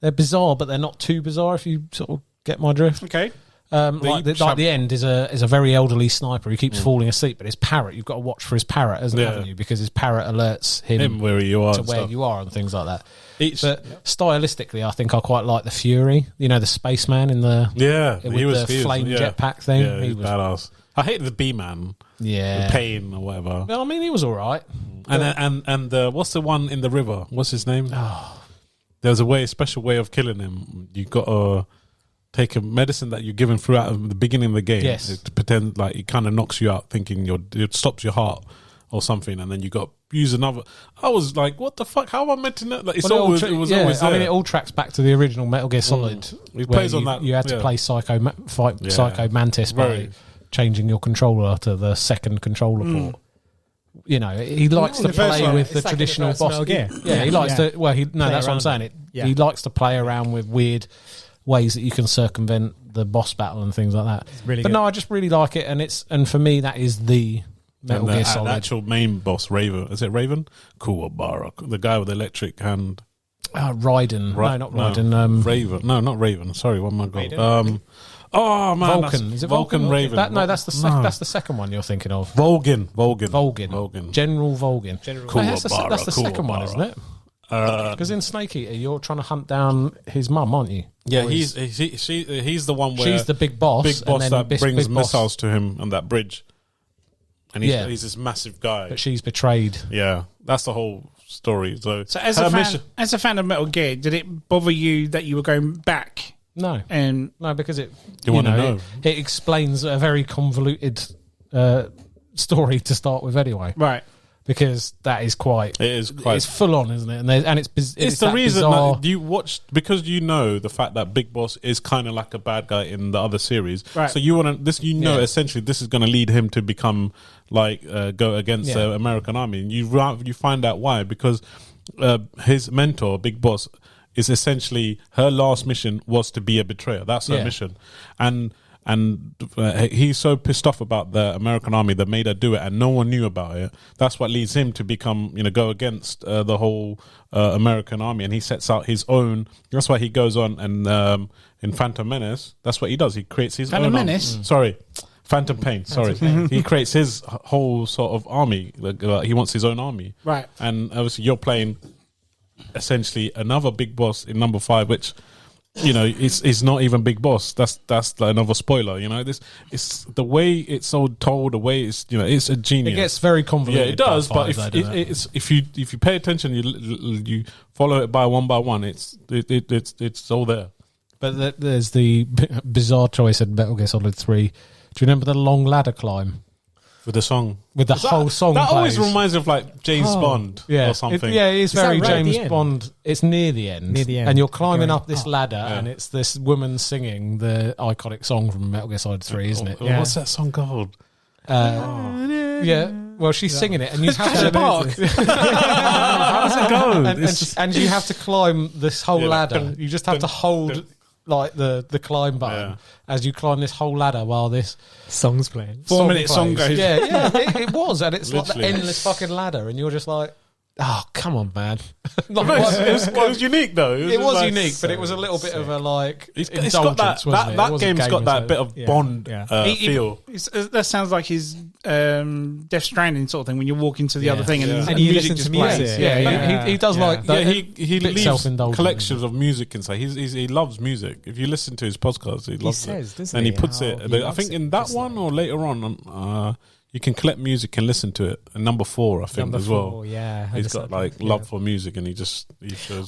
They're bizarre, but they're not too bizarre if you sort of Get my drift? Okay. Like the end is a very elderly sniper who keeps falling asleep, but his parrot, you've got to watch for his parrot, haven't you? Because his parrot alerts him where you are to where you are and things like that. But stylistically, I think I quite like the Fury. You know, the spaceman in the flame jetpack thing. Yeah, he was badass. I hated the B-man. Yeah, the Pain or whatever. Well, I mean, he was all right. And what's the one in the river? What's his name? There's a special way of killing him. You got to take a medicine that you're given throughout the beginning of the game. Yes. To pretend like it kind of knocks you out, thinking it stops your heart or something, and then you got to use another. I was like, what the fuck? How am I meant to know? Like, it was always there. I mean, it all tracks back to the original Metal Gear Solid. It plays on that. You had to play Psycho Mantis by changing your controller to the second controller port. You know, he likes to play with the traditional boss. Yeah, he likes to. Well, that's what I'm saying. He likes to play around with weird ways that you can circumvent the boss battle and things like that. Really but good. no, I just really like it, and for me, that is the Metal Gear Solid. The actual main boss, Raven. Is it Raven? Kuwabara, the guy with the electric hand. Raiden. No, not Raiden. Raven. No, not Raven. Sorry, what am I going? Oh man, Vulcan. Is it Vulcan? Raven. That's the second one you're thinking of. Vulcan. General Vulcan. That's the second one, isn't it? Because in Snake Eater, you're trying to hunt down his mum, aren't you? Yeah, he's the one where she's the big boss. Big boss and then that brings missiles to him on that bridge, and he's this massive guy. But she's betrayed. Yeah, that's the whole story. So as a fan of Metal Gear, did it bother you that you were going back? No, because it it explains a very convoluted story to start with, anyway. Right. Because it's full on, isn't it? And it's the reason that you watched, because you know the fact that Big Boss is kind of like a bad guy in the other series. Right. So you want to essentially this is going to lead him to become like go against the American army. And you find out why, because his mentor, Big Boss, is essentially her last mission was to be a betrayer. That's her mission, and he's so pissed off about the American army that made her do it, and no one knew about it. That's what leads him to become, go against the whole American army, and he sets out his own. That's why he goes on and in Phantom Menace, that's what he does. He creates his Phantom own Menace. Sorry, Phantom Pain. Sorry, he creates his whole sort of army. He wants his own army, right? And obviously, you're playing essentially another big boss in number 5, which. It's not even Big Boss. That's another spoiler. This it's the way it's all told. The way it's a genius. It gets very convoluted. Yeah, it does. But if you pay attention, you follow it by one. It's all there. But there's the bizarre choice in Metal Gear Solid 3. Do you remember the long ladder climb? With the song. With the whole song That plays. always reminds me of like James Bond or something. It's very right James Bond. It's near the end. And you're climbing up this ladder Yeah. and it's this woman singing the iconic song from Metal Gear Solid 3, isn't it? Yeah. What's that song called? Yeah. Well, she's singing it and you have to... Park. How does it go? And you have to climb this whole ladder. You just have to hold... like the climb button as you climb this whole ladder while this song's playing. 4-minute song goes. Yeah, it was, and it's Literally. like the endless fucking ladder, and you're just like, oh, come on, man. It was unique though. It was unique, but it was a little bit of a like It's got indulgence, wasn't it? that game's got that bit of Bond feel. That sounds like his Death Stranding sort of thing when you walk into the other thing and you music listen just to plays. music. He does like he bit leaves self-indulgent. collections of music inside. He loves music. If you listen to his podcast, he loves says, it. doesn't And he he, puts how it. he I loves think it, in that just one or later on, you can collect music and listen to it. And number 4, I think, Number as well. 4, yeah. He's got like love for music, and he shows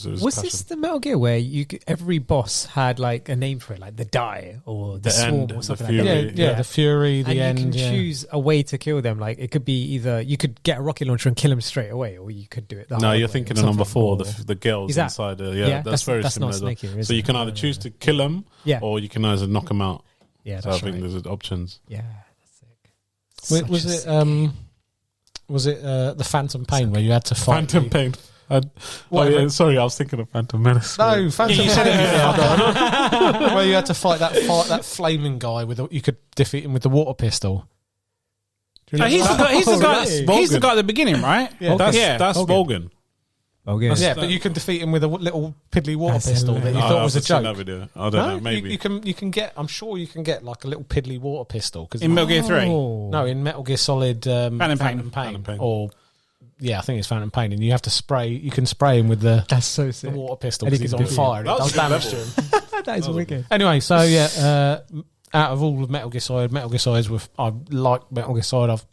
his Was passion. this the Metal Gear where every boss had like a name for it, like the Die or the Swarm End, or something the like Fury. that? the Fury, the and end. you can choose a way to kill them. Like it could be either you could get a rocket launcher and kill them straight away, or you could do it. No, you're thinking of number 4, the girls Is that- inside. that's That's very similar. not Snake Eater, is So you it? can either choose to kill them, or you can either knock them out. Yeah, So I that's think right. there's options. Yeah, that's sick. Was it the Phantom Pain where you had to fight? Phantom Pain. Sorry, I was thinking of Phantom Menace. No, Phantom Pain. Where you had to fight that flaming guy you could defeat him with the water pistol. He's the guy at the beginning, right? Yeah, That's Vulcan. Oh, yeah. Yeah, but you can defeat him with a little piddly water That's pistol that you hilarious. thought was a I've seen joke. that video. I don't know, maybe. You can get. I'm sure you can get like a little piddly water pistol because In Metal Gear 3. no, in Metal Gear Solid Phantom Phantom Pain. or I think it's Phantom Pain, and you have to spray. You can spray him with the That's so sick. water pistol And he because he's can on do- fire. And it That's does a good damage to him. That is wicked. Anyway, so out of all of Metal Gear Solids I like Metal Gear Solid. I've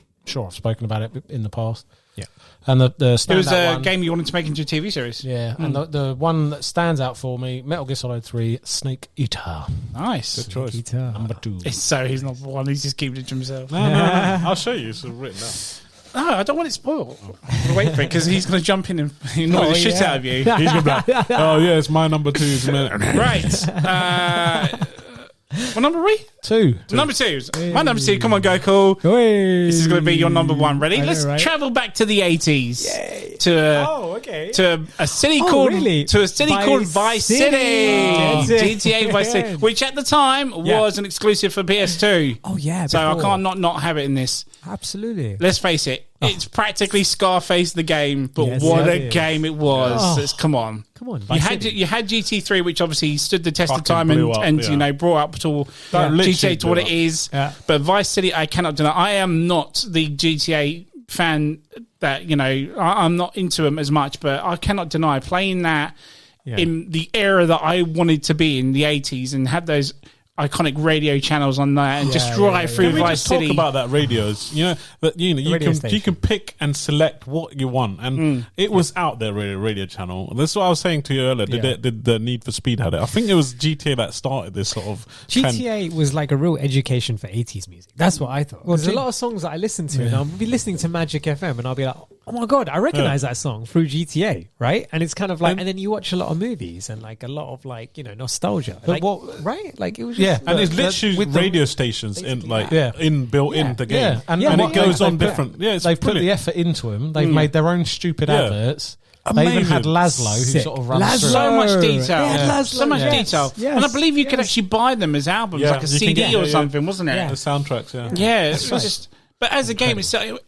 spoken about it in the past. Yeah. And the It was standout a one, game you wanted to make into a TV series. yeah, and the one that stands out for me, Metal Gear Solid 3, Snake Eater, Nice. Good choice. Guitar. number 2. So he's not one. He's just keeping it to himself. No. I'll show you. It's written down. No, I don't want it spoiled. Wait for it because he's going to jump in and annoy the shit out of you. He's gonna be like, oh yeah, it's my number 2. Right. What number are we? 2. Number 2. My number 2. Come on, Goku. This is going to be your number 1. Ready? I know, Let's right? travel back to the 80s. Okay. To a city Oh, called really? called Vice City. That's it. GTA Vice City, which at the time was an exclusive for PS2. Oh, yeah. So I before. can't not have it in this. Absolutely. Let's face it, it's practically Scarface the game, but Yes, what it a is. game it was! Oh. Come on. Come on. You Vice had City. you had GT3, which obviously stood the test of Fucking time blew up, and yeah. you know brought up to That literally GTA to what blew it up. is. Yeah. But Vice City, I cannot deny. I am not the GTA fan that I'm not into them as much, but I cannot deny playing that in the era that I wanted to be in the 80s and had those iconic radio channels on there and just drive through Can we Vice just talk City. about that radios? You radio can station. pick and select what you want, and it was out there radio channel. That's what I was saying to you earlier. Did the Need for Speed had it? I think it was GTA that started this sort of trend. GTA was like a real education for 80s music. That's what I thought. There's a lot of songs that I listen to, and I'll be listening to Magic FM, and I'll be like, oh my God, I recognize that song through GTA, right? And it's kind of like, and then you watch a lot of movies and like a lot of like, nostalgia. But Like, right? Like it was just, And it's literally with the- radio stations in built in the game, Yeah, and what it goes they've on put- different. Yeah, it's they've put the brilliant. effort into them. They've made their own stupid Yeah. adverts. They even had Amazing. Laszlo, who Sick. sort of runs Laszlo. through. So much detail. Yeah, Laszlo, so much yes, detail. yes, And I believe you could yes. actually buy them as albums, Yeah, like a you can CD get- or yeah, something, wasn't it? Yeah. The soundtracks, yeah. Yeah, it was just. But as a game,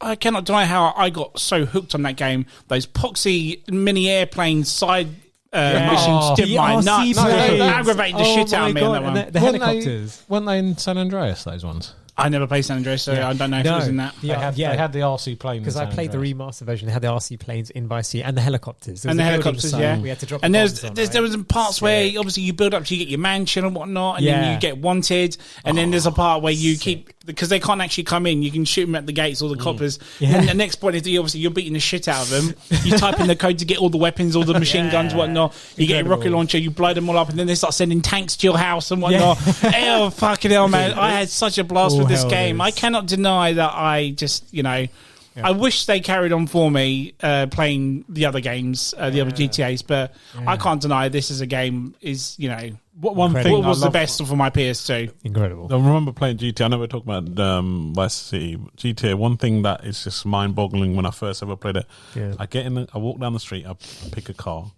I cannot deny how I got so hooked on that game. Those poxy mini airplane side missions did The my RC nuts. planes. Aggravated the shit out of me on that one. And the helicopters. Weren't they in San Andreas, those ones? I never played San Andreas, so I don't know if it was in that. They had the RC plane. Because I played the remaster version. They had the RC planes in Vice City and the helicopters. There was And the a building helicopters, site. yeah. We had to drop And the there's, bombs on, there's right? there was parts where obviously you build up to you get your mansion and whatnot, and then Yeah. you get wanted, and then there's a part where you keep because they can't actually come in. You can shoot them at the gates or the coppers. Yeah. And the next point is obviously you're beating the shit out of them. You type in the code to get all the weapons, all the machine guns, whatnot. You get a rocket launcher, you blow them all up, and then they start sending tanks to your house and whatnot. Oh fucking hell, man! I had such a blast All with this hell game. is. I cannot deny that. I just I wish they carried on for me playing the other games, the other GTAs, but I can't deny this as a game is, One Incredible. thing what was I the love- best for my PS2. Incredible. I remember playing GTA. I know we're talking about Vice City, GTA. One thing that is just mind-boggling when I first ever played it. Yeah. I walk down the street, I pick a car,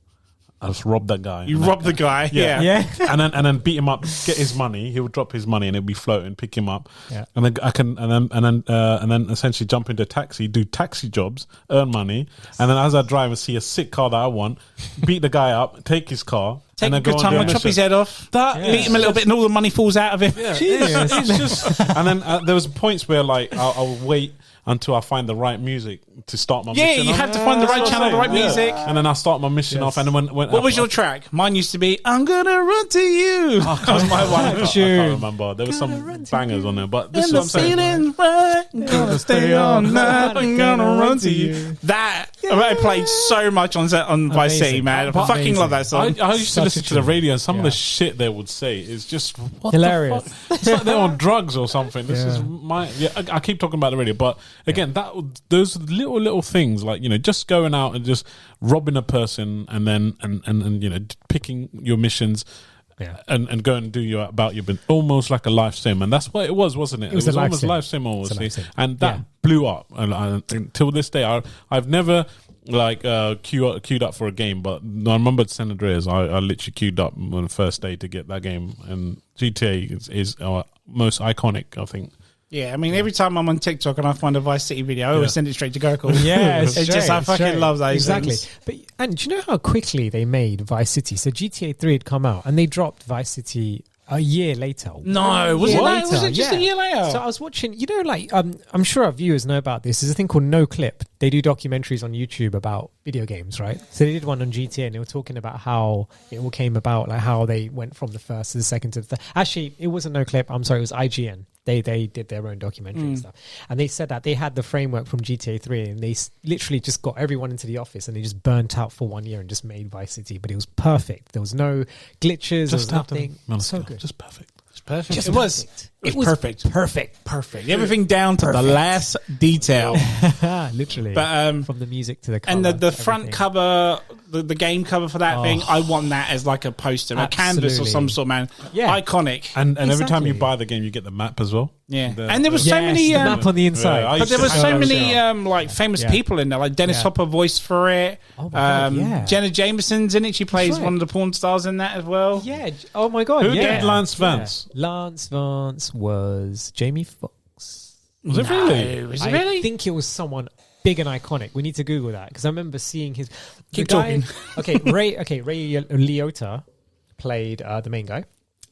I just rob that guy. You rob the guy, yeah. Yeah. and then beat him up, get his money. He would drop his money, and it'd be floating. Pick him up, Yeah. and then I can, and then essentially jump into a taxi, do taxi jobs, earn money, and then as I drive and see a sick car that I want, beat the guy up, take his car, Take and a then go good on time do a and chop mission. his head off. Beat him a little bit, and all the money falls out of him. It's just, and then there was points where like I'll wait until I find the right music to start my mission. You off. have to find the right That's what channel, I'm the right saying. music. And then I start my mission off. And then when What was your track? Mine used to be "I'm gonna run to you." That was my one. I can't remember. There was some bangers on there, but this is And what I'm saying. feeling's right. I'm gonna stay all night. I'm gonna run to you. That I played so much on Vice City, Amazing. man. I But fucking amazing. love that song. I used to Such listen a to the tune. radio, and some of Yeah. the shit they would say is just what Hilarious. The fuck? It's like they're on drugs or something. This is Yeah. my. Yeah, I keep talking about the radio, but again, those little things like just going out and just robbing a person and then and picking your missions. Yeah. And go and do your almost like a life sim, and that's what it was, wasn't it? It was a life almost sim. life sim, It's a life obviously, sim. and that Yeah. blew up. And until this day, I've never queued up for a game, but I remember San Andreas. I literally queued up on the first day to get that game, and GTA is our most iconic, I think. Yeah, I mean, every time I'm on TikTok and I find a Vice City video, I always send it straight to Gurkle. Yeah, it's just I fucking love those. Exactly. things. But and do you know how quickly they made Vice City? So GTA 3 had come out and they dropped Vice City a year later. No, was it just a year later? So I was watching, like, I'm sure our viewers know about this. There's a thing called No Clip. They do documentaries on YouTube about video games, right? So they did one on GTA and they were talking about how it all came about, like how they went from the first to the second to the third. Actually, it wasn't No Clip. I'm sorry, it was IGN. They did their own documentary and stuff. And they said that they had the framework from GTA 3 and they literally just got everyone into the office and they just burnt out for 1 year and just made Vice City. But it was perfect. There was no glitches. There was nothing. So good. Just perfect. Perfect. It was perfect. Perfect. Everything down to the last detail. Literally. But from the music to the cover. and the front cover, the game cover for that thing, I want that as like a poster, a canvas or some sort, man. Yeah. Iconic. And every time you Exactly. buy the game, you get the map as well. Yeah. And there was so many the map on the inside. Yeah, I but there used was to so have many those, like famous Yeah. people in there, like Dennis Yeah. Hopper voiced for it. Oh my God, yeah. Jenna Jameson's in it. She plays right. one of the porn stars in that as well. Yeah. Oh my God. Who yeah. did Lance Vance? Yeah. Lance Vance was Jamie Foxx. Was it really? Was it really? I think it was someone big and iconic. We need to Google that because I remember seeing his. Keep the guy- talking. Ray Liotta played the main guy.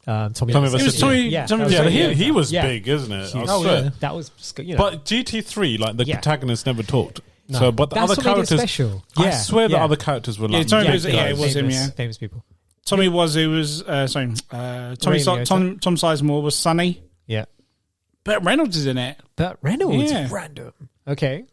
Tommy Tommy Vercetti. It was Tommy. Yeah, Tommy that was Yeah, Vercetti, he was Yeah. big, isn't it? I Oh, swear. yeah. That was, But GT3, like the Yeah. protagonist never talked. No. So, but the That's other what made it characters, special. I Yeah, swear the yeah. other characters were like, Tommy big was- yeah, guys. it was him, famous, yeah. famous people. Tommy was Tommy Ray Liotta. Tom Sizemore was Sonny. Yeah, Burt Reynolds is in it. but Reynolds, Yeah. random. Okay,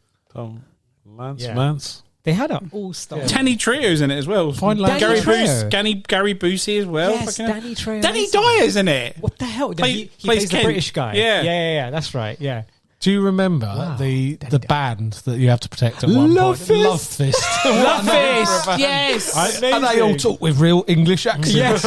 Lance Yeah. Vance. they had an all-star. Danny Trejo's in it as well. Danny Gary Trejo. Booth, Gary Busey as well. Yes, Fucking hell. Danny Trejo. Danny That's it. Dyer's in it. What the hell? Play- He plays plays the Ken. British guy. Yeah. yeah. That's right. Yeah. Do you remember Wow. the Danny band that you have to protect at one Love point? Fist. Love Fist. Love Fist. Yes. And they all talk with real English accents. Yes.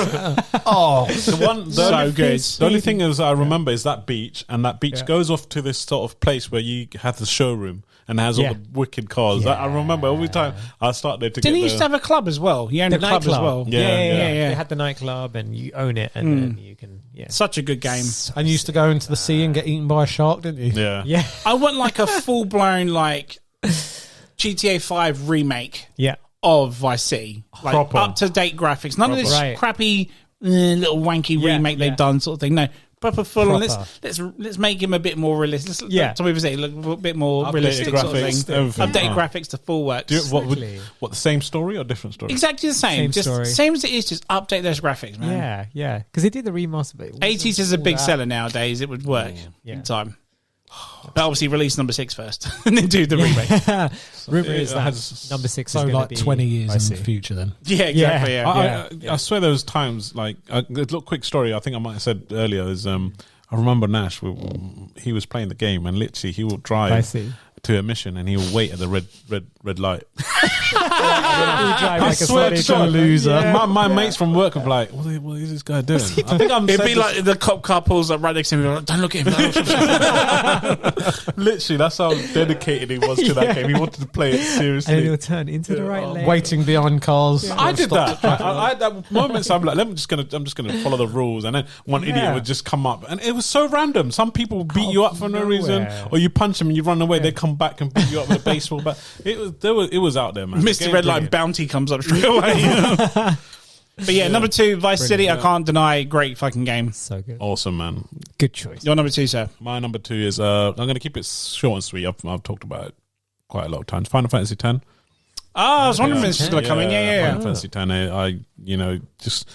Oh, The So only good. The only thing is I remember is that beach, and that beach Yeah. goes off to this sort of place where you have the showroom and has Yeah. all the wicked cars. I remember every time I start there to Didn't get he used to have a club as well? He owned a club as well. Yeah, yeah. They had the nightclub, and you own it, and then you can. Yeah. Such a good game. and you used to go into the sea and get eaten by a shark, didn't you? Yeah. Yeah. I want like a full blown like GTA 5 remake Yeah. of Vice City, like Proper. up to date graphics. None of this Right. crappy little wanky Yeah, remake yeah. they've done sort of thing. No, proper full on. Proper. Let's make him a bit more realistic. Yeah. Tommy Vercetti look a bit more Updated realistic sort of graphics, thing. everything. Updated Ah. graphics to full works. Do you, Exactly. what the same story or different story? Exactly the same. Same Just story. same as it is. Just update those graphics, man. Yeah. Yeah. Because they did the remaster. But it wasn't 80s is a all big that. seller nowadays. It would work Yeah. in time. But obviously release number 6 first and then do the remake. Rumor is it that has- number 6 So is going like to be 20 years Vice in the City. future then. Yeah, exactly. Yeah. I swear there was times like a little quick story. I think I might have said earlier is I remember Nash. He was playing the game and literally he would I drive see. to a mission and he would wait at the red light. I swear to God, loser. My mates from work were like, "What is this guy doing?" I think I'm It'd be like the cop car pulls up right next to me. Like, don't look at him. Don't look at him. literally that's how dedicated he was to that game. He wanted to play it And then seriously. he'll turn into the right lane. Waiting behind cars. I did that. I had that moments. I'm like, I'm just gonna follow the rules, and then one idiot Yeah. would just come up, and it was so random. Some people beat you up for no reason, nowhere. or you punch them and you run away. They come back and beat you up with a baseball bat. It was out there, man. Mr. The game- Red Light Bounty comes up straight away. But yeah, number 2, Vice City. I can't deny, great fucking game. So good. Awesome, man. Good choice. Your number 2, sir. My number 2 is I'm going to keep it short and sweet. I've talked about it quite a lot of times. Final Fantasy X. I was wondering if this was going to come in. Yeah. Final Fantasy X. I just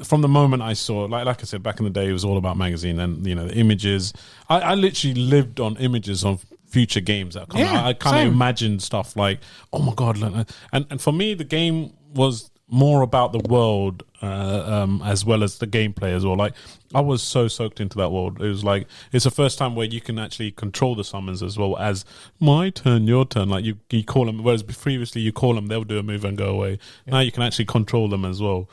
from the moment I saw, like I said back in the day, it was all about magazine and the images. I literally lived on images of future games that come out. I kind same. of imagined stuff like, oh my god, and for me, the game was more about the world as well as the gameplay as well. Like I was so soaked into that world. It was like it's the first time where you can actually control the summons as well as my turn, your turn. Like you call them, whereas previously you call them, they'll do a move and go away. Now you can actually control them as well.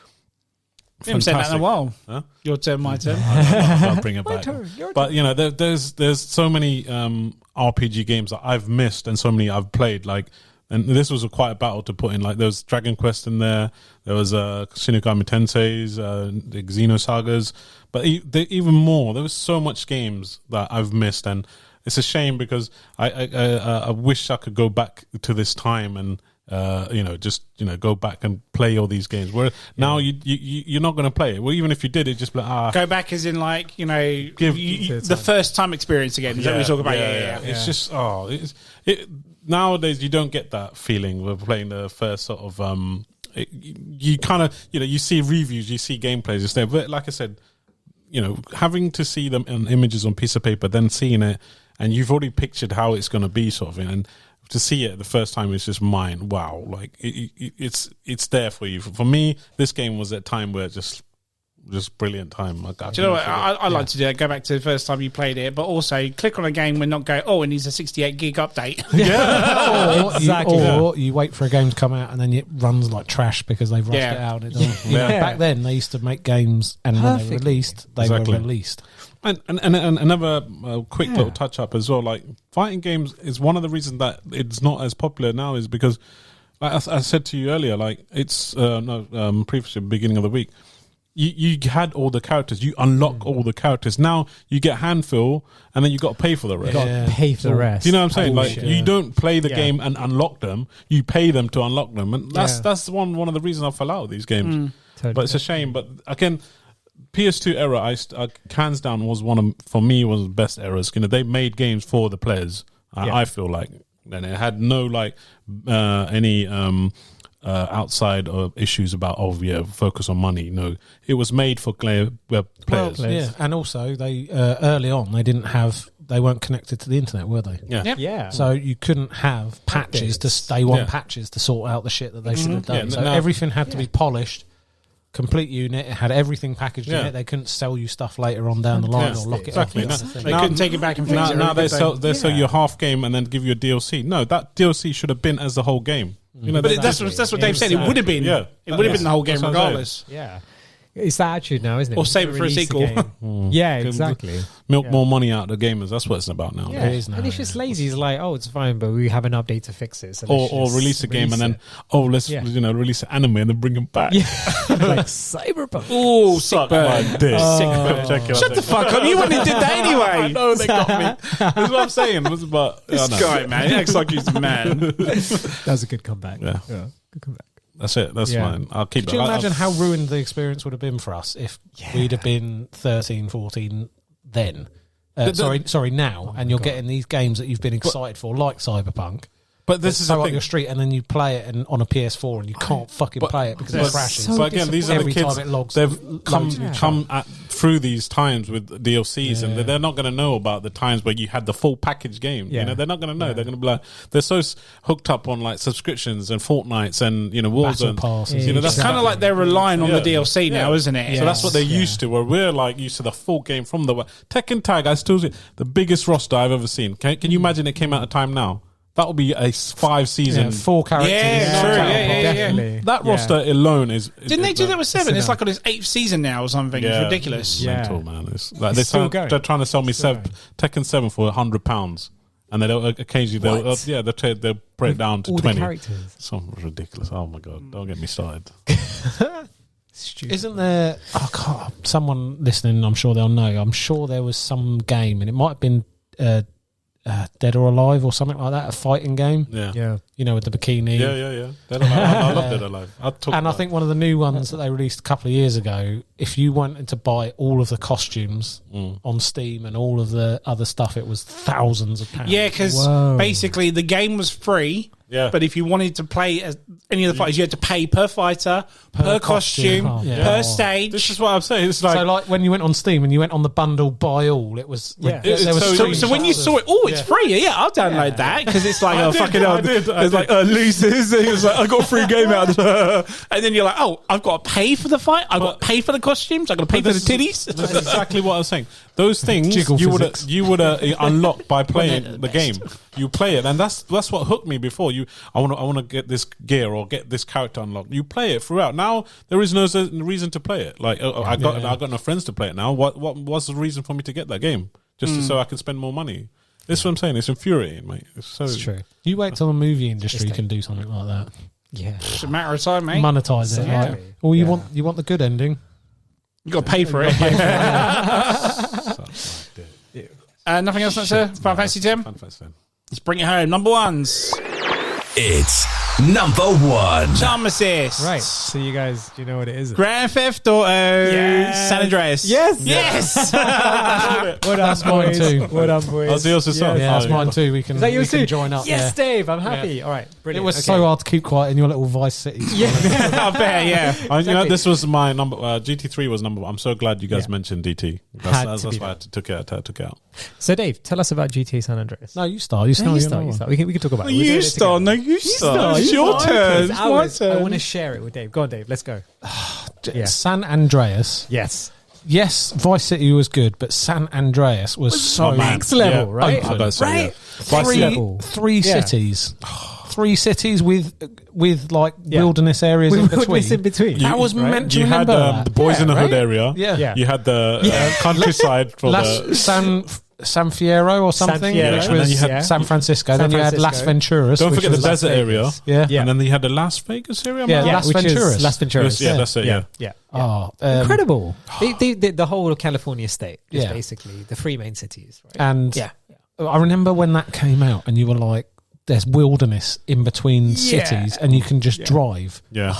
We haven't said that in a Fantastic. while. Huh? Your turn, my turn. I'll bring it back. turn, your But there's so many RPG games that I've missed and so many I've played. Like And this was quite a battle to put in. Like there was Dragon Quest in there. There was Shin Megami Tensei's, the Xenosagas. But even more, there was so much games that I've missed, and it's a shame because I wish I could go back to this time and go back and play all these games. Where now you're not going to play it. Well, even if you did, it just like go back as in like the first time experience again. Is that what you're talking about? Yeah. It's just nowadays you don't get that feeling with playing the first sort of. You kind of you see reviews, you see gameplays, it's there. But like I said, having to see them in images on piece of paper, then seeing it, and you've already pictured how it's going to be, sort of thing, and to see it the first time is just mind. Wow, like it's there for you. For me, this game was at a time where just brilliant time. Do you know what I like to do? Go back to the first time you played it, but also click on a game and not go, oh, it needs a 68 gig update. Or you wait for a game to come out and then it runs like trash because they've rushed it out. Back then they used to make games, and when they were released, they were released. And another quick little touch up as well. Like fighting games is one of the reasons that it's not as popular now is because, like I said to you earlier, like it's previously beginning of the week. You had all the characters. You unlock all the characters. Now you get handful, and then you got to pay for the rest. Pay for the rest. Do you know what I'm saying? You don't play the game and unlock them. You pay them to unlock them, and that's one of the reasons I fell out of these games. Totally. But it's a shame. But again, PS2 era, hands down was for me was the best eras. They made games for the players. I feel like, and it had no any. Outside of issues about focus on money. No, it was made for players. And also they early on they weren't connected to the internet, were they? Yeah. So you couldn't have patches patches to sort out the shit that they should have done. So everything had to be polished. Complete unit. It had everything packaged in it. They couldn't sell you stuff later on down the line or lock it off. They couldn't take it back and fix it. Now they sell you a half game and then give you a DLC. No, that DLC should have been as the whole game. But that's what Dave said. It would have been. Yeah. It would have been the whole game regardless. Yeah. It's that attitude now, isn't it? Or save it for a sequel. Yeah, exactly. Milk more money out of the gamers. That's what it's about now. Yeah. It is now. And it's just lazy. It's like, oh, it's fine, but we have an update to fix it. So or release a game and then, let's release an anime and then bring them back. Yeah. Like Cyberpunk. Oh, sick burn. Shut the fuck up. You went and did that anyway. I know, they got me. That's what I'm saying. But this guy, man, he acts like he's a man. That was a good comeback. Yeah. Good comeback. That's it. That's fine. I'll keep it. Could you imagine how ruined the experience would have been for us if we'd have been 13, 14 then? Sorry, now, and you're getting these games that you've been excited for, like Cyberpunk. But this is up your street, and then you play it on a PS4, and you can't fucking play it because it crashes. But again, these are the kids. They've come through these times with DLCs, and they're not going to know about the times where you had the full package game. Yeah. They're not going to know. They're going to be like, they're so hooked up on like subscriptions and Fortnites and Warzone passes. That's kind of like they're relying on the DLC now, isn't it? So that's what they're used to. Where we're like used to the full game from the Tekken Tag. I still see the biggest roster I've ever seen. Can you imagine it came out of time now? That would be a 5-season, 4 characters. Yeah. That roster alone is. Didn't they do that with 7? It's like on its 8th season now or something. It's ridiculous. It's mental, man. It's like they're trying to sell me Tekken 7 for £100, and they don't occasionally they'll break it down to all 20. The characters. Something ridiculous. Oh my god! Don't get me started. Stupid. Isn't there? Someone listening, I'm sure they'll know. I'm sure there was some game, and it might have been. Dead or Alive or something like that, a fighting game. Yeah. With the bikini. Yeah. Dead or Alive. I love Dead or Alive. I think one of the new ones that they released a couple of years ago, if you wanted to buy all of the costumes on Steam and all of the other stuff, it was thousands of pounds. Yeah, because basically the game was free. Yeah. But if you wanted to play as any of the fighters, you had to pay per fighter, per costume, per stage. This is what I'm saying. It's like, so like when you went on Steam and you went on the bundle buy all, it was so when you saw it, it's free. Yeah, I'll download that because it's like it's like losers. It was like I got a free game out of it. And then you're like, I've got to pay for the fight. I've got to pay for the costumes. I've got to pay for the titties. That's exactly what I was saying. Those things you would unlock by playing the game. You play it, and that's what hooked me before. I want to get this gear or get this character unlocked. You play it throughout. Now there is no reason to play it. Like I got no friends to play it now. What's the reason for me to get that game? Just so I can spend more money. This is what I'm saying. It's infuriating, mate. It's true. You wait till the movie industry can do something like that. Yeah. It's a matter of time, mate. Monetize it. Exactly. Like, well, you want the good ending. You got to pay for it. Nothing else, sir? Final Fantasy 10? Let's bring it home. Number ones. It's number one. Charm Assist. Right. So you guys, do you know what it is? Grand Theft Auto San Andreas. Yes. Yes. What That's up, mine boys? too. What up, boys? Oh, so yours as well? Yeah, that's Oh, mine too. We can, Is that yours we can too? join up. Yes, yeah. Dave. I'm happy. All right. It Brilliant. was Okay. so hard to keep quiet in your little Vice City. Yeah. I bet, yeah. You know, Exactly. this was my number. GT3 was number one. I'm so glad you guys mentioned DT. Had That's to be why I done. took it out. So, Dave, tell us about GTA San Andreas. No, you start. You No, start. you start. We can talk about it. We're doing You it start. together. No, you start. It's You your start. turn. It's It's ours. my I turn. want to share it with Dave. Go on, Dave. Let's go. Yeah. San Andreas. Yes. Yes, Vice City was good, but San Andreas was so Next level, right? I gotta say, Right. three, level. three Yeah. cities. 3 cities with like Yeah. wilderness areas in between. Wilderness in between. I was meant to You had remember the Boys in the Hood right? area. Yeah. Yeah. You had the countryside for the. San Fierro or something, Fierro. which And then was you had San Francisco. San then you had Las Francisco. Venturas. Don't which forget the was desert Las area. Vegas. Yeah. Yeah. And then you had the Las Vegas area. Yeah, am I Las which is Venturas. Las Venturas. Yeah, that's it. Yeah. Yeah. Oh, Incredible. The whole of California state is Yeah. basically the 3 main cities. Right? And Yeah. I remember when that came out, and you were like, "There's wilderness in between cities, and you can just drive." Yeah.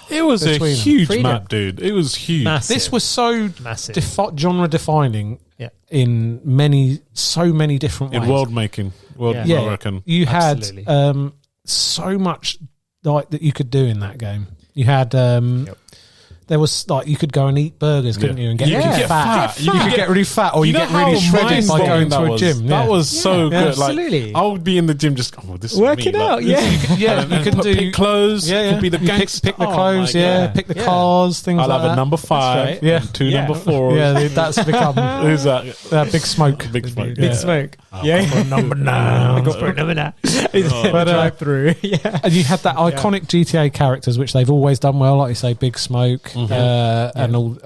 It was a Between them. huge Freedom. map, dude. It was huge. Massive. This was so Massive. genre defining Yeah. in so many different ways. In world making. Yeah. yeah, I reckon. you had Absolutely. so much like that you could do in that game. You had there was like you could go and eat burgers, couldn't Yeah. you? And get You really could get fat. fat. You could get really fat, or you know get really how shredded by going mind-blowing to a that was? gym. That was so Yeah, good. absolutely. Like, I would be in the gym just, this is Working me. out, Like, yeah. Yeah, you could do pick clothes. Yeah, yeah. Could be the You gangster. pick the Oh clothes. my Yeah, God. pick the Yeah. cars. Things I'll like have that. a number 5 right. Yeah. and 2 Yeah. number 4s. Yeah, that's become Who's that? Big Smoke. Big Smoke. Big Smoke. Yeah. Number 9. Go for a number now. But, Drive through. Yeah. And you had that iconic GTA characters, which they've always done well, like you say, Big Smoke, and all.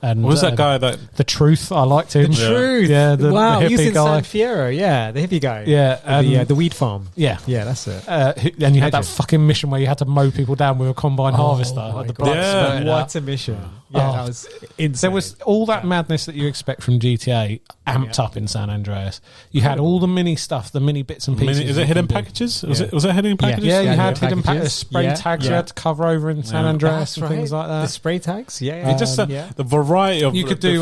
And What was that guy that? The Truth, I liked him. The Truth. Yeah, the wow, hippie he's in guy. San Fierro. Yeah, the hippie guy. Yeah, The weed farm. yeah. Yeah, that's it. And you had that Legend. fucking mission where you had to mow people down with a combine harvester. my Like the God. blood Yeah. spurted out. What a mission. Yeah, Oh. that was insane. There was all that madness that you expect from GTA amped up in San Andreas. You had all the mini stuff, the mini bits and pieces. Is you it hidden could do. packages? Was Yeah. it hidden packages? Yeah, you Yeah, had hidden hidden packages. spray Yeah, tags you yeah. had to cover over in San Yeah. Andreas That's and right. things like The that. spray tags. Yeah. It just yeah. the variety of You could the- do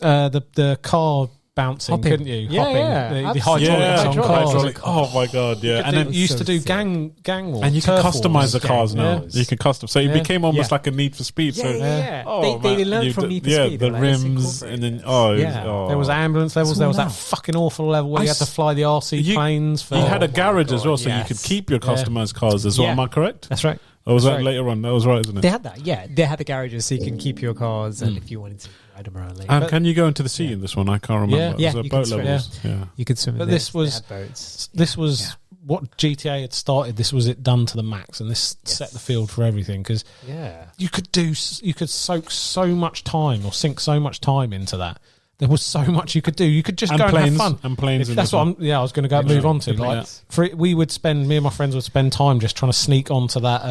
the car bouncing, Hopping. couldn't you? Yeah, Hopping. yeah, The absolutely. hydraulics on cars. hydraulic. Oh my god, yeah. And then You used to do So gang war. and you can turf customize wars. the cars now. Yeah. You can custom. So it Yeah. became almost Yeah. like a Need for Speed. Yeah, So yeah. Oh, they man. learned You from did- Need for yeah, Speed. the Like, let's rims, incorporate and then it. oh, There was ambulance levels. There was all that out. fucking awful level where I you had to s- fly the RC You- planes. For You had a my garage as God, well, so you yes. could keep your customized cars as well. Yeah. Am I correct? That's right. Or was That's that right. later on? That was right, isn't it? They had that. Yeah, they had the garages so you can keep your cars, and if you wanted to ride them around later. And can you go into the sea in this one? I can't remember. Yeah. Was Yeah, there you can boat swim. levels? Yeah. You could swim. But in this They was- had boats. This was what GTA had started. This was it done to the max, and this set the field for everything because Yeah. you could soak so much time or sink so much time into that. There was so much you could do. You could just And go planes, and have fun. and planes in That's this what one. I was going to move on to. The Like, planes. me and my friends would spend time just trying to sneak onto that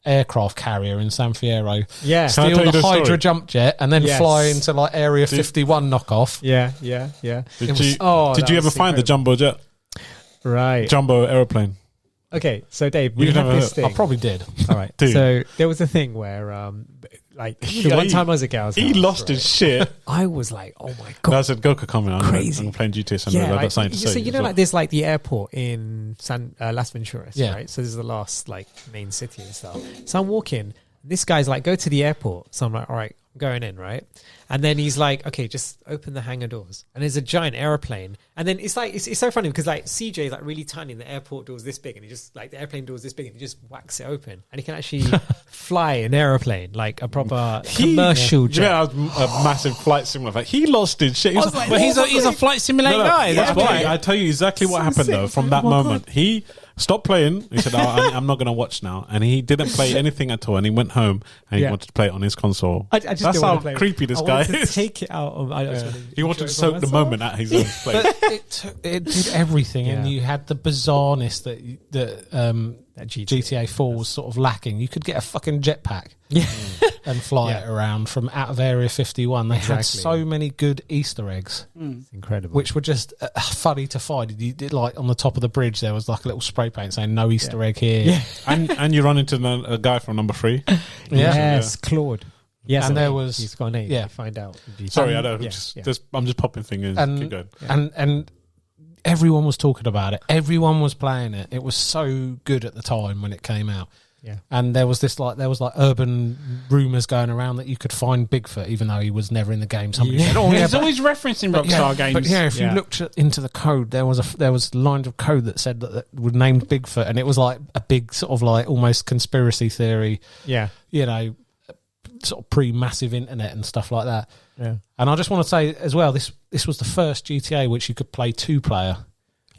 aircraft carrier in San Fierro. Yeah. Can I Steal tell you the the Hydra story? jump jet and then Yes. fly into like Area 51 knockoff. Yeah. Did you, oh, did that you ever was find the incredible. jumbo jet? Right. Jumbo aeroplane? Okay, so Dave, we You've have never this heard- thing. I probably did. All right. Dude. So there was a thing where, like, the one time I was at Gal's He house, lost right, his shit. I was like, oh my No, I God. said Goku coming on. Crazy. I'm playing GTA San Yeah, Andreas. like, That's something to say. so you know, as well. like there's like the airport in Las Venturas, Yeah. right? So this is the last like main city and stuff. So I'm walking. This guy's like, go to the airport. So I'm like, all right, I'm going in, right? And then he's like, okay, just open the hangar doors. And there's a giant airplane. And then it's like, it's so funny because like CJ is like really tiny and the airport door's this big and he just like the airplane door's this big and he just whacks it open. And he can actually fly an airplane, like a proper commercial jet. Yeah, a massive flight simulator. He lost his shit. He was But he's a flight simulator guy. That's That's why why. I tell you exactly what happened though. From that moment, he stop playing. He said, I'm not going to watch now. And he didn't play anything at all. And he went home and he wanted to play it on his console. I just That's don't how want to play creepy this guy is. Take it out of. He wanted to soak the moment at his own place. But it did everything, and you had the bizarreness that GTA 4 was sort of lacking. You could get a fucking jetpack and fly it around from out of Area 51. They had so many good Easter eggs. It's incredible. Which were just funny to find. You did, like, on the top of the bridge, there was like a little spray paint saying no Easter egg here. Yeah. and you run into a guy from number 3. Yes, Claude. Yes, and there was... He's got a name. Yeah. You find out. Sorry, I don't. I'm just popping fingers. Keep going. And everyone was talking about it. Everyone was playing it. It was so good at the time when it came out. Yeah. And there was urban rumours going around that you could find Bigfoot, even though he was never in the game. Somebody said, he's always referencing Rockstar games. But if you looked into the code, there was lines of code that said that would named Bigfoot, and it was like a big sort of like almost conspiracy theory. Yeah. You know, sort of pre-massive internet and stuff like that. Yeah. And I just want to say as well, this was the first GTA which you could play 2-player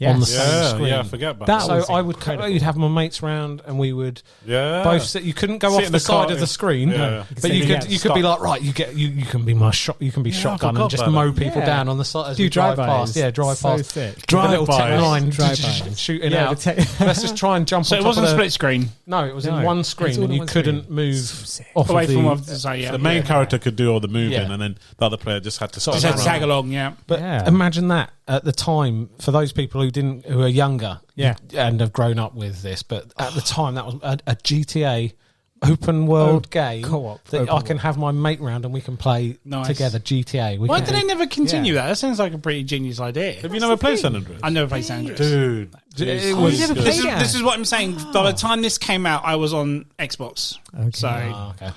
on the same screen. Yeah, I forget about that. that. So I would, you'd have my mates round, and we would both sit. You couldn't go Sit off in the the car, side of the screen, but you could be like, right, you can be my you can be shotgun and just mow people down on the side as you drive past. Yeah, drive past. Sick. Drive little tech line, drive-bys. shooting out. Let's just try and jump. So on it top wasn't of split screen. No, it was No. in one It's screen, all and in you one couldn't screen. move off Away of from the. what the main character could do all the moving, and then the other player just had to Sort of stand Just around. tag along, yeah. But imagine that at the time for those people who are younger, and have grown up with this. But at the time, that was a GTA open world game co-op that I can have my mate round and we can play together. GTA. Why did they never continue that? That sounds like a pretty genius idea. Have you never played San Andreas? I never played San Andreas. Dude, It was. This is what I'm saying. By the time this came out, I was on Xbox. Okay. So Okay.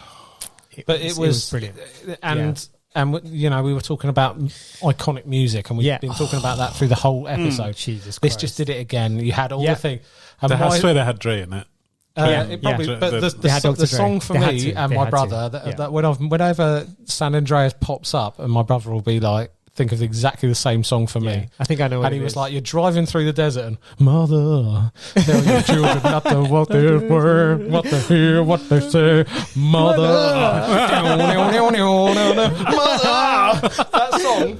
But it was brilliant. And you know, we were talking about iconic music, and we've been talking about that through the whole episode. Jesus This Christ. just did it again. You had all the thing. And I swear they had Dre in it. It probably, Yeah. but They had Dr. the Dre. song for They had me to. and They my had brother, to. that whenever San Andreas pops up, and my brother will be like, think of exactly the same song for me. I think I know what And he it was is. like, you're driving through the desert, and mother, tell your children not to walk their word, what they hear, what they say, mother. Mother. That song,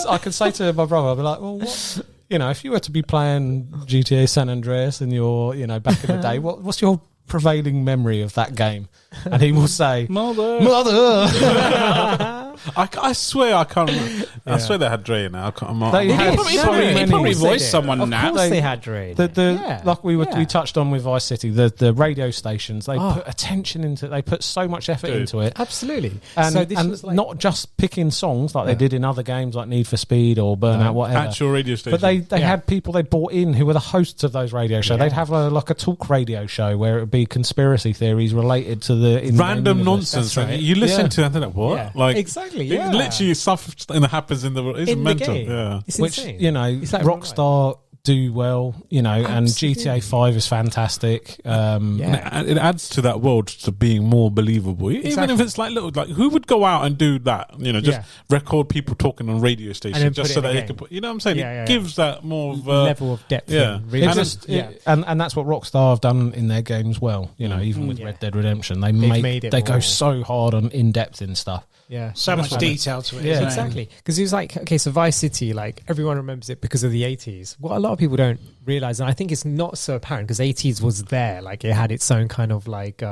I can say to my brother, I'll be like, well, what? You know, if you were to be playing GTA San Andreas and you're, back in the day, what's your prevailing memory of that game? And he will say, Mother. I swear I can't remember. I swear they had Dre in it. I can't remember. They had He so probably many. voiced someone in Of that. course they had Dre. Like we touched on with Vice City, the radio stations, they put attention into it, they put so much effort into it. Absolutely. And, So this and was like- not just picking songs like they did in other games like Need for Speed or Burnout, whatever. Actual radio station. But they had people they brought in who were the hosts of those radio shows. They'd have a talk radio show where it would be conspiracy theories related to the in-game random universe. nonsense. That's right. You listen to it and they're like, what? Yeah. Like Exactly, it yeah. literally stuff that happens in the world. It's in the mental. game. Yeah. It's Which, insane. It's like real Rockstar do well, and GTA 5 is fantastic. And it adds to that world to being more believable. Even if it's like little, like who would go out and do that? Just record people talking on radio stations then just put so it that in they a can game. put. You know what I'm saying? Yeah, It gives that more of a level of depth. Yeah. and really and that's what Rockstar have done in their games well. Even with Red Dead Redemption, they made it they go more- so hard on in depth in stuff. Yeah. So much detail to it. Yeah. isn't it? Exactly. Because it was like, okay, so Vice City, like everyone remembers it because of the 80s. What a lot of people don't realize, and I think it's not so apparent because 80s was there. Like it had its own kind of like,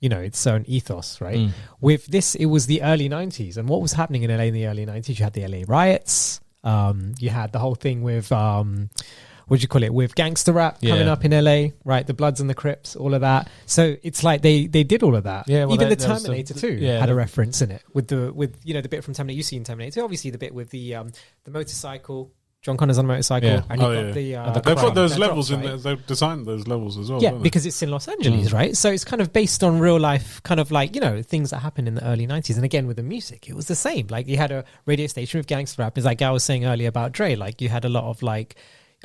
its own ethos, right? With this, it was the early 90s. And what was happening in LA in the early 90s? You had the LA riots. You had the whole thing with, what do you call it, with gangster rap coming up in LA, right? The Bloods and the Crips, all of that. So it's like they did all of that. Yeah, well, even the there was Terminator 2 yeah, had a reference in it with the bit from Terminator. You see in Terminator 2, obviously the bit with the motorcycle. John Connor's on a motorcycle, and you've got They've got those that levels drops, in right? there. They've designed those levels as well. Yeah, haven't they? because it's in Los Angeles, right? So it's kind of based on real life, kind of like, things that happened in the early 90s. And again, with the music, it was the same. Like you had a radio station with gangster rap. It's like I was saying earlier about Dre. Like you had a lot of like,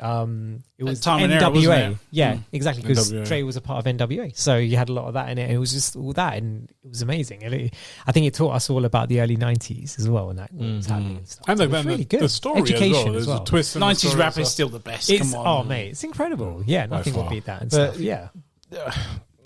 It was Time and NWA. Era, wasn't it? Yeah, exactly. Because NWA. Dre was a part of NWA, so you had a lot of that in it. And it was just all that, and it was amazing. And I think it taught us all about the early '90s as well, and that what was happening and stuff. And So then it was really the good. story Education as well. There's a twist. in the 90s story rap as well. is still the best. It's, Come on. oh mate, it's incredible. Yeah, nothing will far. beat that and But- stuff. Yeah,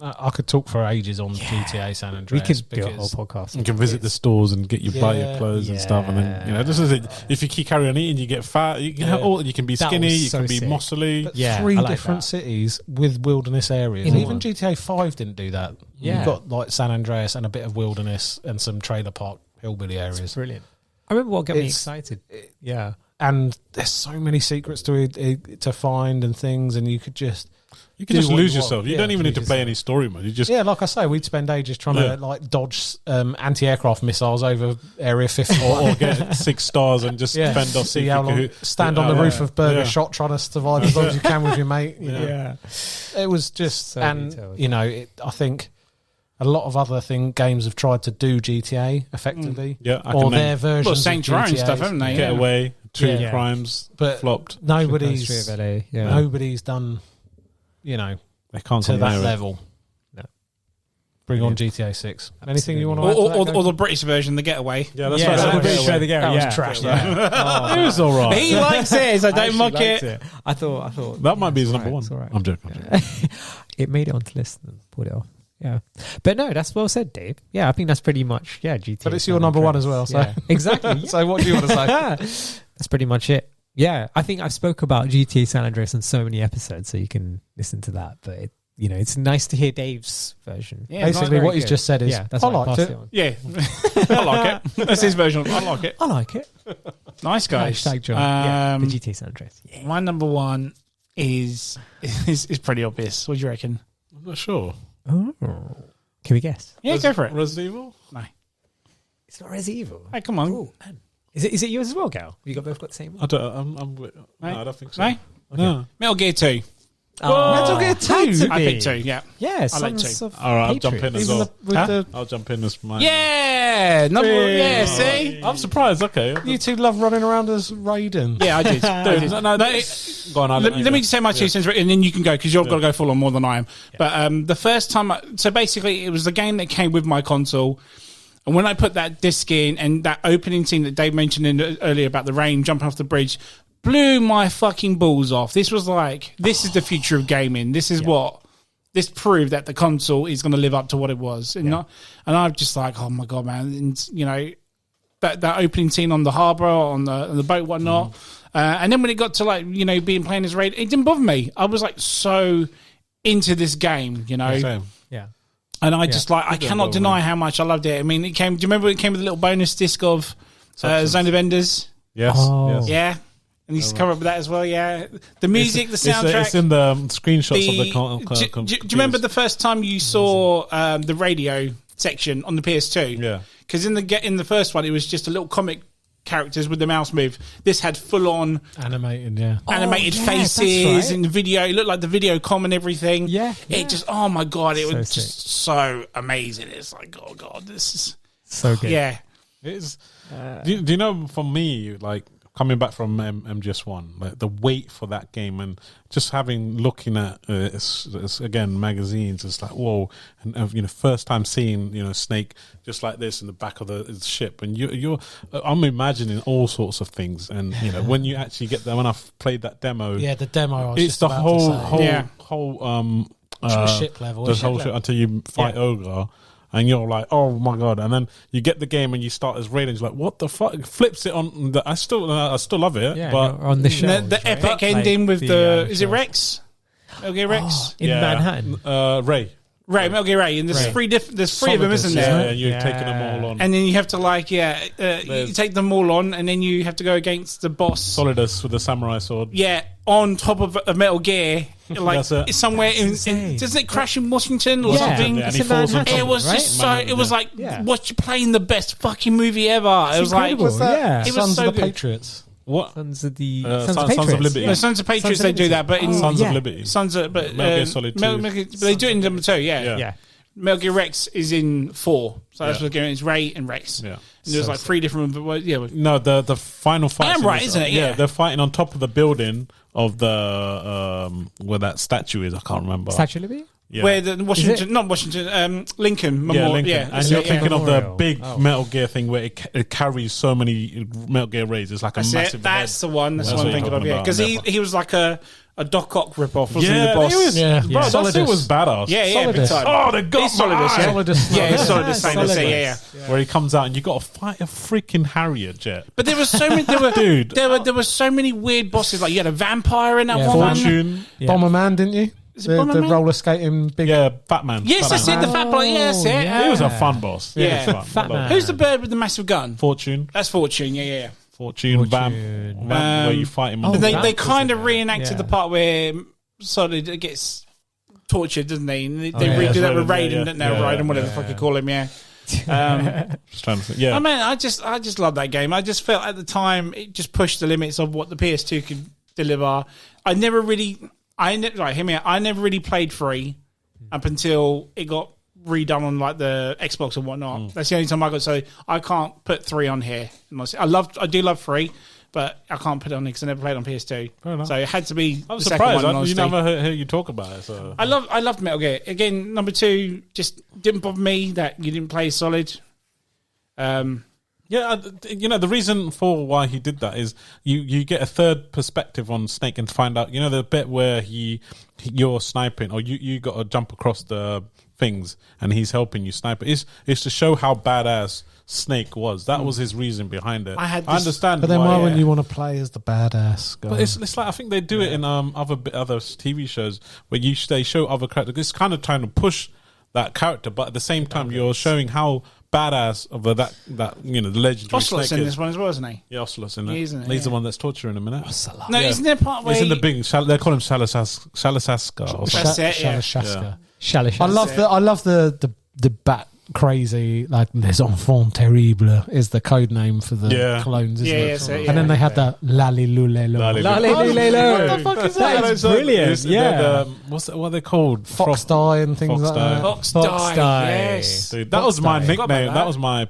I could talk for ages on GTA San we Andreas. could do a whole because podcast. You can visit the stores and get buy your Yeah. clothes and stuff, and then this is it. If you keep carrying on eating, you get fat. You can have all. You can be That skinny. was You so can be sick. muscly. But Yeah, three I like different that. cities with wilderness areas. In Even one. GTA 5 didn't do that. Yeah. You've got like San Andreas and a bit of wilderness and some trailer park hillbilly areas. Brilliant. I remember what got me It's- excited. Yeah, And there's so many secrets to find and things, and you could just You can do just what lose you want. yourself. You Yeah, don't even need to lose play yourself. any story mode. You just like I say, we'd spend ages trying Yeah. to like dodge anti-aircraft missiles over Area 50 or get 6 stars and just yeah, fend off see how long. Stand on the roof of Burger Shot trying to survive as long as you can with your mate. You know. It was just, So and detailed. you know, I think a lot of other games have tried to do GTA effectively, Yeah, I or can their name- versions Well, of Saints Row and GTAs. stuff, haven't they? Get Yeah. away. Two Yeah. crimes But flopped. nobody's Street of LA. Yeah, nobody's done, you know, They can't to come that near it. level. No. Bring on GTA 6. Anything you want to Or, add? or, to or, that, or the British version, The Getaway. Yeah, that's yeah, what so I the said. British show the game. That was Yeah. trash. That. It was all right. He likes it, so I don't actually mock liked it. I thought That might be his it's number alright, one. it's alright. I'm joking. It made it onto the list and pulled it off. Yeah, but no, that's well said, Dave. Yeah, I think that's pretty much GTA. But it's your number one as well. So Yeah, exactly. so what do you want to say? That's pretty much it. Yeah, I think I've spoke about GTA San Andreas in so many episodes, so you can listen to that. But it's nice to hear Dave's version. Yeah, Basically, very what he's good. just said is, Yeah, that's I why I liked passed it. on. Yeah, I like it. That's his version. I like it. I like it. Nice, guys. Hashtag John. Yeah, the Um, GTA San Andreas. Yeah. my number one is pretty obvious. What do you reckon? I'm not sure. Oh. Can we guess? Yeah, go for it. Resident Evil? No. It's not Resident Evil. Hey, come on. Oh, man. Is it yours as well, Gal? You both got the same one? I don't. No, I don't think so. No? No. Metal Gear 2. Metal Gear 2? I picked 2, yeah. Yeah, I like Sons two. of All right, I'll jump Patriot. in as Even well. with Huh? the I'll jump in as mine. Yeah! Yeah, see? I'm surprised. Okay. you two love running around as Raiden. Yeah, I did. I did. No, No, Go on. let me just say my 2 cents, and then you can go, because you've got to go full on more than I am. But the first time, so basically, it was the game that came with my console. And when I put that disc in, and that opening scene that Dave mentioned earlier about the rain jumping off the bridge, blew my fucking balls off. This was like, this is the future of gaming. This is this proved that the console is going to live up to what it was. And I'm just like, oh my God, man. And, that opening scene on the harbour, on the boat, whatnot. And then when it got to being playing as Raid, it didn't bother me. I was like so into this game, Same. Yeah. And I just I cannot bother deny how much I loved it. I mean, it came. Do you remember it came with a little bonus disc of Zone of Enders? Yes. Oh. Yes. Yeah. And he used to come up with that as well, yeah. The music, the soundtrack. It's in the screenshots of the. Do you remember the first time you saw the radio section on the PS2? Yeah. Because in the first one, it was just a little comic characters with the mouse move. This had full on Animated, yeah. animated yeah, faces that's right. and video. It looked like the video com and everything. Yeah, It just, oh my God, it So was sick. just so amazing. It's like, oh God, this is, So good. yeah. It's. Do you know? For me, like coming back from MGS1, like the wait for that game and just looking at it's again magazines. It's like whoa, and first time seeing Snake just like this in the back of the ship, and you're I'm imagining all sorts of things, and when you actually get there, when I've played that demo, Yeah, the demo. I was it's just the about whole to say. ship level, the ship whole level. ship until you fight Ogre. And you're like, oh my God! And then you get the game and you start as Raiden. You're like, what the fuck? It flips it on. I still love it. Yeah, but on the show. The epic ending with is it show. Rex? Metal Gear Rex? In Manhattan. Ray. Ray, Metal Gear Ray. And there's Ray. there's three of them, isn't Yeah, there? and you're Yeah. taking them all on. And then you have to you take them all on, and then you have to go against the boss. Solidus with the samurai sword. Yeah, on top of a Metal Gear, like That's it. it's somewhere in insane. doesn't it crash in Washington or Yeah. something? Yeah, and It's he in falls on Manhattan, top It was right? just so. It was like Yeah. what playing the best fucking movie ever. It was incredible. like Yeah. it was Sons so of the good. Patriots. What? Sons of the Sons of Patriots. Liberty. No, Sons of Patriots, Sons of they do Liberty. that, but in Oh, Sons yeah. of Liberty. Sons of but Metal Gear Solid 2. but they do it in number 2, yeah. Yeah. Yeah. Metal Gear Rex is in 4. So that's Yeah. what it's Ray and Rex. Yeah. And there's like 3 different. Yeah. No, the final fight. I am right, isn't it? Yeah. they're fighting on top of the building of the where that statue is. I can't remember. Statue of Liberty? Yeah. Where the Washington, Lincoln Yeah, Memorial. Lincoln. Yeah, And you're thinking of the Memorial. big Oh. Metal Gear thing where it carries so many Metal Gear raids. It's like that's a it. massive That's head. the one. That's That's what I'm what thinking you're of. Yeah, talking because he was like a Doc Ock ripoff, wasn't he? Yeah, The boss. it was, Yeah. bro, Yeah. that thing was badass. Yeah, big Solidus. time. Oh, they got He's Solidus, yeah. Solidus. Yeah, it's Solidus. Same as Solidus. yeah. Where he comes out and you got to fight a freaking Harrier jet. But there was so many. Dude. There were so many weird bosses. Like you had a vampire in that Yeah, one. Fortune. Yeah. Bomberman, didn't you? Is it Bomberman? The roller skating big. Yeah, Batman. Yes, that's it. The fat boy. Yes, Oh, yeah. He was a fun boss. Yeah. He was fun. Fat man. Who's the bird with the massive gun? Fortune. That's Fortune. Yeah. Fortune. Bam. Fortune. Where you fight him on Oh, the They that kind was of in there. reenacted Yeah. the part where Solid gets tortured, doesn't they? And they yeah. redo that with Raiden, Raiden, yeah. Raiden, whatever the fuck you call him. Yeah. Just trying to think. Yeah. I mean, I just love that game. I just felt at the time it just pushed the limits of what the PS2 could deliver. I never really, right, hear me out. I never really played 3 up until it got redone on like the Xbox and whatnot. That's the only time I got. So I can't put 3 on here. I do love 3, but I can't put it on because I never played on PS2. Fair enough. So it had to be. I'm the second surprised. one, You honestly. never hear you talk about it. So. I loved Metal Gear. Again, number 2 just didn't bother me that you didn't play Solid. Yeah, the reason for why he did that is you get a third perspective on Snake and find out, the bit where you're sniping or you got to jump across the things and he's helping you snipe it. It's to show how badass Snake was. That was his reason behind it. I understand. But then why why wouldn't you want to play as the badass guy? But it's like I think they do it in other TV shows where they show other characters. It's kind of trying to push that character, but at the same time you're showing how badass of that the legendary Ocelot's Snake in is. this one as well, isn't he? Yeah, Ocelot's in it. Yeah, isn't it? He's the Yeah. one that's torturing him in it. No, Yeah. isn't there a part where It's in the he- big. They call him Shalasaska. Or something. That's it, yeah. Shalashaska. Shalish. I love the bat crazy, like les enfants terribles is the code name for the Yeah. clones, isn't Yeah, it? yeah, so, yeah. And then they had the Lalilulelo. Lalilulelo. What the fuck is That is brilliant. Yeah. what are they called? Fox Die and things Fox like Die. that. Fox Fox Die. Die. Yes. Dude, that was my Fox Die. nickname. Forgot about That was my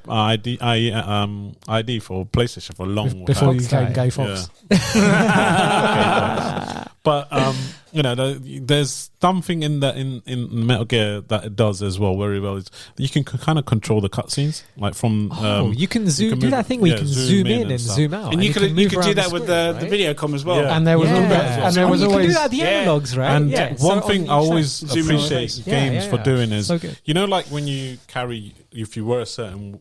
ID for PlayStation for a long Before time. you became Die. Gay Fox. But there's something in Metal Gear that it does as well very well. Is you can kind of control the cutscenes, like from. You can zoom. Do move- that thing where you can zoom in and stuff. zoom out, And you could move do around that with the screen, right? video com as well. Yeah. And there was Yeah. and there was you can always do that at the Yeah. analogs, right? And yeah. one So thing I on each always side. Zoom in on the appreciate face. games Yeah, for yeah. doing is, So good. like when you carry, if you wear a certain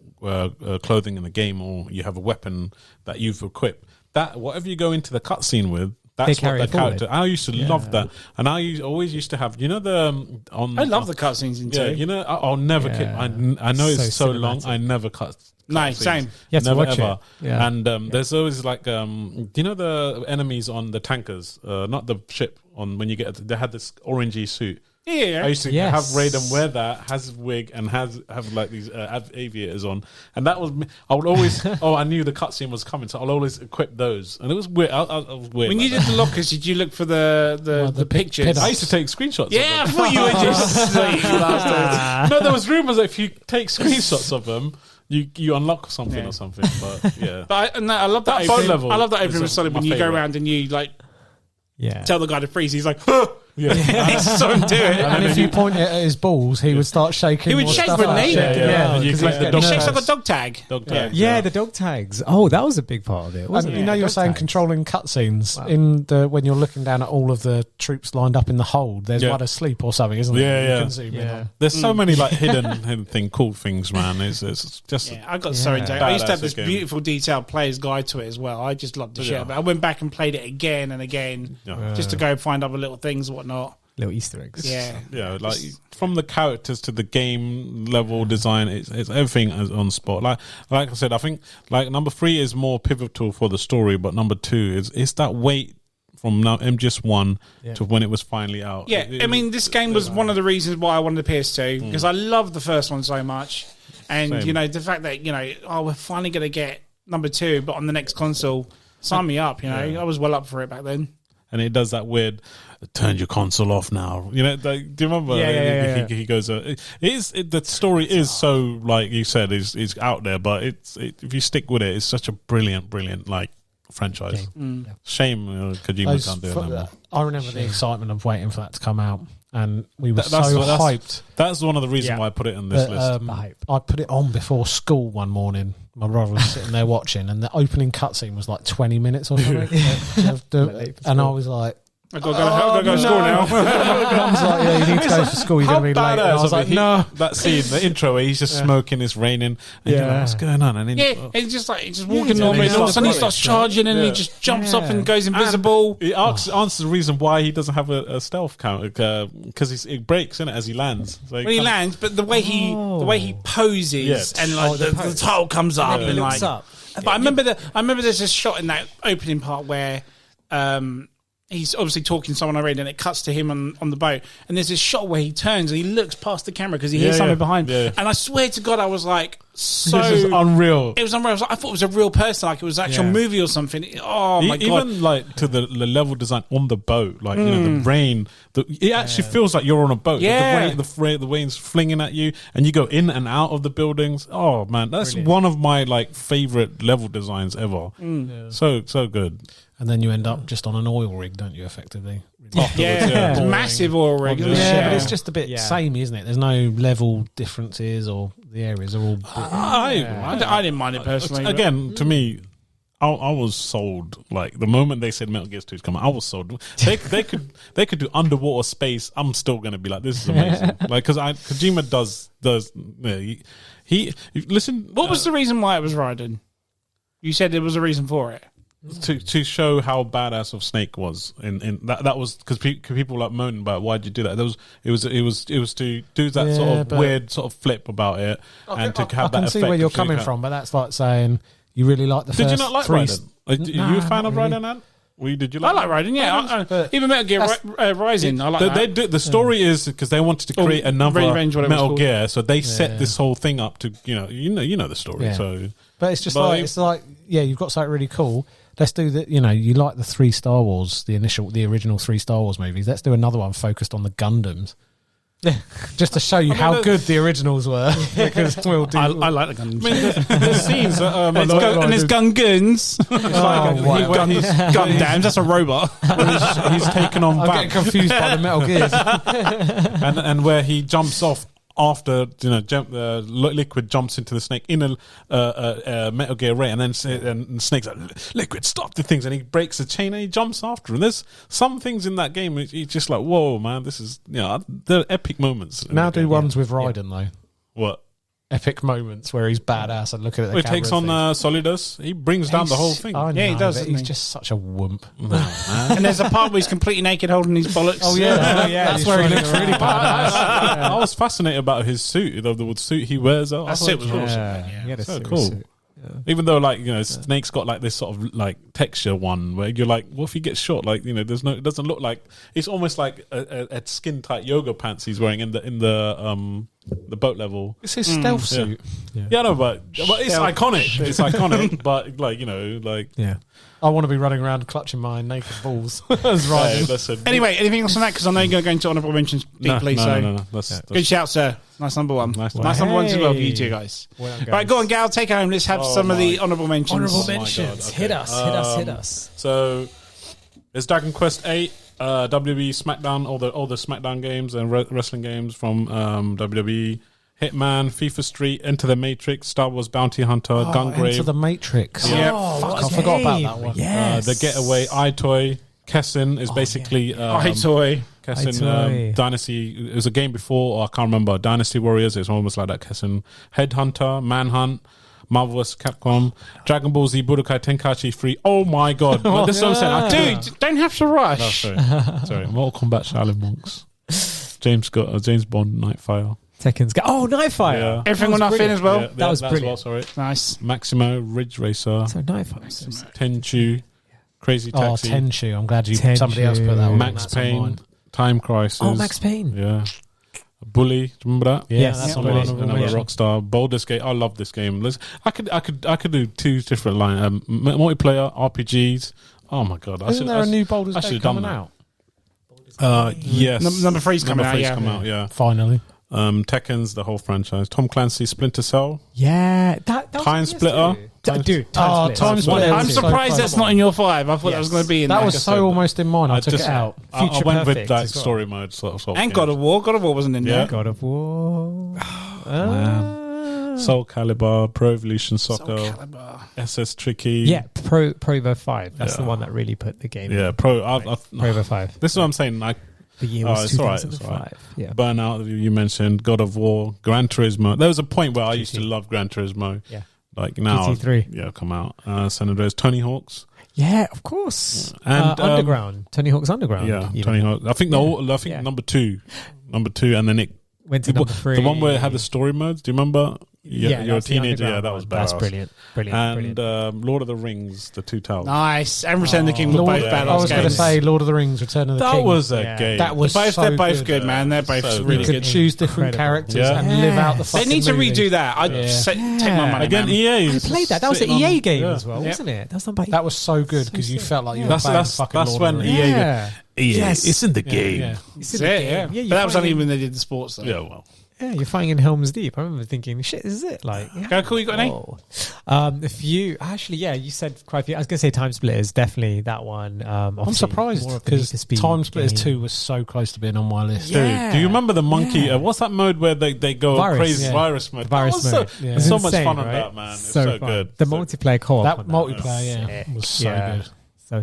clothing in the game or you have a weapon that you've equipped, that whatever you go into the cutscene with, that's carry what it the forward. character. I used to love that, and always used to have. On. I love the cutscenes in Yeah, 2. I'll never. Yeah. I know it's So so long. cinematic. I never cut. No, cutscenes. same. You have to Never watch ever. it. Yeah. And there's always like the enemies on the tankers, not the ship. On when you get, they had this orangey suit. Yeah. I used to Yes. have Raiden wear that, has his wig, and have like these aviators on, and that was me. I would always. I knew the cutscene was coming, so I'll always equip those, and it was weird. I was weird. When like you that. did the lockers, did you look for the pictures? pin-ups. I used to take screenshots. Yeah, I of them. thought you were just like, you bastards. No, there was rumors that if you take screenshots of them, you unlock something Yeah. or something. But yeah, But I love that, That phone opening. level I love that is opening with Solid my when you go favourite. around and you like Yeah. tell the guy to freeze. He's like, huh! yeah. He saw him do it. and if you point it at his balls, he would start shaking. He would more shake, stuff wouldn't out. he? Yeah, yeah. And you 'cause collect he's the getting He shakes like a nervous. dog tag. Dog tag. Yeah, the dog tags. Oh, that was a big part of it, wasn't And it? you know, you're Dog saying tags. controlling cutscenes in the when you're looking down at all of the troops lined up in the hold. There's Yeah. one asleep or something, isn't Yeah, there? yeah. You can zoom in Yeah. on. There's so many like hidden cool things, man. It's just Yeah, I got so into it. I used to have this Badass game. beautiful detailed player's guide to it as well. I just loved the shit. Yeah. But I went back and played it again and again Yeah. just to go find other little things and whatnot. Little Easter eggs. Yeah. Yeah, like from the characters to the game level design, it's everything is on spot. Like I said, I think like number 3 is more pivotal for the story, but number 2 is that wait from now MGS1 to when it was finally out. Yeah, I mean, this game was one of the reasons why I wanted the PS2 because I loved the first one so much, and Same. the fact that we're finally going to get number 2, but on the next console, sign me up. I was well up for it back then. and it does that weird turn your console off now. You know, like, do you remember? Yeah. He goes. The story is so, like you said, is out there, but if you stick with it, it's such a brilliant like franchise. Shame Kojima can't do it anymore. I remember the excitement of waiting for that to come out, and we were hyped. That's one of the reasons why I put it on this list. I put it on before school one morning. My brother was sitting there watching, and the opening cutscene was like 20 minutes or something. And I was like, I've got to go to school now. Mum's like, yeah, you need to go to school, you're going to be late. And I was like, no. That scene, the intro where he's just smoking, it's raining, and you're like, what's going on? And then, he's just walking normally, and all of a sudden he starts charging, and he just jumps off and goes invisible. He answers the reason why he doesn't have a stealth count, because it breaks in it as he lands. So when he lands, but the way he poses, and like the title comes up, and like. But I remember there's this shot in that opening part where. He's obviously talking to someone I read, and it cuts to him on the boat. And there's this shot where he turns and he looks past the camera because he hears something behind him. Yeah. And I swear to God, I was like, this is unreal. It was unreal. I thought it was a real person, like it was an actual movie or something. Oh my God. Even like to the level design on the boat, like, you know, the rain, it actually feels like you're on a boat. Yeah. The rain's flinging at you, and you go in and out of the buildings. Oh man, that's one of my like favorite level designs ever. So good. And then you end up just on an oil rig, don't you, effectively? It's a massive oil rig. Yeah, but it's just a bit samey, isn't it? There's no level differences, or the areas are all... I didn't mind it personally. Again, to me, I was sold. Like, the moment they said Metal Gear 2 is coming, I was sold. They could do underwater space. I'm still going to be like, this is amazing. Like, because Kojima does he listen. What was the reason why it was Raiden? You said there was a reason for it. To show how badass of Snake was, in that was because people like moaning about why'd you do that. It was to do that sort of weird sort of flip about it, and to have that effect. I can see where you're coming from, but that's like saying you really like the first. Did you not like Raiden? Are you a fan of Raiden, Ant? Did you like? I like Raiden, yeah. Even Metal Gear Rising, I like that. The story is because they wanted to create another Metal Gear, so they set this whole thing up to you know the story. Yeah. So, but it's just like you've got something really cool. Let's do the, you like the 3 Star Wars, the original 3 Star Wars movies. Let's do another one focused on the Gundams. Just to show you how good the originals were. Because I like the Gundams. I mean, the scenes and there's Gungans. Gundams, that's a robot. He's taken on I'm getting confused by the Metal Gears. and where he jumps off after Liquid jumps into the Snake in a Metal Gear Ray, and then Snake's like, Liquid, stop the things, and he breaks the chain and he jumps after him. There's some things in that game it's just like, whoa man, this is the epic moments. Now do ones with Raiden though. What? Epic moments where he's badass and looking at the camera. He takes on Solidus. He brings down the whole thing. He does. He's just such a wump. And there's a part where he's completely naked holding his bollocks. Oh yeah, that's where he looks really badass. I was fascinated about his suit, the suit he wears. That suit was awesome. He had a so cool. suit. Yeah. Even though, like, Snake's got like this sort of like texture one where you're like, what if he gets shot? Like, it doesn't look like, it's almost like a skin tight yoga pants he's wearing in the boat level. It's his stealth suit. Yeah, no, but it's iconic. It's iconic, but I want to be running around clutching my naked balls. That's right. Anyway, anything else on that? Because I know you're going to go into honourable mentions deeply. No. Good shout, sir. Nice number one. Nice number one as well for you two guys. Well done, guys. Right, go on, Gal. Take it home. Let's have some of the honourable mentions. Honourable mentions. Okay. Hit us. So there's Dragon Quest 8. WWE SmackDown, all the SmackDown games and wrestling games from WWE, Hitman, FIFA Street, Enter the Matrix, Star Wars Bounty Hunter, Gungrave. Enter the Matrix. Yeah, fuck, I forgot about that one. Yes. The Getaway, iToy, Kessin is basically iToy. Kessin Dynasty. It was a game before, I can't remember. Dynasty Warriors. It's almost like that. Kessin, Headhunter, Manhunt. Marvel vs. Capcom, Dragon Ball Z Budokai Tenkaichi 3. Oh my god. This is what I'm saying. Dude, don't have to rush. Sorry. Mortal Kombat Shaolin Monks. James Bond Nightfire. Tekken's Nightfire. Yeah. Everything on nothing as well. Yeah, that was brilliant. Well, sorry. Nice. Maximo, Ridge Racer. So Nightfire. Tenchu, Crazy Taxi. Tenchu. I'm glad somebody else put that one. Max Payne, Time Crisis. Oh, Max Payne. Yeah. Bully, do you remember that? Yeah, that's on Bully. Another Rockstar. Baldur's Gate. I love this game. I could do 2 different lines. Multiplayer, RPGs. Oh my god! Isn't there a new Baldur's Gate coming out? Yes, Number 3's coming out. Come out. Yeah, Finally. Tekken's the whole franchise. Tom Clancy, Splinter Cell, Yeah, that was Time Splitter. Dude, Time Splitter. I'm surprised that's not in your 5. I thought that was going to be in That there. was so almost in mine. I took it out. I Future went with Perfect like as well. story mode sort of. And God of War. God of War wasn't in there. God of War. Soul Calibur, Pro Evolution Soul Soccer, Calibur. SS Tricky. Yeah, Pro Evo 5. That's the Yeah. one that really put the game. Yeah, Pro. Pro Evo 5. This is what I'm saying. Like, The year was it's all right, 2005. Yeah. Burnout, you mentioned, God of War, Gran Turismo. There was a point where I used to love Gran Turismo. Yeah. Like now, GT3. yeah, come out. San Andreas, Tony Hawk's. Yeah, of course. And, Underground. Tony Hawk's Underground. Yeah, even. Tony Hawk. I think number two, and then it Went to number 3. The one where it had the story modes. Do you remember? You're a that's the teenager. Yeah, Underground that was one. badass. That's brilliant. And Brilliant. Lord of the Rings, the Two Towers. Nice. And Return of the King were both I badass was going to games. say Lord of the Rings, Return of the That King. was a Yeah. game. That was They're both good, man. They're both So really you good. could choose different Incredible. characters Yeah. and live out the They fucking need to movie. redo that. I'd Yeah. take my money, Again, man. EA. I played that. That was an sitting EA on- game yeah. as well, wasn't it? That was done by That was so good because you felt like you were That's playing fucking that's Lord when of the Rings. EA. Yeah. EA. Yes. It's in the Yeah, game. yeah. It's in That's the it, game. yeah. You're But that was only fighting- when they did the sports, though. Yeah, well. Yeah, you're fighting in Helm's Deep. I remember thinking, shit, this is it? Like, yeah. Go, cool. You got any? Whoa. A few. Actually, yeah, you said quite a few. I was going to say Time Splitters, definitely that one. I'm Obviously surprised more of the Need because for Speed Time Splitters game. 2 was so close to being on my list. Yeah. Dude, do you remember the monkey? Yeah. What's that mode where they go Virus, crazy? yeah. Virus mode. Virus That was mode. So, Yeah. so It's much insane, fun on right? that, man. It's so fun. good. The So- multiplayer co-op. That on multiplayer, Sick. was so good.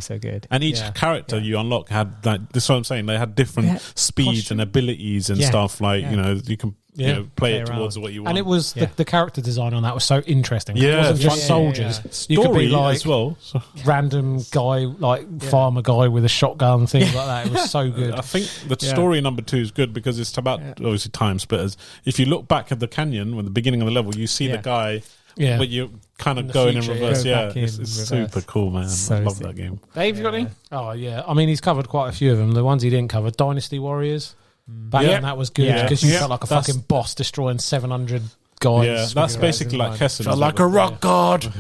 So good. And each Yeah. character you unlock had like this is what I'm saying. They had different They had speeds costume. and abilities and Yeah. stuff. Like Yeah. you know, you can Yeah. you know, play it Play towards around. what you want. And it was Yeah. the character design on that was so interesting. Yeah, It wasn't just yeah, soldiers. story You could be like as well. So, random guy, like farmer guy with a shotgun, things like that. It was so good. I think the Yeah. story number 2 is good because it's about obviously time splitters. If you look back at the canyon, when the beginning of the level, you see Yeah. the guy. Yeah. But you're kind In of the going in future, reverse. Go Yeah, back in it's reverse. super cool, man. So I love sick. that game. Dave, you got any? Oh yeah, I mean he's covered quite a few of them. The ones he didn't cover, Dynasty Warriors. Back Yeah. then that was good Yeah. because you Yeah. felt like a That's- fucking boss destroying 700 guys. Yeah, that's basically like Hessen. Felt like a rock god.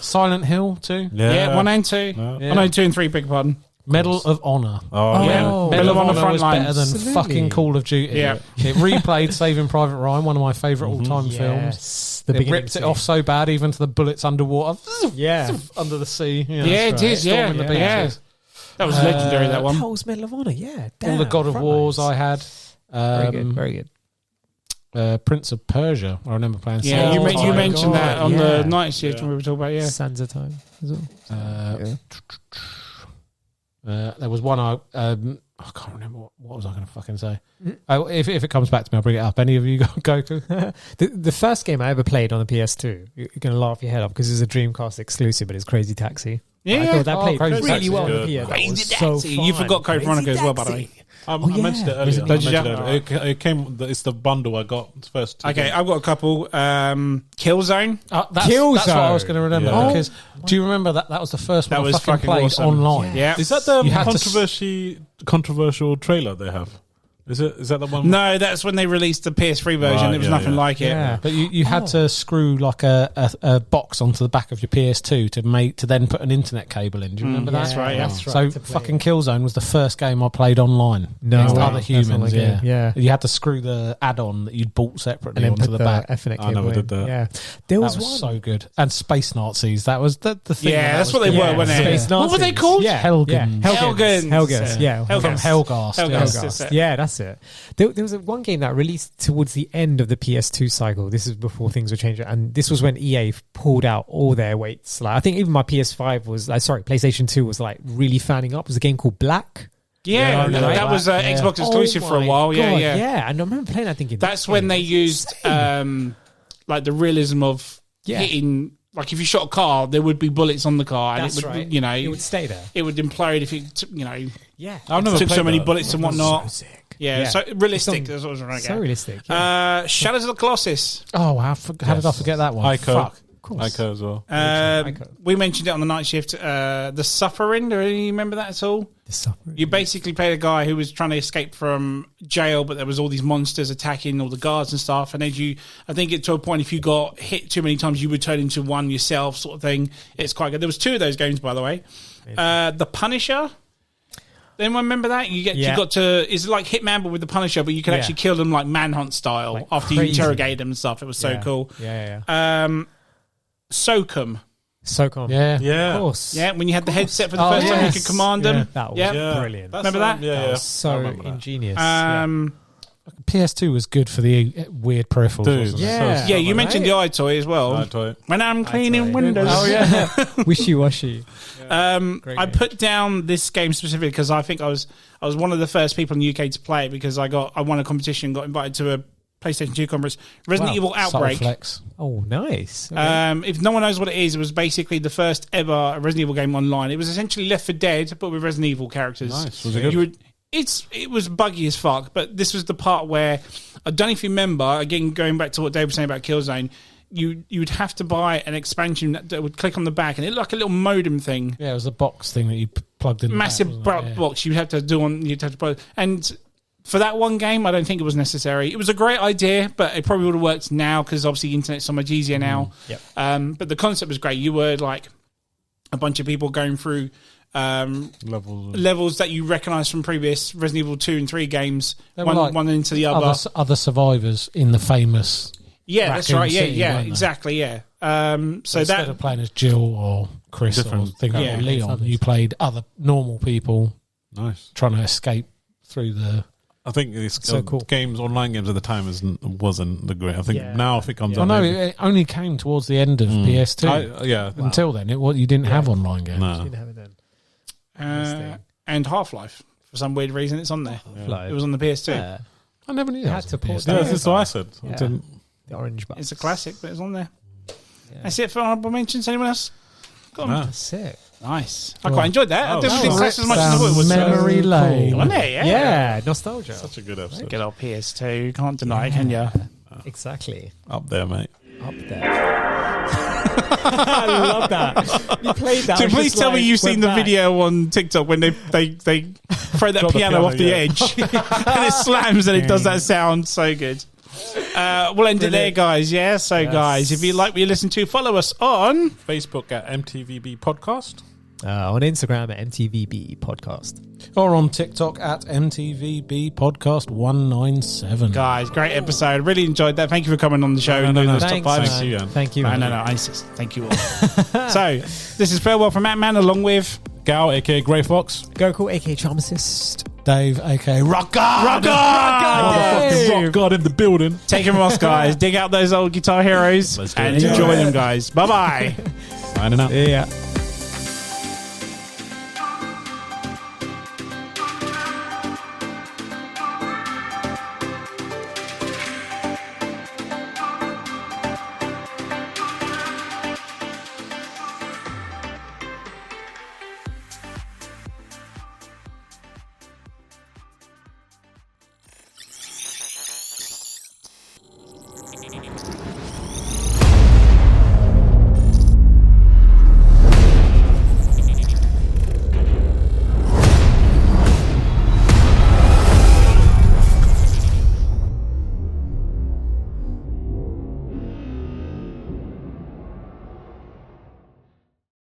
Silent Hill too. Yeah, 1 and 2. No. Yeah. Oh, no, 2 and 3, beg your pardon. Medal of Honor. Oh, Yeah. Oh, Medal of Honor Honor was Frontline. better than Absolutely. fucking Call of Duty. Yeah. It replayed Saving Private Ryan, one of my favourite all-time films. Yes. It beginning ripped it scene. off so bad, even to the bullets underwater, Yeah. under the sea. Yeah, it is. Yeah, Storming the yeah. beaches. That was legendary, that one. Cole's Medal of Honor, yeah. All the God of Wars I had. Very good, very good. Prince of Persia. I remember playing. Yeah, Sands you, of you Time. mentioned that on yeah. the night shift when we were talking about, yeah. Sands of Time as well. There was one I can't remember what was I going to fucking say. Oh, if it comes back to me, I'll bring it up. Any of you got Goku? The first game I ever played on the PS2, you're going to laugh your head off because it's a Dreamcast exclusive, but it's Crazy Taxi. Yeah, I thought that played Crazy really Taxi's well on good. the PS. That Crazy was so Taxi. fun. You forgot Code Crazy Veronica as well, by the Taxi. way. I yeah. mentioned it Was earlier. it- Did you? I mentioned it. It came. It's the bundle I got first. Okay, I've got a couple. Killzone. That's Killzone. what I was going to remember. Yeah. Because do you remember that was the first That one I was fucking fucking played awesome. online? Yeah. Is that the You had to controversial trailer they have? Is that the one? No, that's when they released the PS3 version. Right, It was yeah, nothing yeah. like it. Yeah. But you had to screw like a box onto the back of your PS2 to then put an internet cable in. Do you remember that? That's right, yeah. That's right, So to play fucking Killzone was the first game I played online. No against way. other That's humans. not my game. Yeah. You had to screw the add-on that you'd bought And separately then onto put the the back. Ethernet I cable never in. did that. Yeah. There That was was one. so good. And Space Nazis. That was the thing. Yeah, that that's was what they good. were, wasn't it? Space What were they Nazis. called? Yeah. Helgens. Yeah. Helgens. Helgens. Yeah. Helgens. From Helgast. Helgast. yeah. That's Helgast. it. Yeah, that's it. There was one game that released towards the end of the PS2 cycle. This is before things were changing, and this was when EA pulled out all their weights. Like I think even my PS5 was, PlayStation 2 was like really fanning up. It was a game called Black. Yeah, Yeah, that was yeah. Xbox exclusive Oh for a my while. Yeah, God, yeah. yeah. And I remember playing that thinking That's this when game they is used insane. like the realism of Yeah. hitting. Like if you shot a car, there would be bullets on the car, and That's it would, right. you know, It would stay there. it would implode if it, you know, Yeah, I've never took so played many that. bullets and whatnot. So sick. Yeah, so realistic. It's That's what I was trying to So get. realistic. Yeah. Shadows of the Colossus. Oh, how did I forget that one? Ico. Fuck. course. Ico as well. We mentioned it on the night shift. The Suffering. Do you remember that at all? The Suffering. You basically played a guy who was trying to escape from jail, but there was all these monsters attacking all the guards and stuff. And as I think it to a point, if you got hit too many times, you would turn into one yourself, sort of thing. It's quite good. There was 2 of those games, by the way. The Punisher. Anyone remember that? You got to. It's like Hitman, but with the Punisher, but you could actually kill them like Manhunt style like after you interrogate them and stuff. It was so cool. Sokum. SOCOM. Yeah. Of course. Yeah, when you had the headset for the first time, you could command them. That was brilliant. Remember that? That was so ingenious. PS2 was good for the weird peripherals. Dude, wasn't it? Yeah, you mentioned the iToy as well. iToy. When I'm cleaning windows. Oh yeah. Wishy-washy. I put down this game specifically because I think I was one of the first people in the UK to play it because I won a competition, got invited to a PlayStation 2 conference. Resident Evil Outbreak. Flex. Oh, nice. Okay. If no one knows what it was basically the first ever Resident Evil game online. It was essentially Left 4 Dead, but with Resident Evil characters. Nice. Was it good? It was buggy as fuck, but this was the part where I don't know if you remember. Again, going back to what Dave was saying about Killzone, you would have to buy an expansion that would click on the back, and it looked like a little modem thing. Yeah, it was a box thing that you plugged in. The massive back, box. You'd have to do on. You'd have to plug. And for that one game, I don't think it was necessary. It was a great idea, but it probably would have worked now because obviously the internet's so much easier now. But the concept was great. You were like a bunch of people going through levels that you recognise from previous Resident Evil 2 and 3 games, one into the other. Other survivors in the famous. Yeah, that's right. City, Yeah, exactly. Yeah. So instead of playing as Jill or Chris or Leon, you played other normal people. Nice. Trying to escape through the. I think these cool. online games at the time wasn't the great. I think now if it comes out. No, it only came towards the end of PS2. Until then, you didn't have online games. No. You didn't have it then. And Half-Life. For some weird reason, it's on there. Half-Life. It was on the PS2. I never knew that. Had to port Yeah, that's what I said. The orange box. It's a classic, but it's on there. That's it for honorable mentions. Anyone else? Go on. That's sick. Nice. I quite enjoyed that. I didn't think that's as much as I thought it was. Memory lane. Wasn't it? Yeah, nostalgia. Such a good episode. Good old PS2. You can't deny it, can you? Exactly. Up there, mate. Up there. I love that. You played that. So please tell me you've seen the video on TikTok when they throw that piano off the edge and it slams and it does that sound so good. We'll end it there, guys. Yeah, so guys, if you like what you listen to, follow us on Facebook at M.T.V.B podcast. On Instagram at M.T.V.B podcast. Or on TikTok at M.T.V.B podcast 197. Guys, great episode. Really enjoyed that. Thank you for coming on the show. No. Thanks, Thank you, Thank you. No, ISIS. Thank you all. So, this is Farewell from Ant-Man along with Gal, aka Grey Fox. Goku, aka Pharmacist. Dave, aka Rock God. Motherfucking Rock God in the building. Take him off, guys. Dig out those old guitar heroes and enjoy them, guys. Bye-bye. Signing out. Yeah.